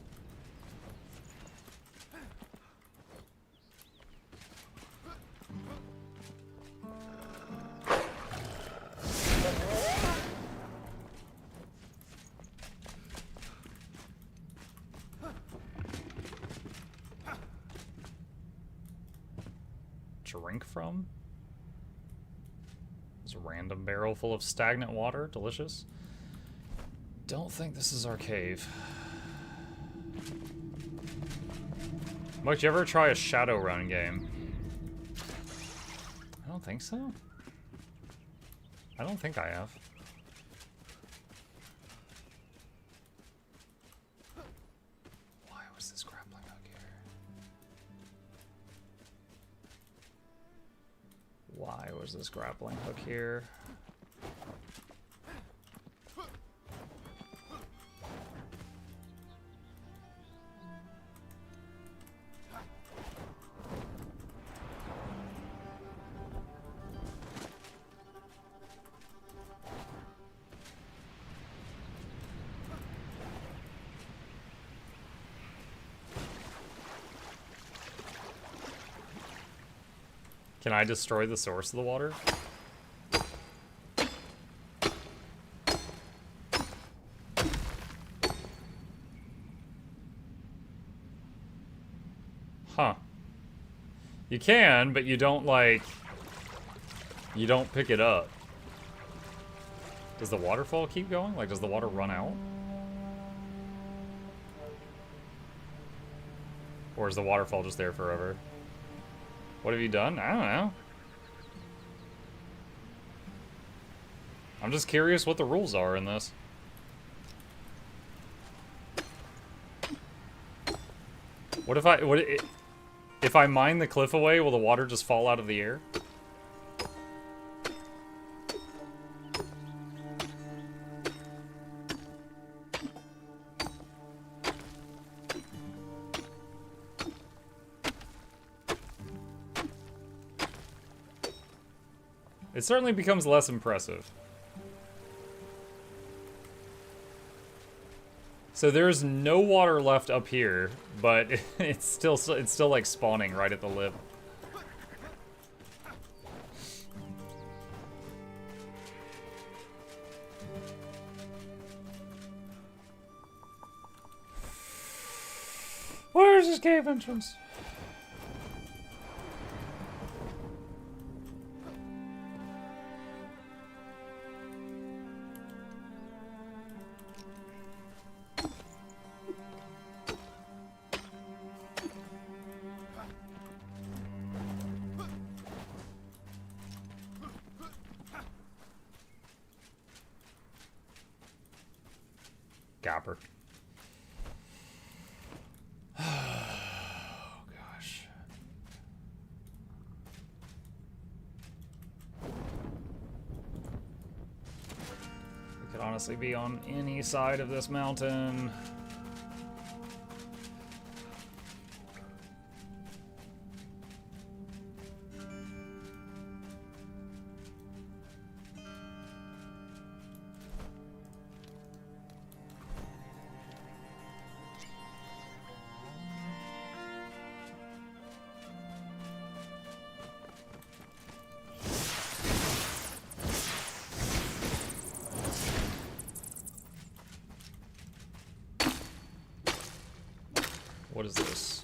Drink from? There's a random barrel full of stagnant water. Delicious. Don't think this is our cave. Mike, you ever try a Shadowrun game? I don't think so. I don't think I have. Why was this grappling hook here? Why was this grappling hook here? Can I destroy the source of the water? Huh. You can, but you don't, like... You don't pick it up. Does the waterfall keep going? Like, does the water run out? Or is the waterfall just there forever? What have you done? I don't know. I'm just curious what the rules are in this. What if I mine the cliff away, will the water just fall out of the air? It certainly becomes less impressive. So there's no water left up here, but it's still like spawning right at the lip. Where's this cave entrance? Gapper. Oh, gosh. We could honestly be on any side of this mountain. What is this?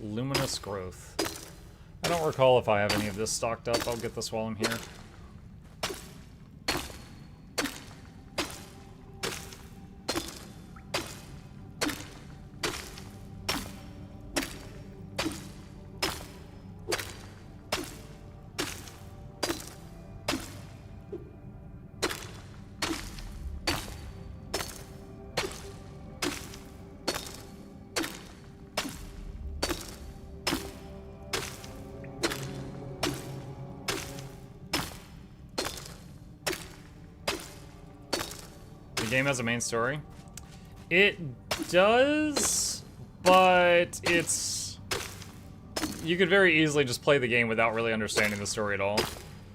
Luminous growth. I don't recall if I have any of this stocked up. I'll get this while I'm here. The game has a main story. It does, but it's... You could very easily just play the game without really understanding the story at all.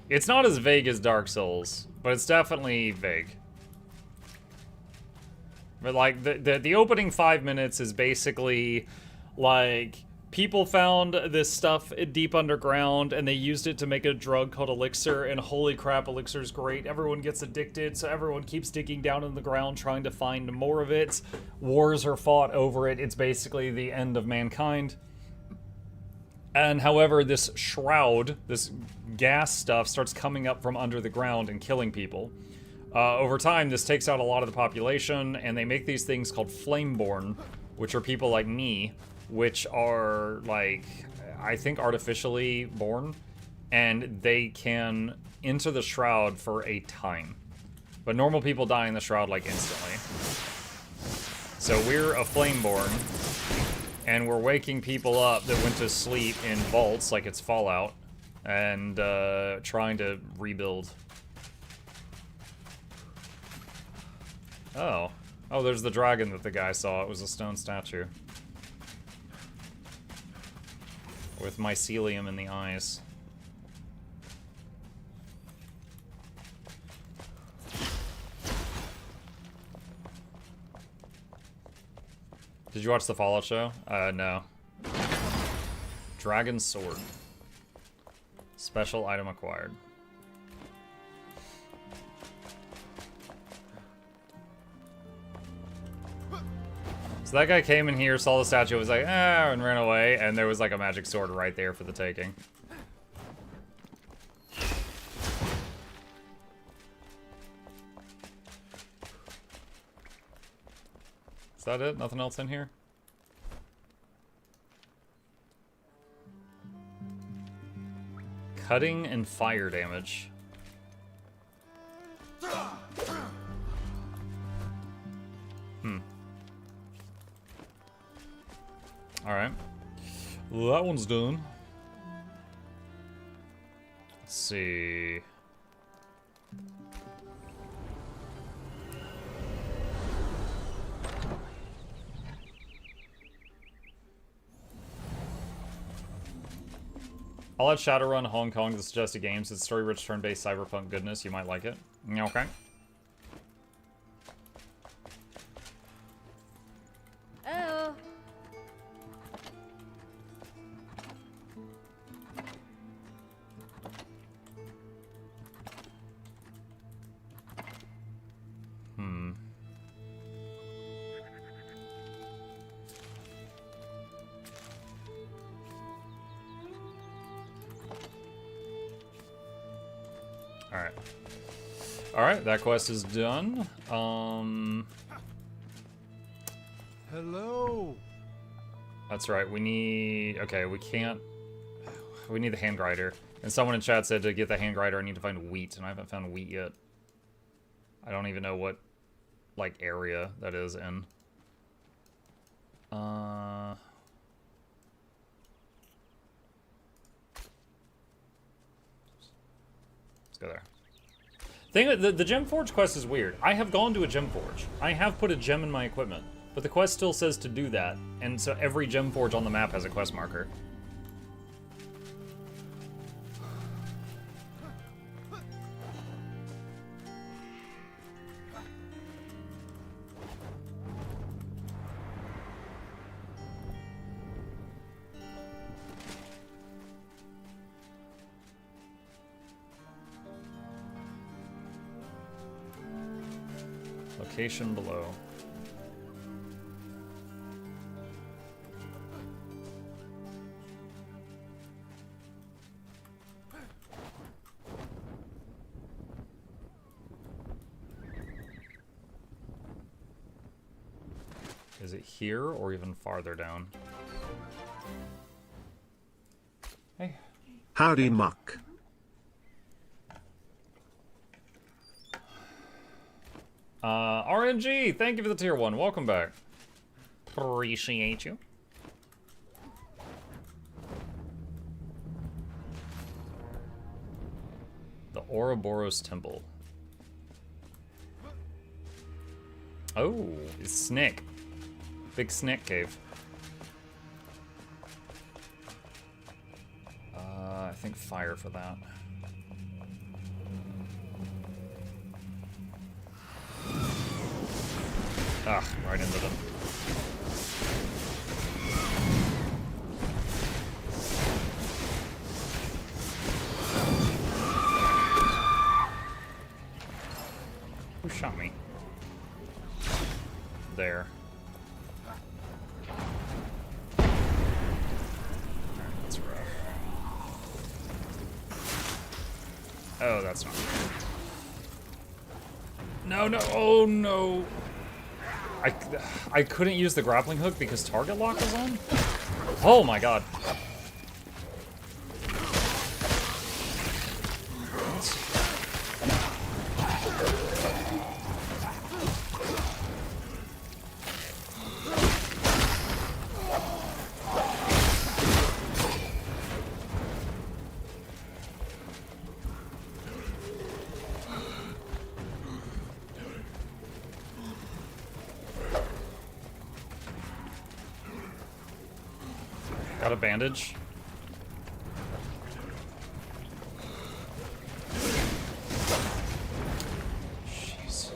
It's not as vague as Dark Souls, but it's definitely vague. But like, the opening 5 minutes is basically like... People found this stuff deep underground, and they used it to make a drug called Elixir, and holy crap, Elixir's great. Everyone gets addicted, so everyone keeps digging down in the ground trying to find more of it. Wars are fought over it. It's basically the end of mankind. And however, this shroud, this gas stuff, starts coming up from under the ground and killing people. Over time, this takes out a lot of the population, and they make these things called Flameborn, which are people like me, which are, like, I think artificially born, and they can enter the shroud for a time. But normal people die in the shroud, like, instantly. So we're a Flameborn, and we're waking people up that went to sleep in vaults, like it's Fallout, and trying to rebuild. Oh. Oh, there's the dragon that the guy saw. It was a stone statue. With mycelium in the eyes. Did you watch the Fallout show? No. Dragon Sword. Special item acquired. So that guy came in here, saw the statue, was like, ah, and ran away, and there was like a magic sword right there for the taking. Is that it? Nothing else in here? Cutting and fire damage. Alright. Well, that one's done. Let's see. I'll add Shadowrun Hong Kong to the suggested games. It's story-rich turn-based cyberpunk goodness. You might like it. Okay. Oh. Alright. Alright, that quest is done. Hello. That's right, we need... Okay, we can't... We need the hand grinder. And someone in chat said to get the hand grinder, I need to find wheat, and I haven't found wheat yet. I don't even know what, like, area that is in. Let's go there. The Gem Forge quest is weird. I have gone to a Gem Forge. I have put a gem in my equipment, but the quest still says to do that, and so every Gem Forge on the map has a quest marker. Location below. Is it here or even farther down? Hey. Howdy, Muck. RNG, thank you for the tier 1. Welcome back. Appreciate you. The Ouroboros Temple. Oh, it's Snake. Big Snake Cave. I think fire for that. Ah, right into them. Who shot me? There. Alright, that's rough. Oh, that's not good. No, no, oh no! I couldn't use the grappling hook because target lock was on? Oh my god. Got a bandage. Jeez.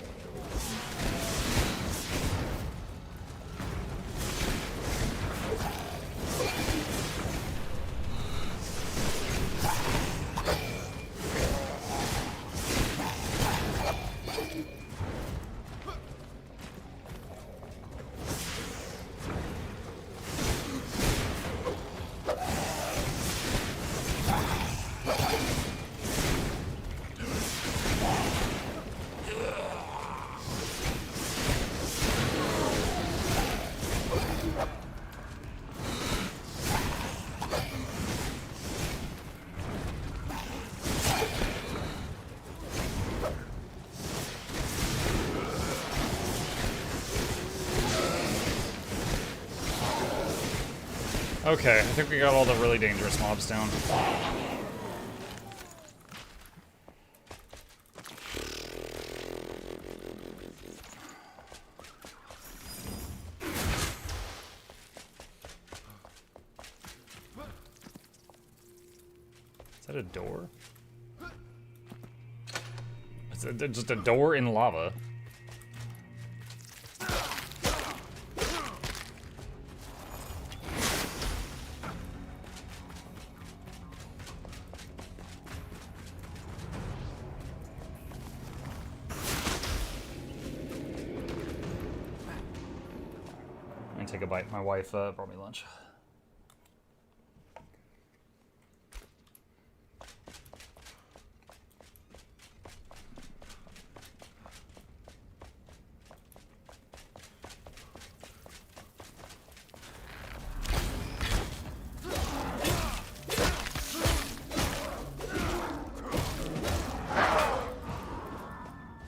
Okay, I think we got all the really dangerous mobs down. Is that a door? It's just a door in lava. I'm gonna take a bite. My wife brought me lunch.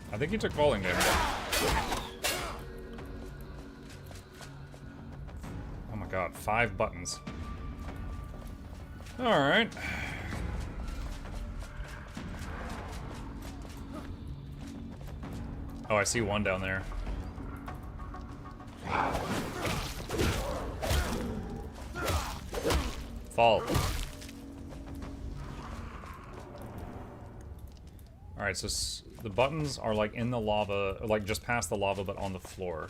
I think he took falling damage. Oh my god, 5 buttons. Alright. Oh, I see one down there. Fall. Alright, so the buttons are like in the lava, or like just past the lava, but on the floor.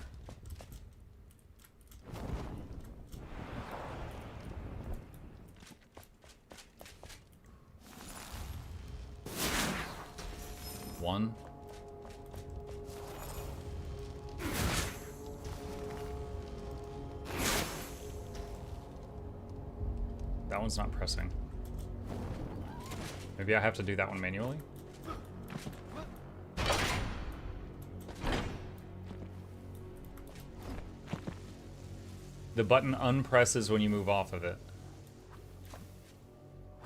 One. That one's not pressing. Maybe I have to do that one manually? The button unpresses when you move off of it.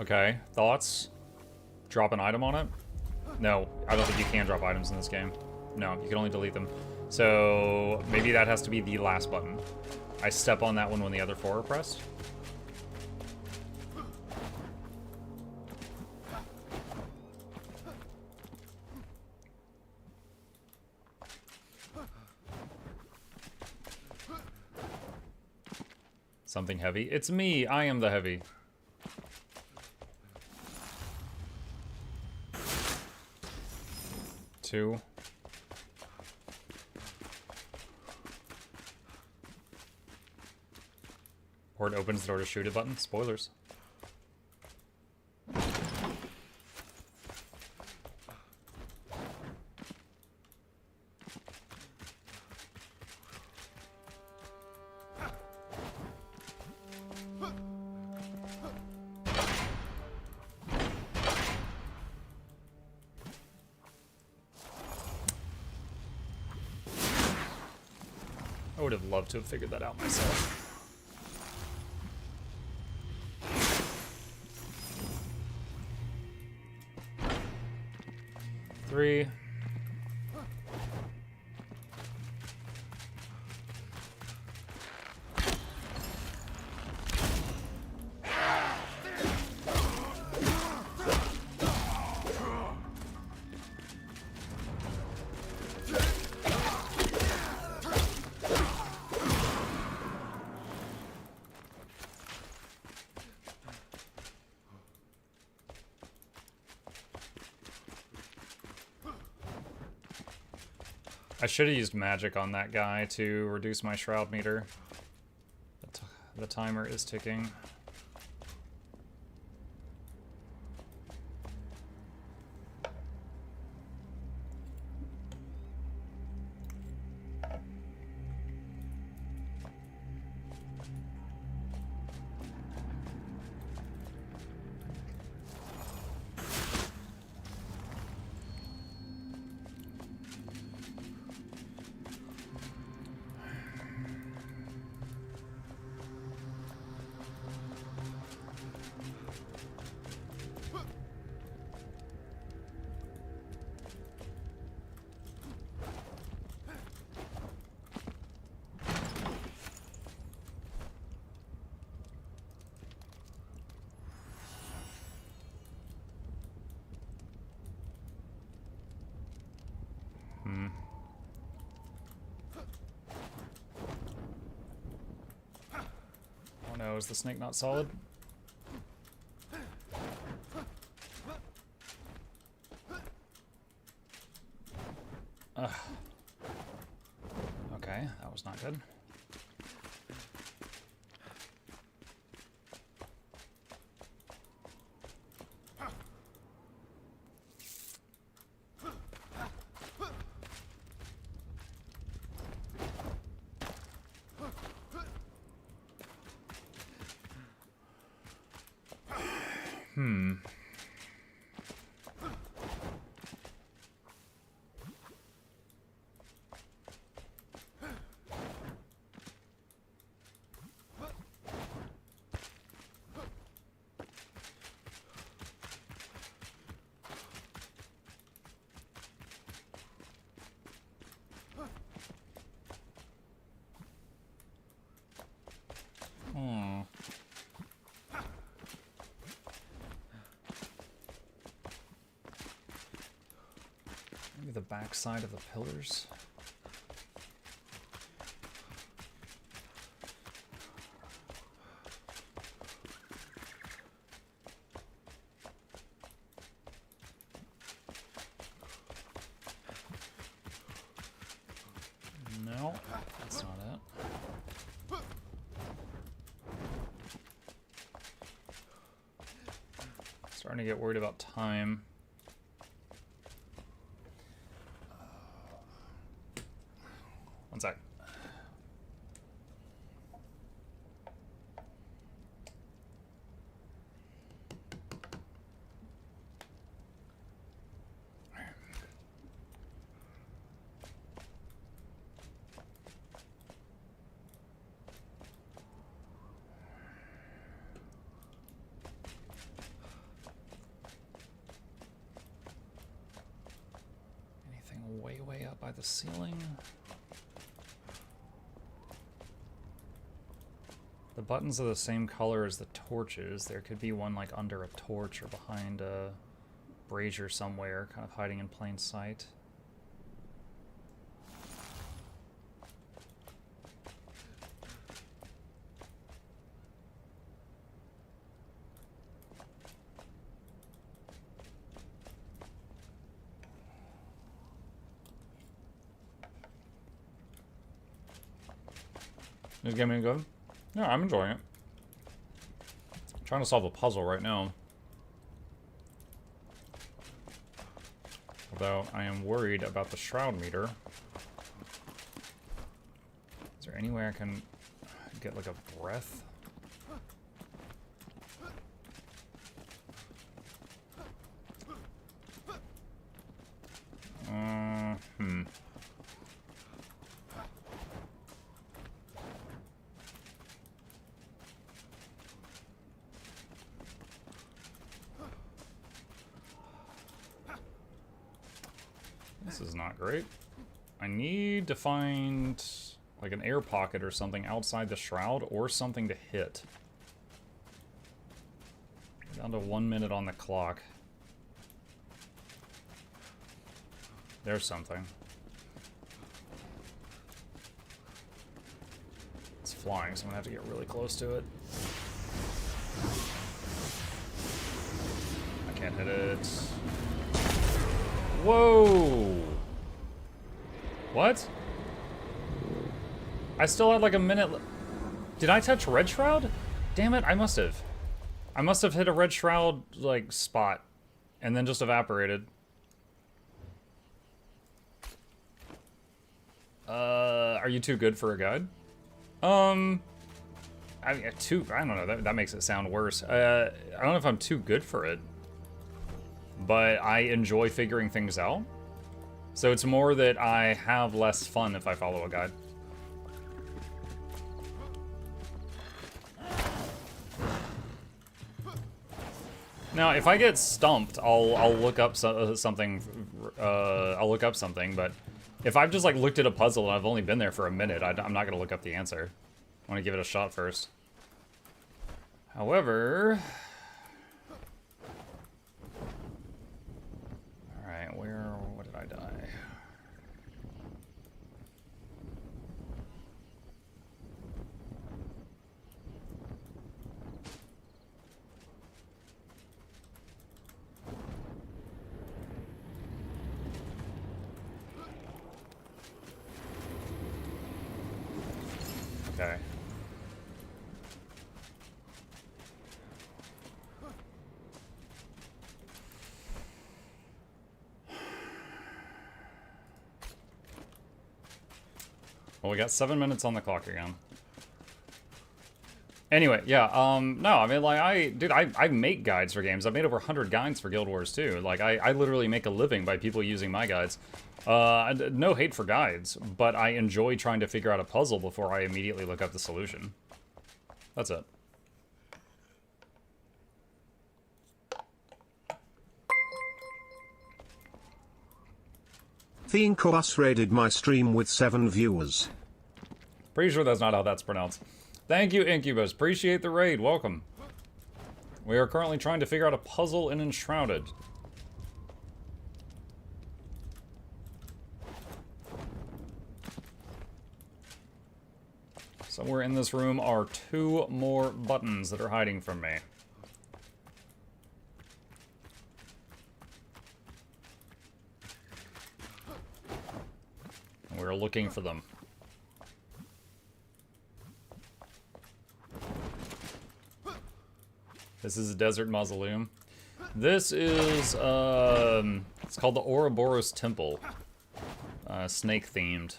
Okay, thoughts? Drop an item on it? No, I don't think you can drop items in this game. No, you can only delete them. So maybe that has to be the last button. I step on that one when the other 4 are pressed. Something heavy. It's me. I am the heavy. Two. Or it opens the door to shoot a button. Spoilers. I would have loved to have figured that out myself. Three. I should have used magic on that guy to reduce my shroud meter. The timer is ticking. no, is the snake not solid? Ugh. Okay, that was not good. Maybe the back side of the pillars. No, that's not it. Starting to get worried about time. One sec. Anything way up by the ceiling? The buttons are the same color as the torches. There could be one like under a torch or behind a brazier somewhere, kind of hiding in plain sight. This game any good? Yeah, I'm enjoying it. I'm trying to solve a puzzle right now. Although I am worried about the shroud meter. Is there any way I can get like a breath? This is not great. I need to find like an air pocket or something outside the shroud or something to hit. Down to 1 minute on the clock. There's something. It's flying, so I'm gonna have to get really close to it. I can't hit it. Whoa! What? I still had like a minute. Did I touch red shroud? Damn it, I must have. I must have hit a red shroud like spot and then just evaporated. Are you too good for a guide? I mean, I don't know, that makes it sound worse. I don't know if I'm too good for it, but I enjoy figuring things out. So it's more that I have less fun if I follow a guide. Now, if I get stumped, I'll look up something. I'll look up something, but if I've just like looked at a puzzle and I've only been there for a minute, I'm not gonna look up the answer. I want to give it a shot first. However, all right, what did I die? Well, we got 7 minutes on the clock again. Anyway, yeah, no, I mean, like, dude, I make guides for games. I've made over 100 guides for Guild Wars 2. Like, I literally make a living by people using my guides. No hate for guides, but I enjoy trying to figure out a puzzle before I immediately look up the solution. That's it. Theenkos raided my stream with 7 viewers. Pretty sure that's not how that's pronounced. Thank you, Incubus. Appreciate the raid. Welcome. We are currently trying to figure out a puzzle in Enshrouded. Somewhere in this room are 2 more buttons that are hiding from me. And we're looking for them. This is a desert mausoleum. This is, it's called the Ouroboros Temple. Snake themed.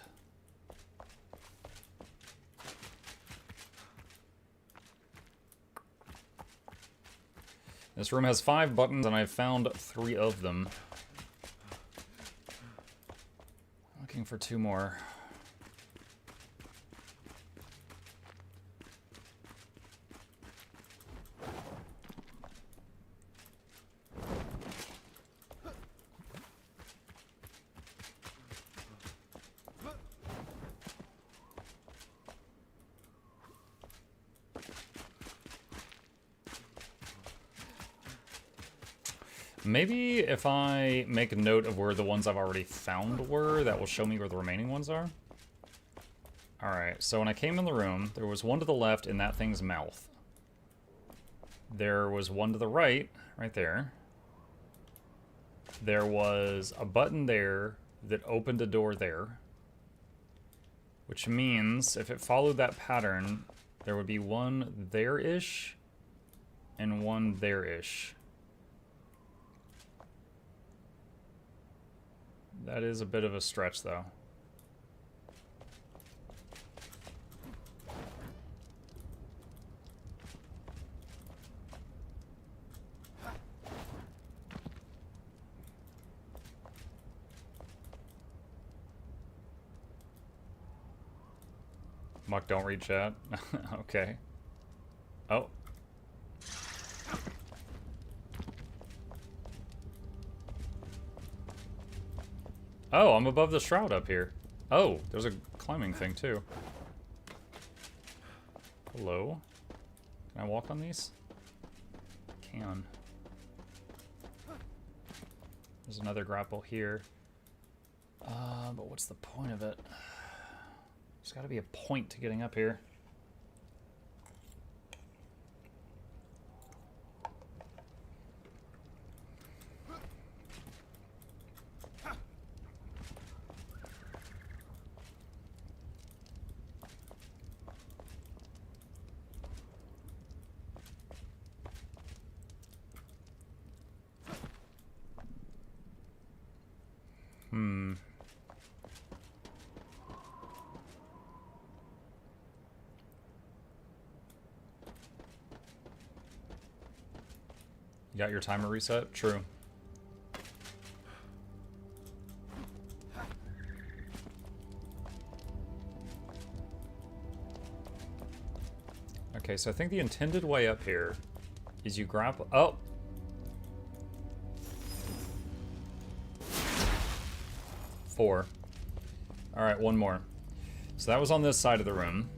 This room has 5 buttons and I've found 3 of them. Looking for 2 more. Maybe if I make a note of where the ones I've already found were, that will show me where the remaining ones are. Alright, so when I came in the room, there was one to the left in that thing's mouth. There was one to the right, right there. There was a button there that opened a door there. Which means, if it followed that pattern, there would be one there-ish and one there-ish. That is a bit of a stretch, though. Muck, don't read chat. Okay. Oh. Oh, I'm above the shroud up here. Oh, there's a climbing thing too. Hello? Can I walk on these? I can. There's another grapple here. But what's the point of it? There's gotta be a point to getting up here. You got your timer reset? True. Okay, so I think the intended way up here is you grapple. Oh! Four. Alright, one more. So that was on this side of the room.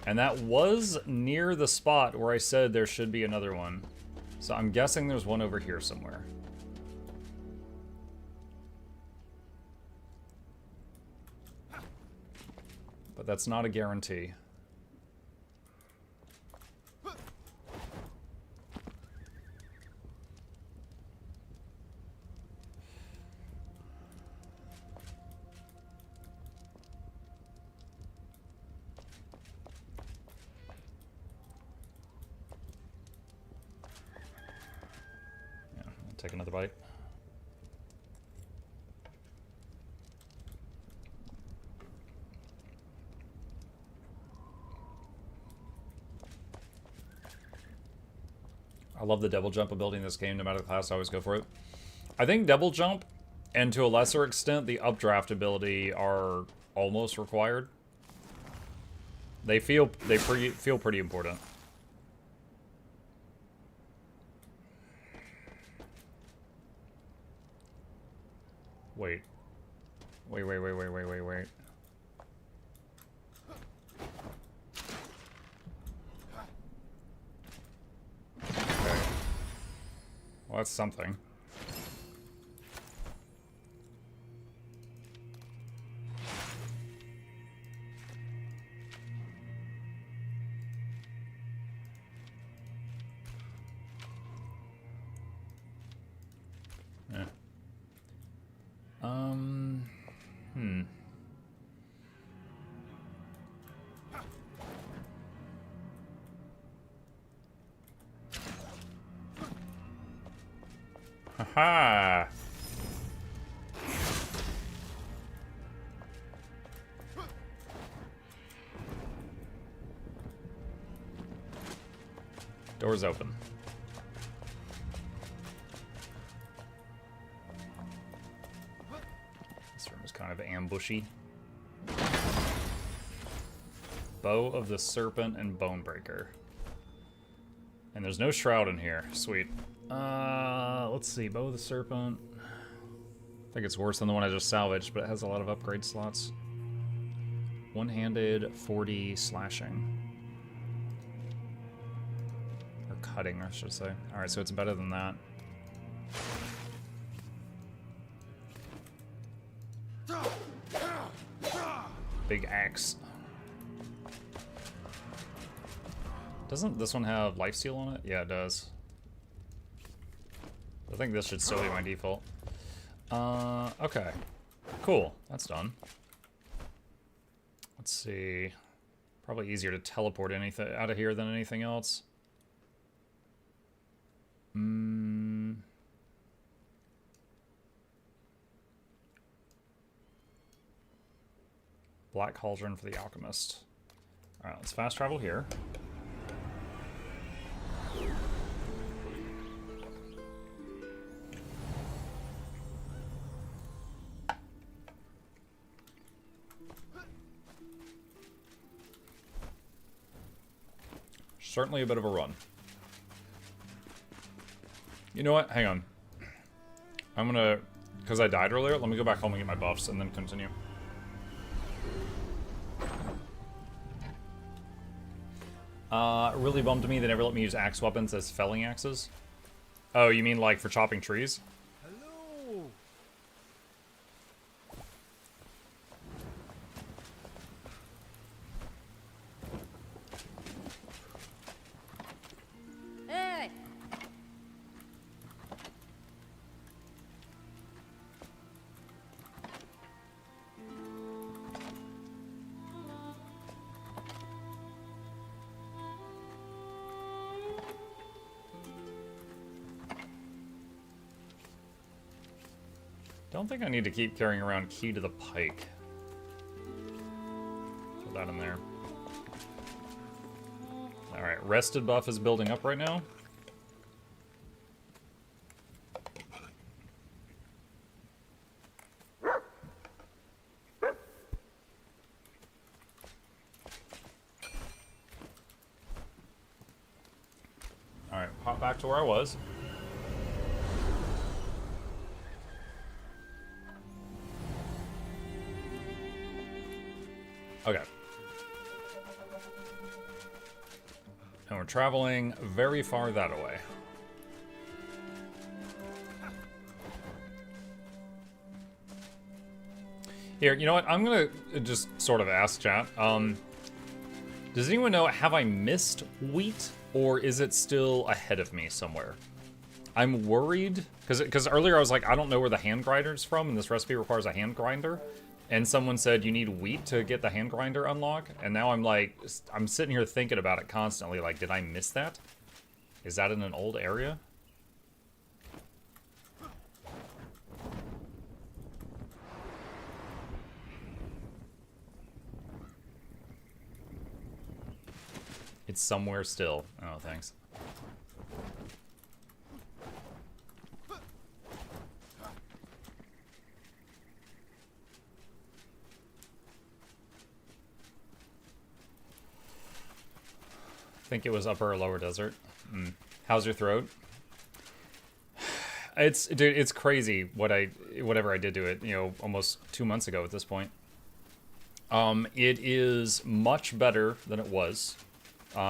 And that was near the spot where I said there should be another one. So I'm guessing there's one over here somewhere. But that's not a guarantee. Take another bite. I love the double jump ability in this game. No matter the class, I always go for it. I think double jump, and to a lesser extent, the updraft ability are almost required. They feel pretty important. Wait. Wait. Okay. Well, that's something. Yeah. Haha. Door's open. This room is kind of ambushy. Bow of the Serpent and Bonebreaker. And there's no shroud in here. Sweet. Let's see. Bow of the Serpent. I think it's worse than the one I just salvaged, but it has a lot of upgrade slots. One-handed 40 slashing. Or cutting, I should say. Alright, so it's better than that. Big axe. Doesn't this one have lifesteal on it? Yeah, it does. I think this should still be my default. Okay. Cool. That's done. Let's see. Probably easier to teleport anything out of here than anything else. Black Cauldron for the Alchemist. Alright, let's fast travel here. Certainly a bit of a run. You know what? Hang on. I'm gonna... Because I died earlier, let me go back home and get my buffs and then continue. It really bummed me they never let me use axe weapons as felling axes. Oh, you mean like for chopping trees? Hello. Hey! Don't think I need to keep carrying around key to the pike. Put that in there. Alright, rested buff is building up right now. Alright, pop back to where I was. Okay. And we're traveling very far that way. Here, you know what? I'm gonna just sort of ask chat. Does anyone know, have I missed wheat, or is it still ahead of me somewhere? I'm worried, because earlier I was like, I don't know where the hand grinder's from, and this recipe requires a hand grinder. And someone said you need wheat to get the hand grinder unlock, and now I'm like, I'm sitting here thinking about it constantly, like, did I miss that? Is that in an old area? It's somewhere still. Oh, thanks. think it was upper or lower desert. How's your throat? It's, dude, it's crazy whatever I did to it, you know, almost 2 months ago at this point. It is much better than it was.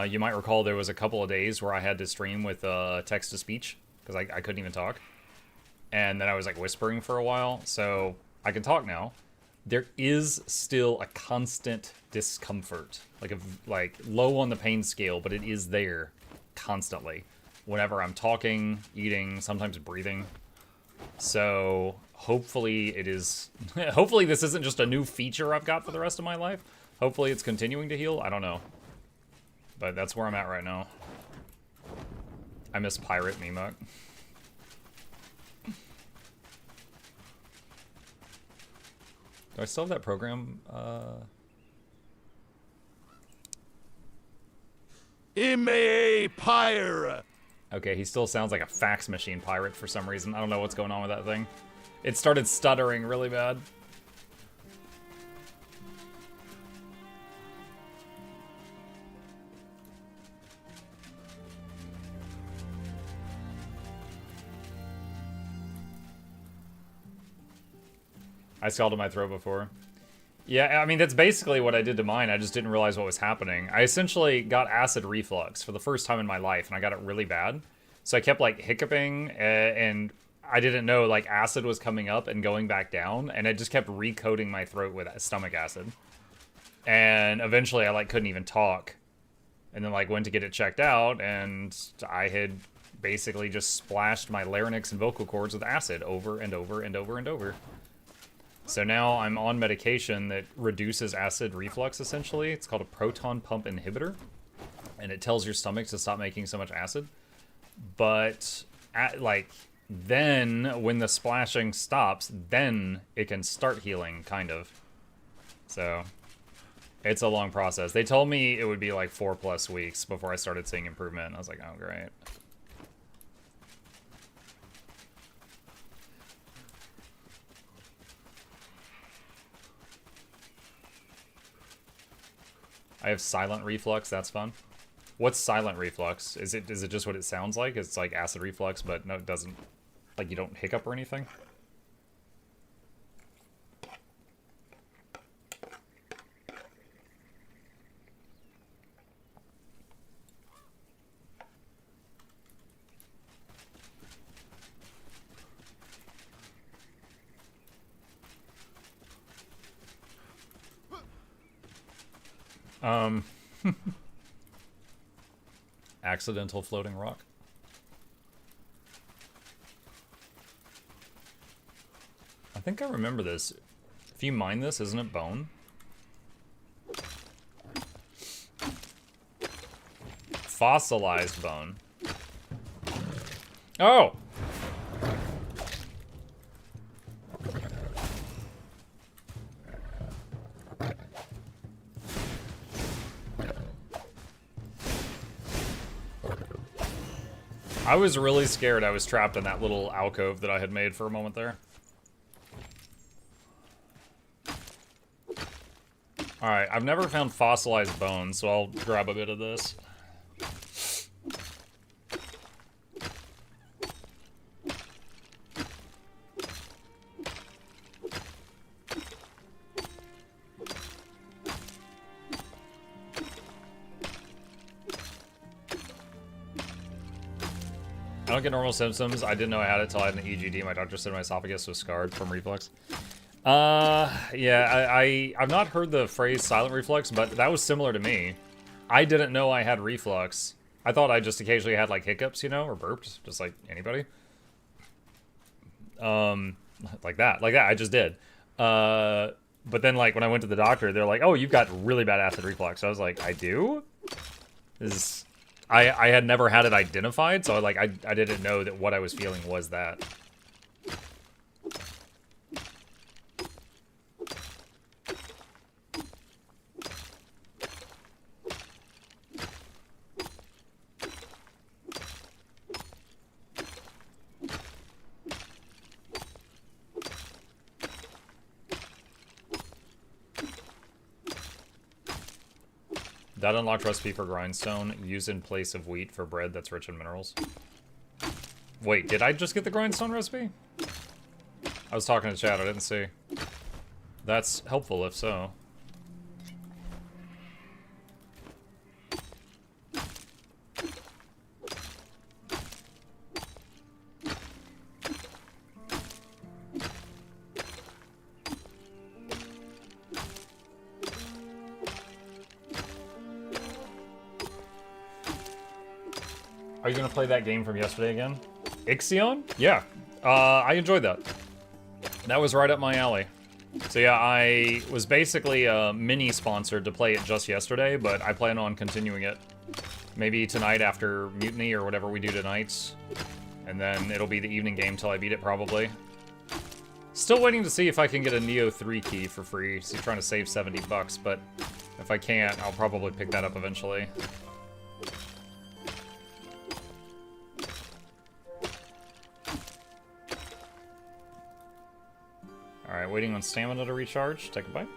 You might recall there was a couple of days where I had to stream with text-to-speech because I couldn't even talk. And then I was like whispering for a while, so I can talk now. There is still a constant discomfort, like low on the pain scale, but it is there constantly. Whenever I'm talking, eating, sometimes breathing. So hopefully it is, hopefully this isn't just a new feature I've got for the rest of my life. Hopefully it's continuing to heal, I don't know. But that's where I'm at right now. I miss Pirate Mimuk. Do I still have that program? M.A. Pirate! Okay, he still sounds like a fax machine pirate for some reason. I don't know what's going on with that thing. It started stuttering really bad. I scalded my throat before. Yeah, I mean, that's basically what I did to mine. I just didn't realize what was happening. I essentially got acid reflux for the first time in my life, and I got it really bad. So I kept, like, hiccuping, and I didn't know, like, acid was coming up and going back down, and it just kept recoating my throat with stomach acid. And eventually I, like, couldn't even talk. And then, like, went to get it checked out, and I had basically just splashed my larynx and vocal cords with acid over and over and over and over. So now I'm on medication that reduces acid reflux, essentially. It's called a proton pump inhibitor. And it tells your stomach to stop making so much acid. But, then, when the splashing stops, then it can start healing, kind of. So, it's a long process. They told me it would be like 4+ weeks before I started seeing improvement. I was like, oh, great. I have silent reflux, that's fun. What's silent reflux? Is it just what it sounds like? It's like acid reflux, but no, it doesn't, like, you don't hiccup or anything? Accidental floating rock. I think I remember this. If you mine this, isn't it bone? Fossilized bone. Oh! I was really scared I was trapped in that little alcove that I had made for a moment there. Alright, I've never found fossilized bones, so I'll grab a bit of this. I don't get normal symptoms. I didn't know I had it till I had an EGD. My doctor said my esophagus was scarred from reflux. Yeah, I've not heard the phrase silent reflux, but that was similar to me. I didn't know I had reflux. I thought I just occasionally had, like, hiccups, you know, or burped, just like anybody. Like that, I just did. But then, like, when I went to the doctor, they're like, oh, you've got really bad acid reflux. I was like, I do? I had never had it identified, so I didn't know that what I was feeling was that. That unlocked recipe for grindstone. Used in place of wheat for bread that's rich in minerals. Wait, did I just get the grindstone recipe? I was talking to chat, I didn't see. That's helpful if so. Are you gonna play that game from yesterday again? Ixion? Yeah. I enjoyed that. That was right up my alley. So yeah, I was basically mini sponsored to play it just yesterday, but I plan on continuing it. Maybe tonight after Mutiny or whatever we do tonight. And then it'll be the evening game till I beat it probably. Still waiting to see if I can get a Neo 3 key for free. So trying to save 70 bucks, but if I can't, I'll probably pick that up eventually. Alright, waiting on stamina to recharge. Take a bite.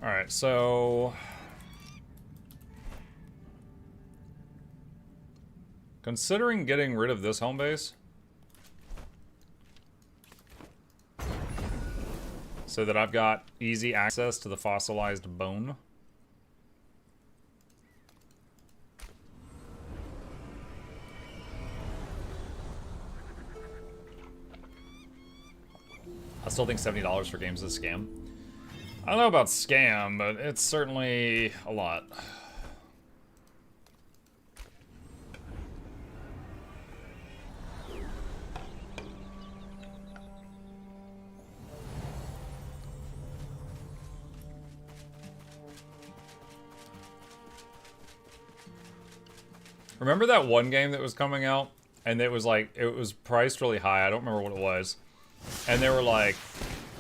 Alright, so... considering getting rid of this home base, so that I've got easy access to the fossilized bone. I still think $70 for games is a scam. I don't know about scam, but it's certainly a lot. Remember that one game that was coming out? And it was like, it was priced really high. I don't remember what it was. And they were like,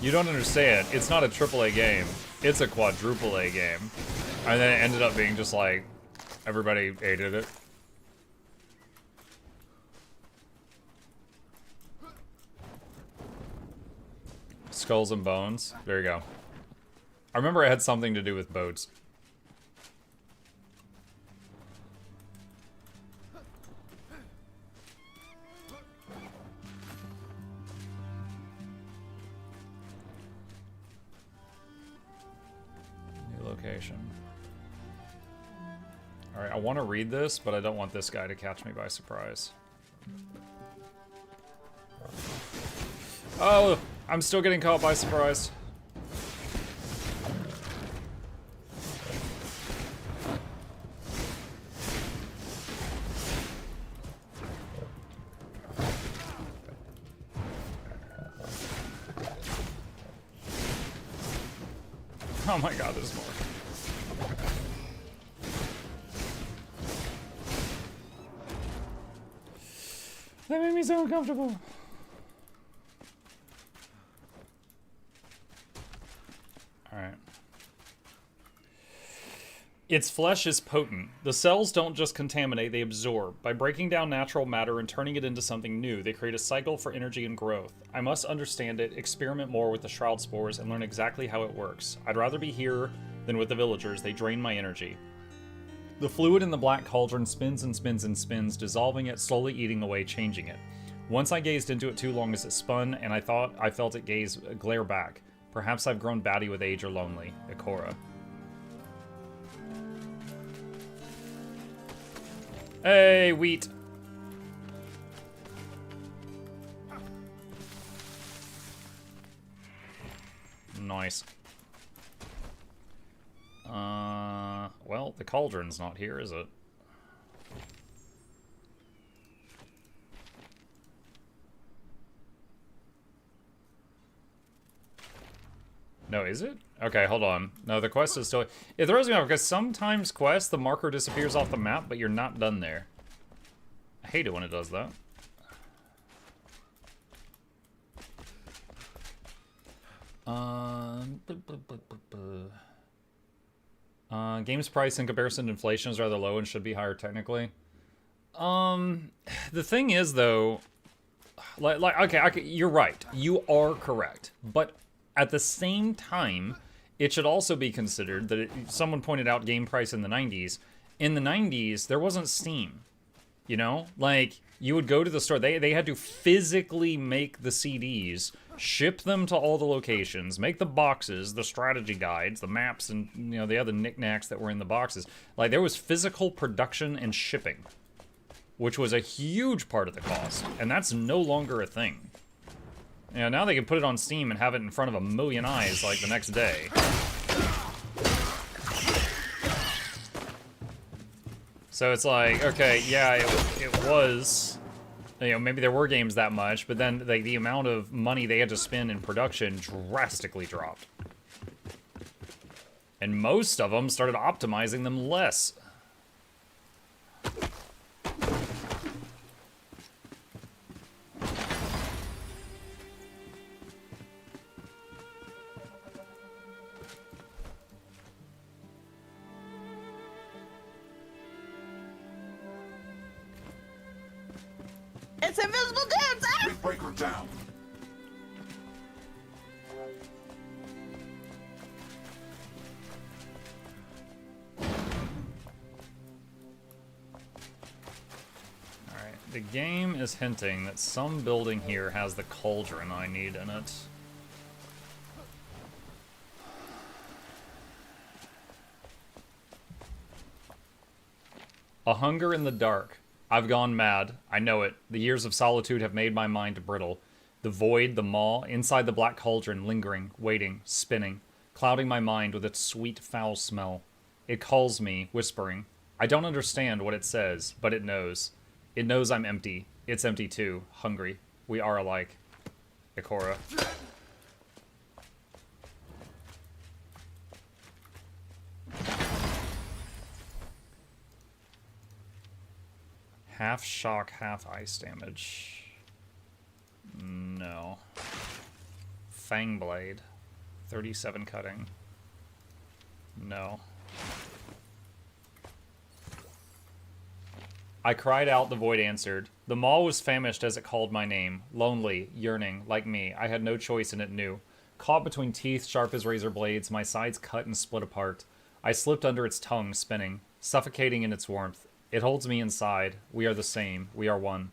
you don't understand. It's not a AAA game. It's a quadruple A game. And then it ended up being just like, everybody hated it. Skulls and bones. There you go. I remember it had something to do with boats. Location. Alright, I want to read this, but I don't want this guy to catch me by surprise. Oh, I'm still getting caught by surprise. Oh my god, there's more. That made me so uncomfortable. Alright. Its flesh is potent. The cells don't just contaminate, they absorb. By breaking down natural matter and turning it into something new, they create a cycle for energy and growth. I must understand it, experiment more with the shroud spores, and learn exactly how it works. I'd rather be here than with the villagers. They drain my energy. The fluid in the black cauldron spins and spins and spins, dissolving it, slowly eating away, changing it. Once I gazed into it too long as it spun, and I thought I felt it glare back. Perhaps I've grown batty with age or lonely. Ikora. Hey, wheat. Nice. Well, the cauldron's not here, is it? No, is it? Okay, hold on. No, the quest is still... It throws me off, because sometimes quests, the marker disappears off the map, but you're not done there. I hate it when it does that. Game's price in comparison to inflation is rather low and should be higher technically. The thing is, though... Okay, you're right. You are correct. But at the same time, it should also be considered that someone pointed out game price in the 90s. In the 90s, there wasn't Steam. You know? Like, you would go to the store. They had to physically make the CDs, ship them to all the locations, make the boxes, the strategy guides, the maps, and, you know, the other knickknacks that were in the boxes. Like, there was physical production and shipping, which was a huge part of the cost, and that's no longer a thing. You know, now they can put it on Steam and have it in front of a million eyes, like, the next day. So it's like, okay, yeah, it was, you know, maybe there were games that much, but then like, the amount of money they had to spend in production drastically dropped. And most of them started optimizing them less. It's invisible dudes! Ah! Breaker down. Alright, the game is hinting that some building here has the cauldron I need in it. A hunger in the dark. I've gone mad. I know it. The years of solitude have made my mind brittle. The void, the maw, inside the black cauldron, lingering, waiting, spinning, clouding my mind with its sweet, foul smell. It calls me, whispering. I don't understand what it says, but it knows. It knows I'm empty. It's empty too. Hungry. We are alike. Ikora. Half shock, half ice damage. No. Fang blade. 37 cutting. No. I cried out, the void answered. The maw was famished as it called my name. Lonely, yearning, like me. I had no choice and it knew. Caught between teeth sharp as razor blades, my sides cut and split apart. I slipped under its tongue, spinning, suffocating in its warmth. It holds me inside. We are the same. We are one.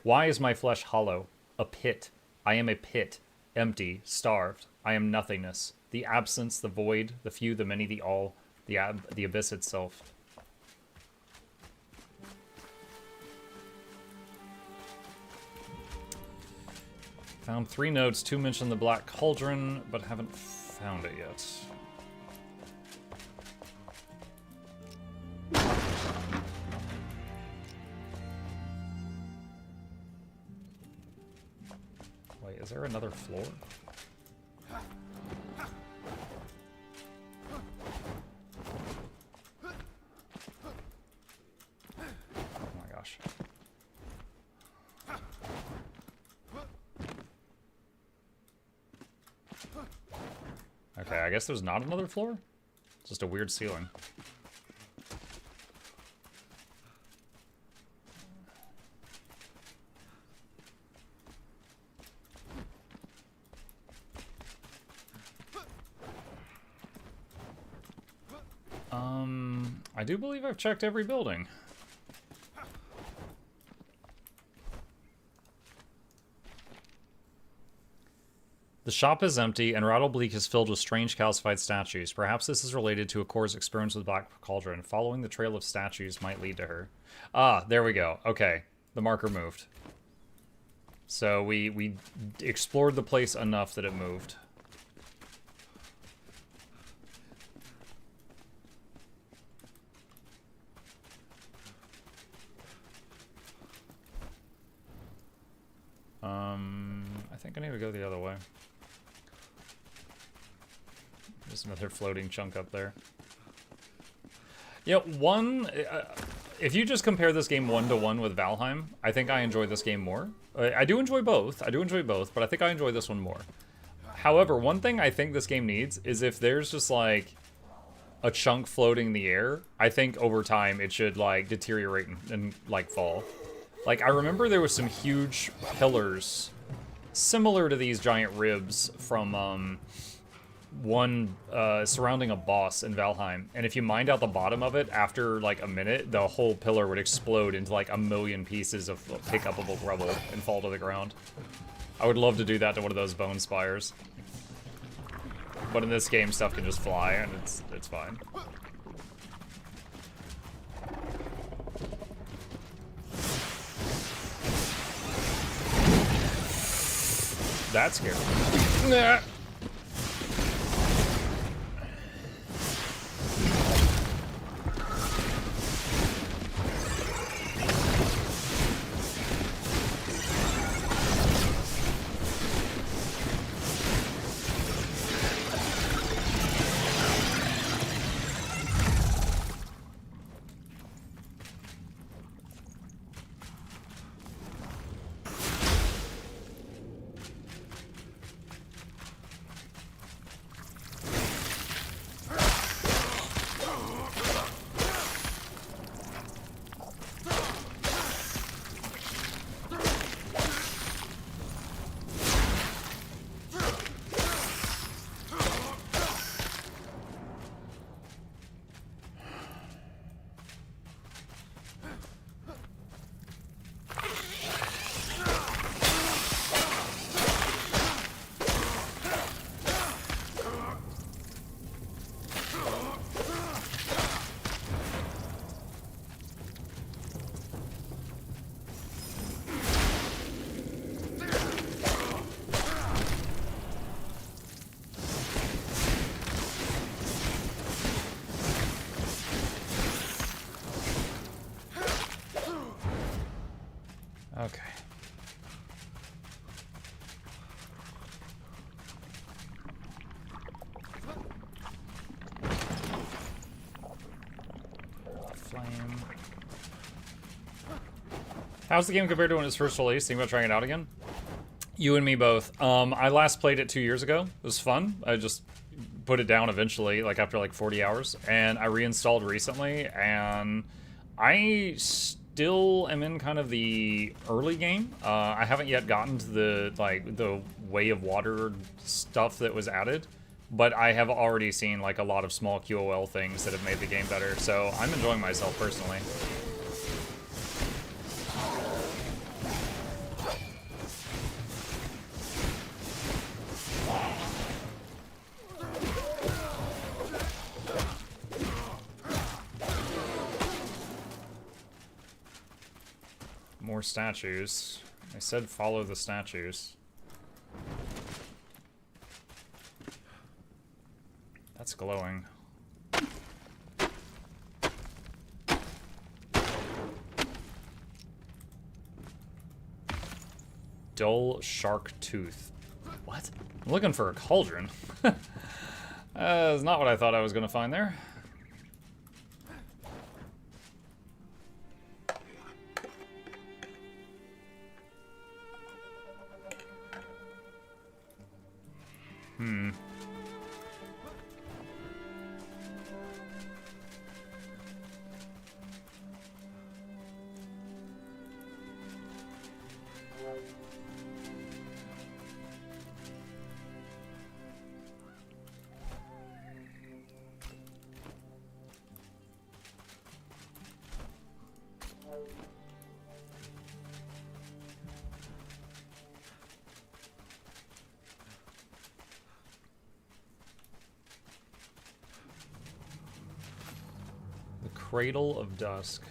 Why is my flesh hollow? A pit. I am a pit. Empty. Starved. I am nothingness. The absence, the void, the few, the many, the all. The abyss itself. Found 3 notes. 2 mention the black cauldron, but haven't found it yet. Wait, is there another floor? Oh my gosh. Okay, I guess there's not another floor? It's just a weird ceiling. I do believe I've checked every building. The shop is empty, and Rattlebleak is filled with strange calcified statues. Perhaps this is related to Ikora's experience with Black Cauldron. Following the trail of statues might lead to her. Ah, there we go. Okay, the marker moved. So we explored the place enough that it moved. I think I need to go the other way. Just another floating chunk up there. Yeah, if you just compare this game 1-to-1 with Valheim, I think I enjoy this game more. I do enjoy both. I do enjoy both, but I think I enjoy this one more. However, one thing I think this game needs is if there's just like a chunk floating in the air, I think over time it should like deteriorate and like fall. Like I remember there was some huge pillars similar to these giant ribs from one surrounding a boss in Valheim, and if you mined out the bottom of it, after like a minute, the whole pillar would explode into like a million pieces of pick-upable rubble and fall to the ground. I would love to do that to one of those bone spires. But in this game, stuff can just fly, and it's fine. That's scary. Nah. Okay. Flame. How's the game compared to when it was first released? Think about trying it out again? You and me both. I last played it 2 years ago. It was fun. I just put it down eventually, like after like 40 hours, and I reinstalled recently, and I still am in kind of the early game. I haven't yet gotten to the Way of Water stuff that was added, but I have already seen like a lot of small QOL things that have made the game better, so I'm enjoying myself personally. More statues. I said follow the statues. That's glowing. Dull shark tooth. What? I'm looking for a cauldron. That's not what I thought I was gonna find there. Cradle of Dusk.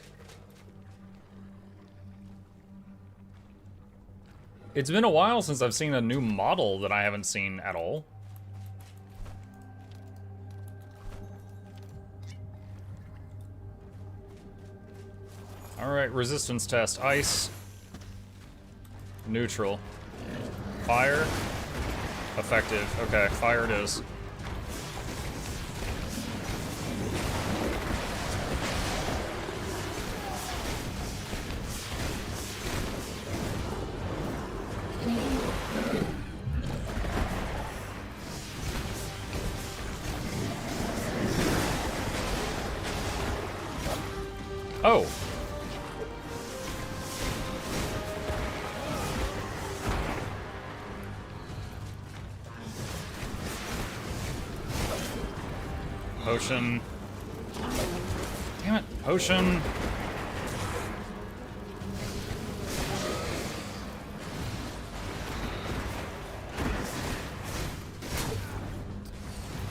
It's been a while since I've seen a new model that I haven't seen at all. Alright, resistance test. Ice. Neutral. Fire. Effective. Okay, fire it is. Potion. Damn it, potion.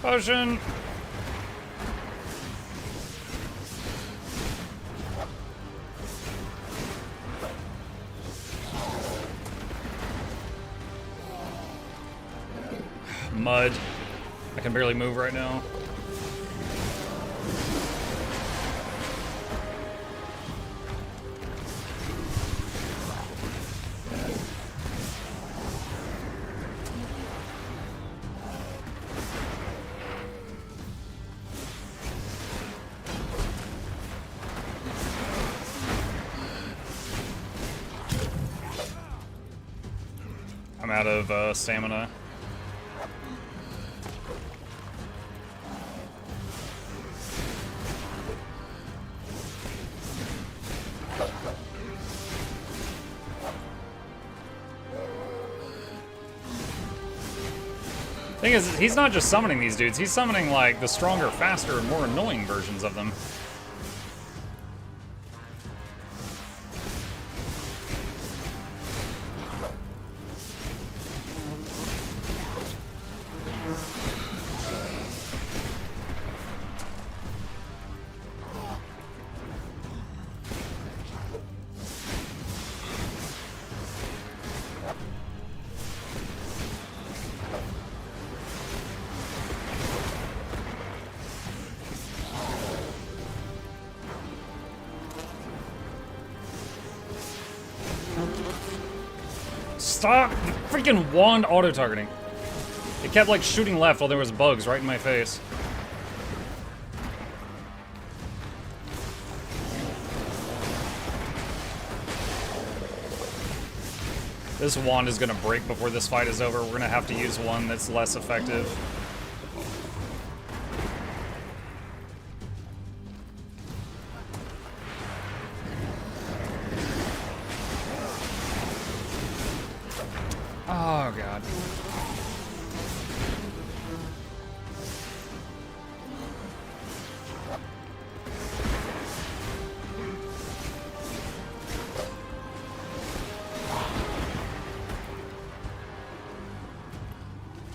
Potion. Mud. I can barely move right now. I'm out of stamina. Thing is, he's not just summoning these dudes, he's summoning like the stronger, faster, and more annoying versions of them. Stop the freaking wand auto-targeting. It kept like shooting left while there was bugs right in my face. This wand is gonna break before this fight is over. We're gonna have to use one that's less effective. Oh, God.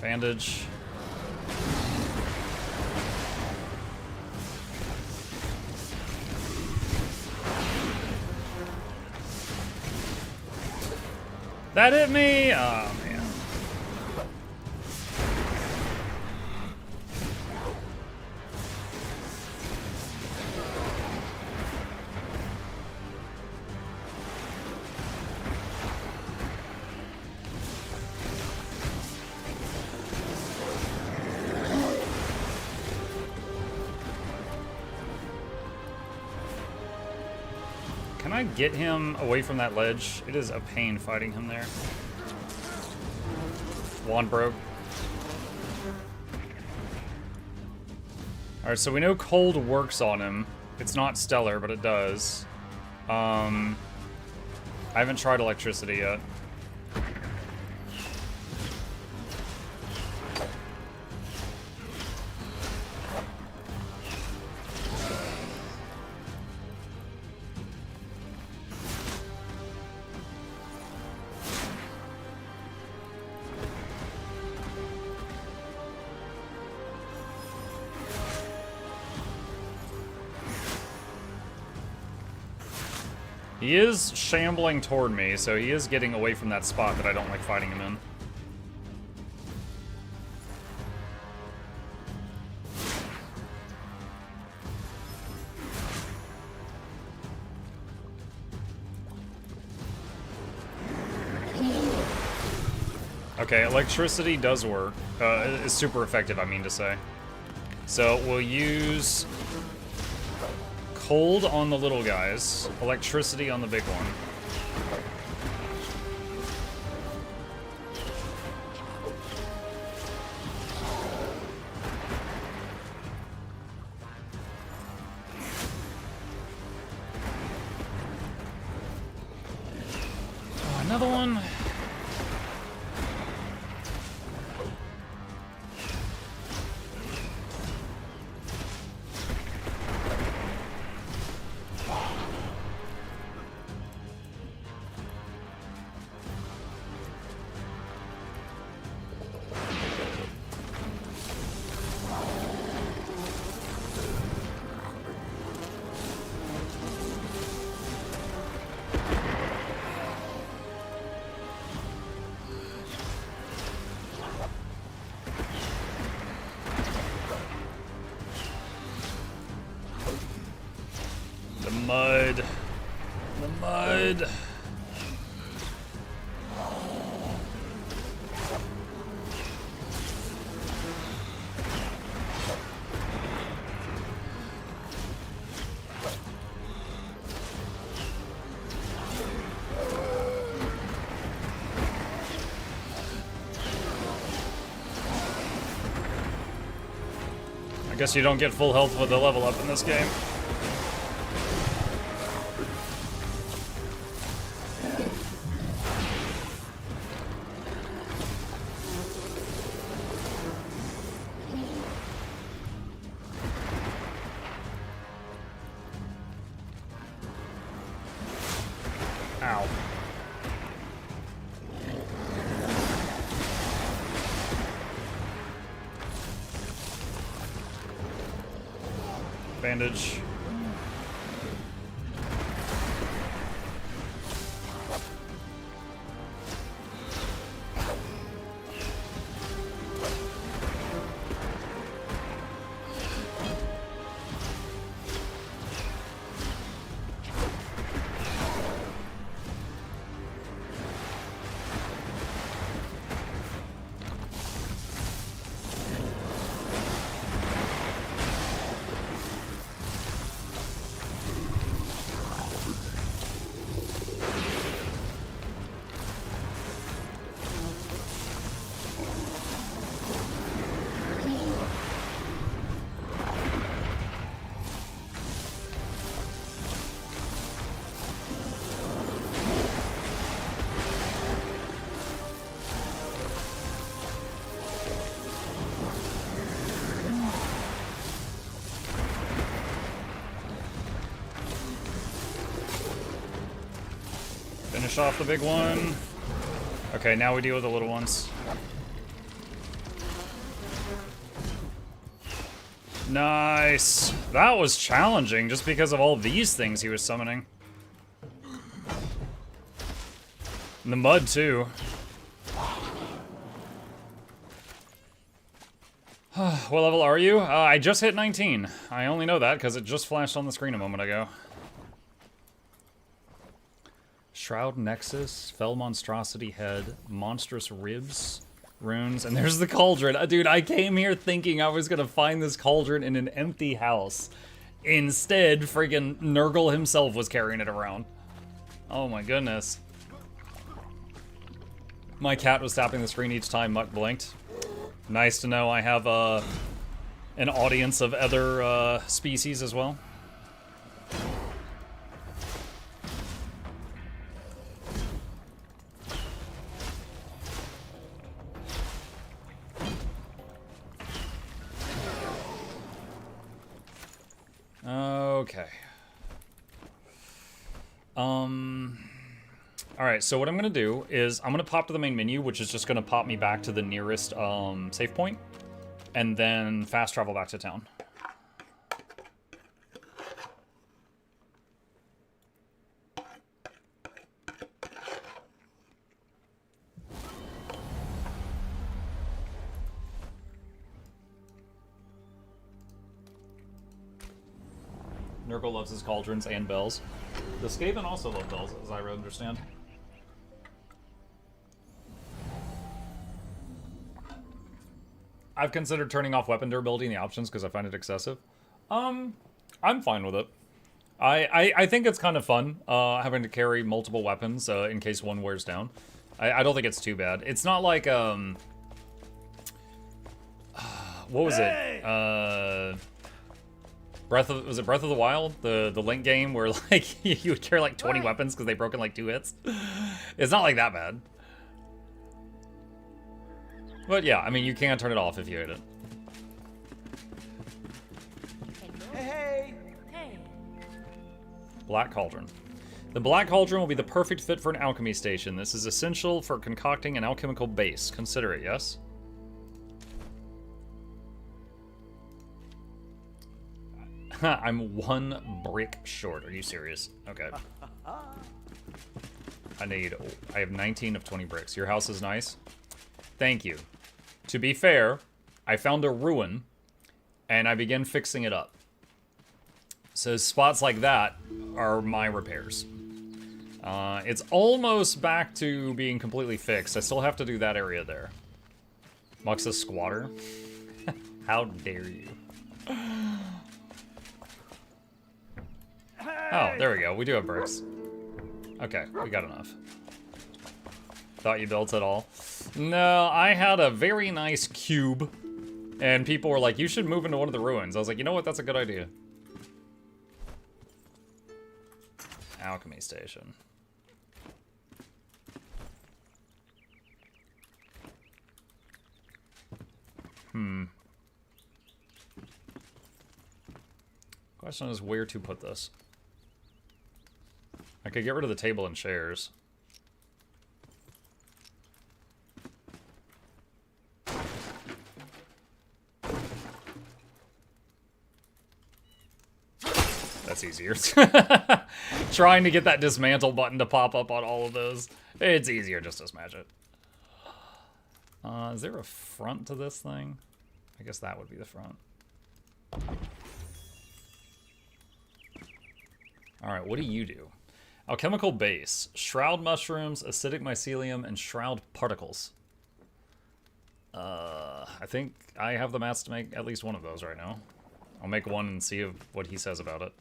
Bandage. That hit me? Oh, man. Can I get him away from that ledge? It is a pain fighting him there. Wand broke. Alright, so we know cold works on him. It's not stellar, but it does. I haven't tried electricity yet. He is shambling toward me, so he is getting away from that spot that I don't like fighting him in. Okay, electricity does work. It's super effective, I mean to say. So we'll use cold on the little guys, electricity on the big one. Oh, another one. Enshrouded. I guess you don't get full health with the level up in this game. Ow. Bandage. Finish off the big one. Okay, now we deal with the little ones. Nice. That was challenging just because of all these things he was summoning. And the mud, too. What level are you? I just hit 19. I only know that because it just flashed on the screen a moment ago. Shroud Nexus, Fell Monstrosity Head, Monstrous Ribs, Runes, and there's the Cauldron. Dude, I came here thinking I was gonna find this Cauldron in an empty house. Instead, friggin' Nurgle himself was carrying it around. Oh my goodness. My cat was tapping the screen each time Muck blinked. Nice to know I have an audience of other species as well. Okay. Alright, so what I'm gonna do is I'm gonna pop to the main menu, which is just gonna pop me back to the nearest save point, and then fast travel back to town. Nurgle loves his cauldrons and bells. The Skaven also love bells, as I understand. I've considered turning off weapon durability in the options because I find it excessive. I'm fine with it. I think it's kind of fun, having to carry multiple weapons in case one wears down. I don't think it's too bad. It's not like, what was it? Was it Breath of the Wild? The Link game where like you would carry like 20 weapons because they broke in like 2 hits? It's not like that bad. But yeah, I mean, you can turn it off if you hate it. Hey! Hey. Black Cauldron. The Black Cauldron will be the perfect fit for an alchemy station. This is essential for concocting an alchemical base. Consider it, yes? I'm 1 brick short. Are you serious? Okay. I have 19 of 20 bricks. Your house is nice. Thank you. To be fair, I found a ruin, and I began fixing it up. So spots like that are my repairs. It's almost back to being completely fixed. I still have to do that area there. Muxa squatter. How dare you? Oh, there we go. We do have bricks. Okay, we got enough. Thought you built it all. No, I had a very nice cube. And people were like, you should move into one of the ruins. I was like, you know what? That's a good idea. Alchemy station. Question is where to put this. I could get rid of the table and chairs. That's easier. Trying to get that dismantle button to pop up on all of those. It's easier just to smash it. Is there a front to this thing? I guess that would be the front. Alright, what do you do? Alchemical base. Shroud mushrooms, acidic mycelium, and shroud particles. I think I have the mats to make at least one of those right now. I'll make one and see what he says about it.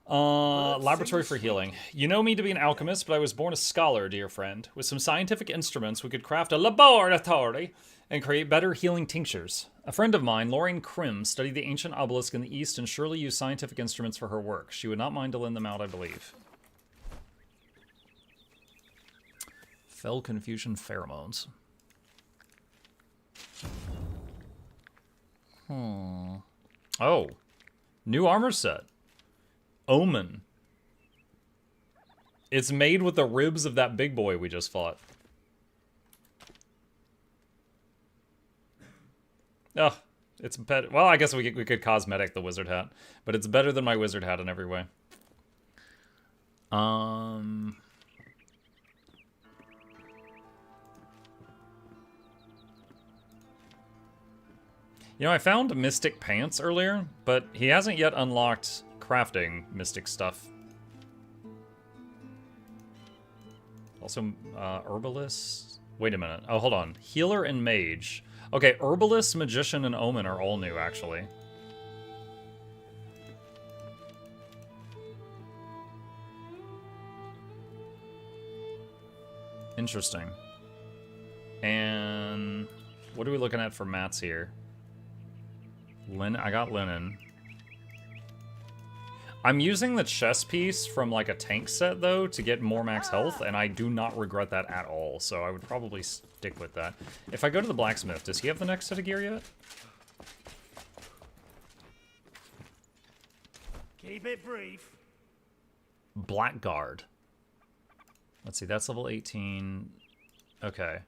Laboratory for healing. You know me to be an alchemist, but I was born a scholar, dear friend. With some scientific instruments, we could craft a laboratory and create better healing tinctures. A friend of mine, Lorraine Krim, studied the ancient obelisk in the East and surely used scientific instruments for her work. She would not mind to lend them out, I believe. Fell confusion pheromones. Oh. New armor set. Omen. It's made with the ribs of that big boy we just fought. Oh, it's better. Well, I guess we could cosmetic the wizard hat, but it's better than my wizard hat in every way. You know, I found Mystic Pants earlier, but he hasn't yet unlocked crafting Mystic stuff. Also, Herbalist. Wait a minute. Oh, hold on. Healer and Mage. Okay, Herbalist, Magician, and Omen are all new, actually. Interesting. And what are we looking at for mats here? I got linen. I'm using the chest piece from like a tank set though to get more max health, and I do not regret that at all, so I would probably stick with that. If I go to the blacksmith, does he have the next set of gear yet? Keep it brief. Blackguard. Let's see, that's level 18. Okay.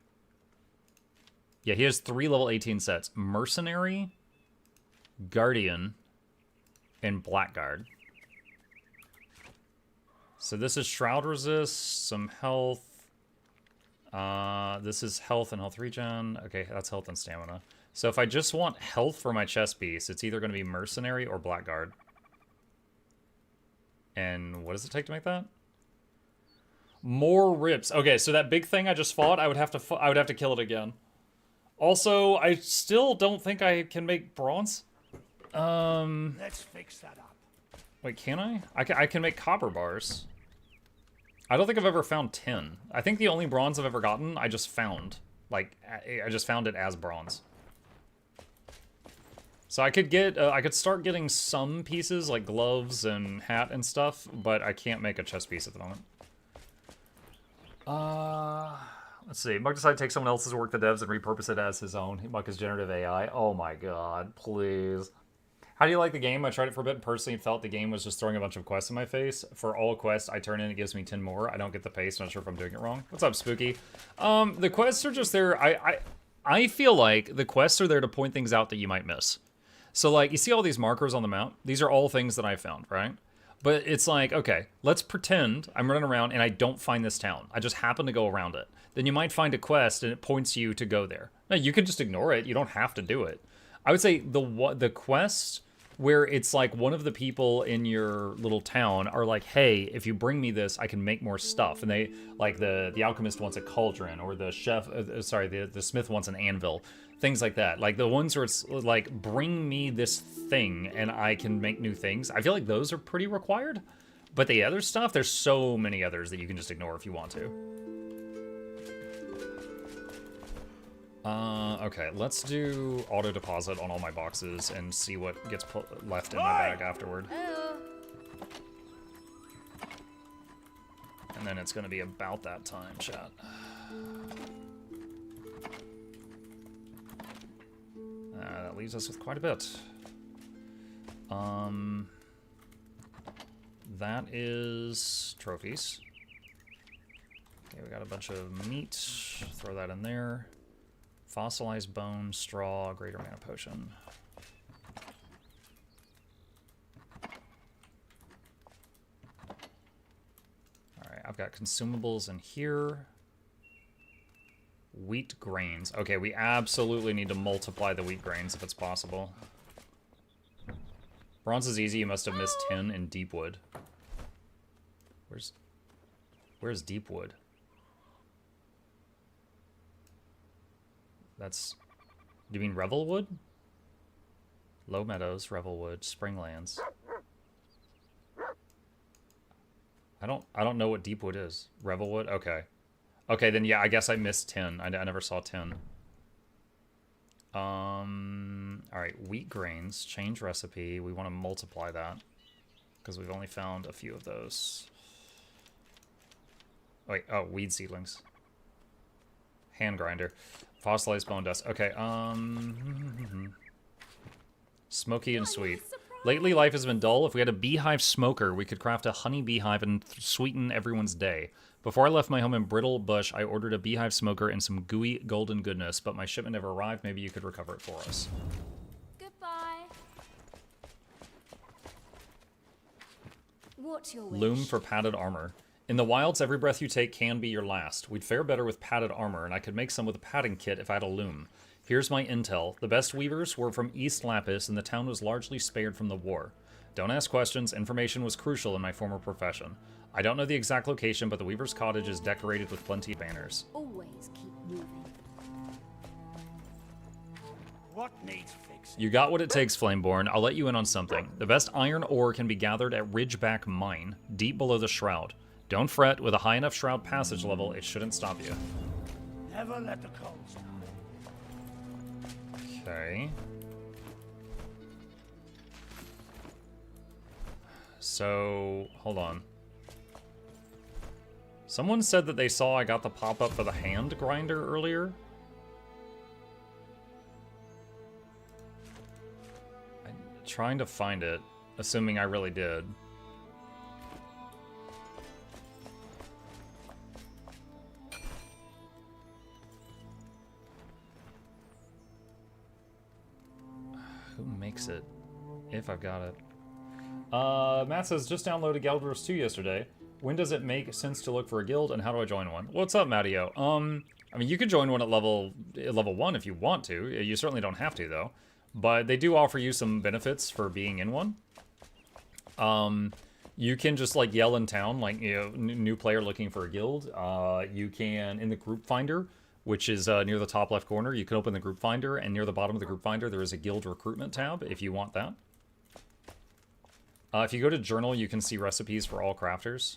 Yeah, he has 3 level 18 sets. Mercenary, Guardian, and Blackguard. So this is Shroud Resist, some health. This is health and health regen. Okay, that's health and stamina. So if I just want health for my chest piece, it's either going to be Mercenary or Blackguard. And what does it take to make that? More rips. Okay, so that big thing I just fought, I would have to kill it again. Also, I still don't think I can make bronze. Let's fix that up. Wait, can I? I can make copper bars. I don't think I've ever found tin. I think the only bronze I've ever gotten, I just found. Like, I just found it as bronze. So I could start getting some pieces, like gloves and hat and stuff, but I can't make a chest piece at the moment. Let's see. Muck decided to take someone else's work, the devs, and repurpose it as his own. Muck is generative AI. Oh my god, please. How do you like the game? I tried it for a bit and personally felt the game was just throwing a bunch of quests in my face. For all quests I turn in, it gives me 10 more. I don't get the pace. Not sure if I'm doing it wrong. What's up, Spooky? The quests are just there. I feel like the quests are there to point things out that you might miss. So, like, you see all these markers on the map? These are all things that I found, right? But it's like, okay, let's pretend I'm running around and I don't find this town. I just happen to go around it. Then you might find a quest and it points you to go there. Now, you can just ignore it. You don't have to do it. I would say the quest where it's like one of the people in your little town are like, hey, if you bring me this, I can make more stuff. And they, like, the alchemist wants a cauldron, or the chef, the smith wants an anvil. Things like that. Like, the ones where it's like, bring me this thing and I can make new things. I feel like those are pretty required. But the other stuff, there's so many others that you can just ignore if you want to. Okay, let's do auto deposit on all my boxes and see what gets left in my bag afterward. Oh. And then it's gonna be about that time, chat. That leaves us with quite a bit. That is trophies. Okay, we got a bunch of meat. Throw that in there. Fossilized bone, straw, greater mana potion. Alright, I've got consumables in here. Wheat grains. Okay, we absolutely need to multiply the wheat grains if it's possible. Bronze is easy, you must have missed tin in Deepwood. Where's Deepwood? That's... Do you mean Revelwood? Low Meadows, Revelwood, Springlands. I don't know what Deepwood is. Revelwood? Okay. Okay, then yeah, I guess I missed 10. I never saw 10. Alright, wheat grains. Change recipe. We want to multiply that. Because we've only found a few of those. Oh, wait, oh, weed seedlings. Hand grinder. Fossilized bone dust. Okay, smoky and sweet. Lately, life has been dull. If we had a beehive smoker, we could craft a honey beehive and sweeten everyone's day. Before I left my home in Brittle Bush, I ordered a beehive smoker and some gooey golden goodness, but my shipment never arrived. Maybe you could recover it for us. Goodbye. What's your wish? Loom for padded armor. In the wilds, every breath you take can be your last. We'd fare better with padded armor, and I could make some with a padding kit if I had a loom. Here's my intel. The best weavers were from East Lapis, and the town was largely spared from the war. Don't ask questions. Information was crucial in my former profession. I don't know the exact location, but the weaver's cottage is decorated with plenty of banners. Always keep moving. What needs fixing? You got what it takes, Flameborn. I'll let you in on something. The best iron ore can be gathered at Ridgeback Mine, deep below the Shroud. Don't fret, with a high enough Shroud passage level, it shouldn't stop you. Never let the cold stop. Okay. So, hold on. Someone said that they saw I got the pop-up for the hand grinder earlier. I'm trying to find it, assuming I really did. Who makes it? If I've got it. Matt says, just downloaded Guild 2 yesterday. When does it make sense to look for a guild, and how do I join one? What's up, Mattio? I mean, you could join one at level 1 if you want to. You certainly don't have to, though. But they do offer you some benefits for being in one. You can just, like, yell in town, like, you know, new player looking for a guild. You can, in the group finder, which is near the top left corner, you can open the group finder, and near the bottom of the group finder, there is a guild recruitment tab, if you want that. If you go to journal, you can see recipes for all crafters.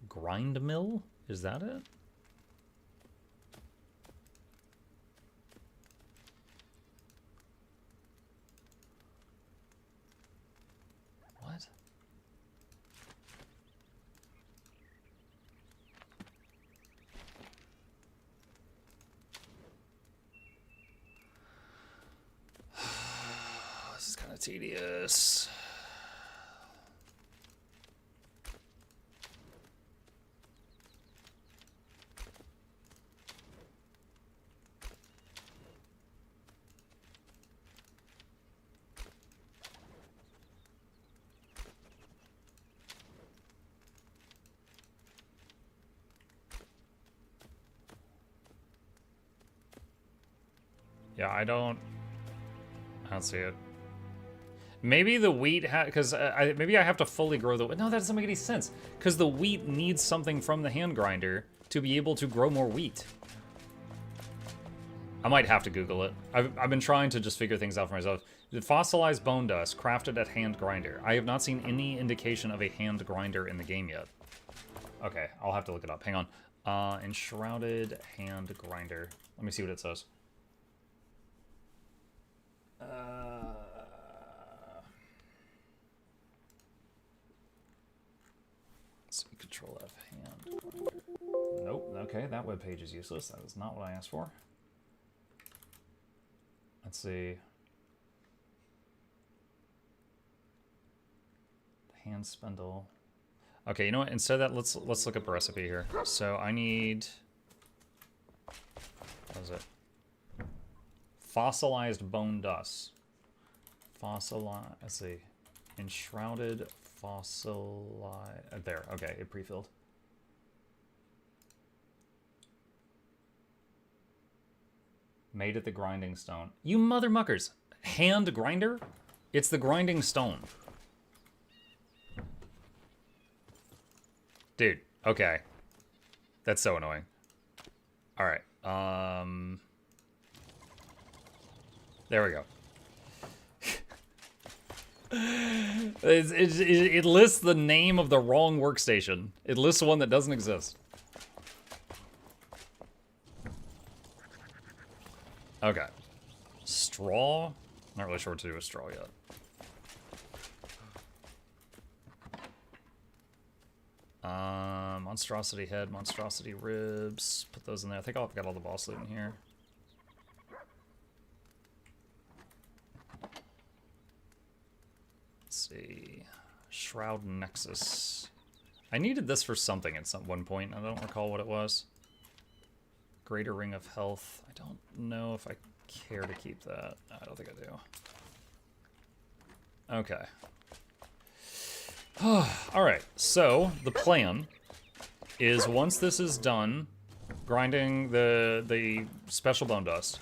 Grind mill? Is that it? What? This is kind of tedious. Yeah, I don't see it. Maybe the wheat because maybe I have to fully grow the. No, that doesn't make any sense. Because the wheat needs something from the hand grinder to be able to grow more wheat. I might have to Google it. I've been trying to just figure things out for myself. The fossilized bone dust crafted at hand grinder. I have not seen any indication of a hand grinder in the game yet. Okay, I'll have to look it up. Hang on. Enshrouded hand grinder. Let me see what it says. So Control F hand grinder. Nope. Okay, that web page is useless. That is not what I asked for. Let's see. Hand spindle. Okay, you know what? Instead of that, let's look up a recipe here. So I need. What is it? Fossilized bone dust. Fossilized. Let's see. Enshrouded fossilized. There. Okay, it pre-filled. Made at the grinding stone. You mother muckers. Hand grinder? It's the grinding stone. Dude, okay. That's so annoying. Alright, there we go. It lists the name of the wrong workstation. It lists one that doesn't exist. Okay. Straw? Not really sure what to do with straw yet. Monstrosity head, monstrosity ribs. Put those in there. I think I've got all the boss loot in here. Let's see. Shroud Nexus. I needed this for something at one point. I don't recall what it was. Greater Ring of Health. I don't know if I care to keep that. I don't think I do. Okay. Alright, so the plan is once this is done, grinding the special bone dust,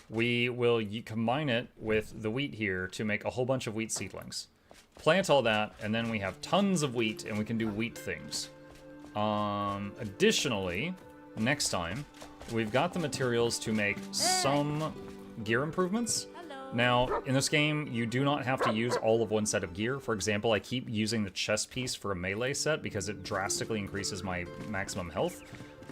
we will combine it with the wheat here to make a whole bunch of wheat seedlings. Plant all that, and then we have tons of wheat, and we can do wheat things. Additionally, next time, we've got the materials to make some gear improvements. Now, in this game, you do not have to use all of one set of gear. For example, I keep using the chest piece for a melee set because it drastically increases my maximum health.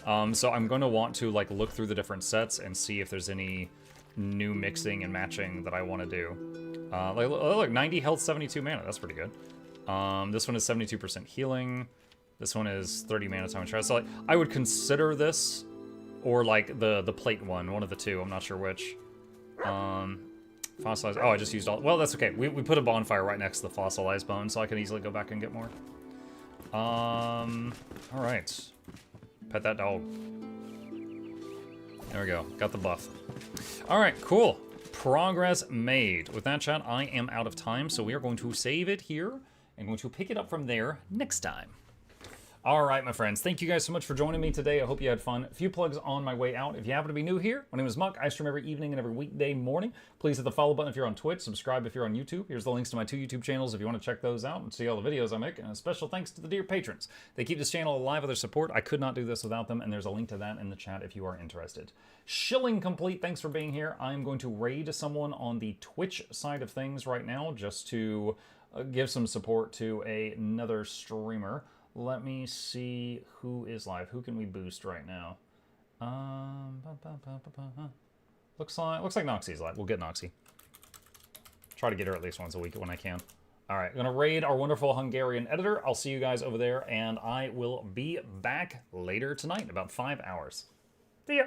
So I'm going to want to look through the different sets and see if there's any new mixing and matching that I want to do. Look, 90 health, 72 mana. That's pretty good. This one is 72% healing. This one is 30 mana time and travel. So I would consider this, or the plate one of the two. I'm not sure which. Fossilized. Oh, I just used all. Well, that's okay. We put a bonfire right next to the fossilized bone, so I can easily go back and get more. All right. Pet that dog. There we go. Got the buff. All right, cool. Progress made. With that, chat, I am out of time, so we are going to save it here and going to pick it up from there next time. All right, my friends, thank you guys so much for joining me today. I hope you had fun. A few plugs on my way out. If you happen to be new here, my name is Muck. I stream every evening and every weekday morning. Please hit the follow button if you're on Twitch. Subscribe if you're on YouTube. Here's the links to my 2 YouTube channels if you want to check those out and see all the videos I make. And a special thanks to the dear patrons. They keep this channel alive with their support. I could not do this without them, and there's a link to that in the chat if you are interested. Shilling complete. Thanks for being here. I'm going to raid someone on the Twitch side of things right now just to give some support to another streamer. Let me see who is live. Who can we boost right now? Looks like Noxxi's live. We'll get Noxxi. Try to get her at least once a week when I can. All right, gonna raid our wonderful Hungarian editor. I'll see you guys over there, and I will be back later tonight in about 5 hours. See ya.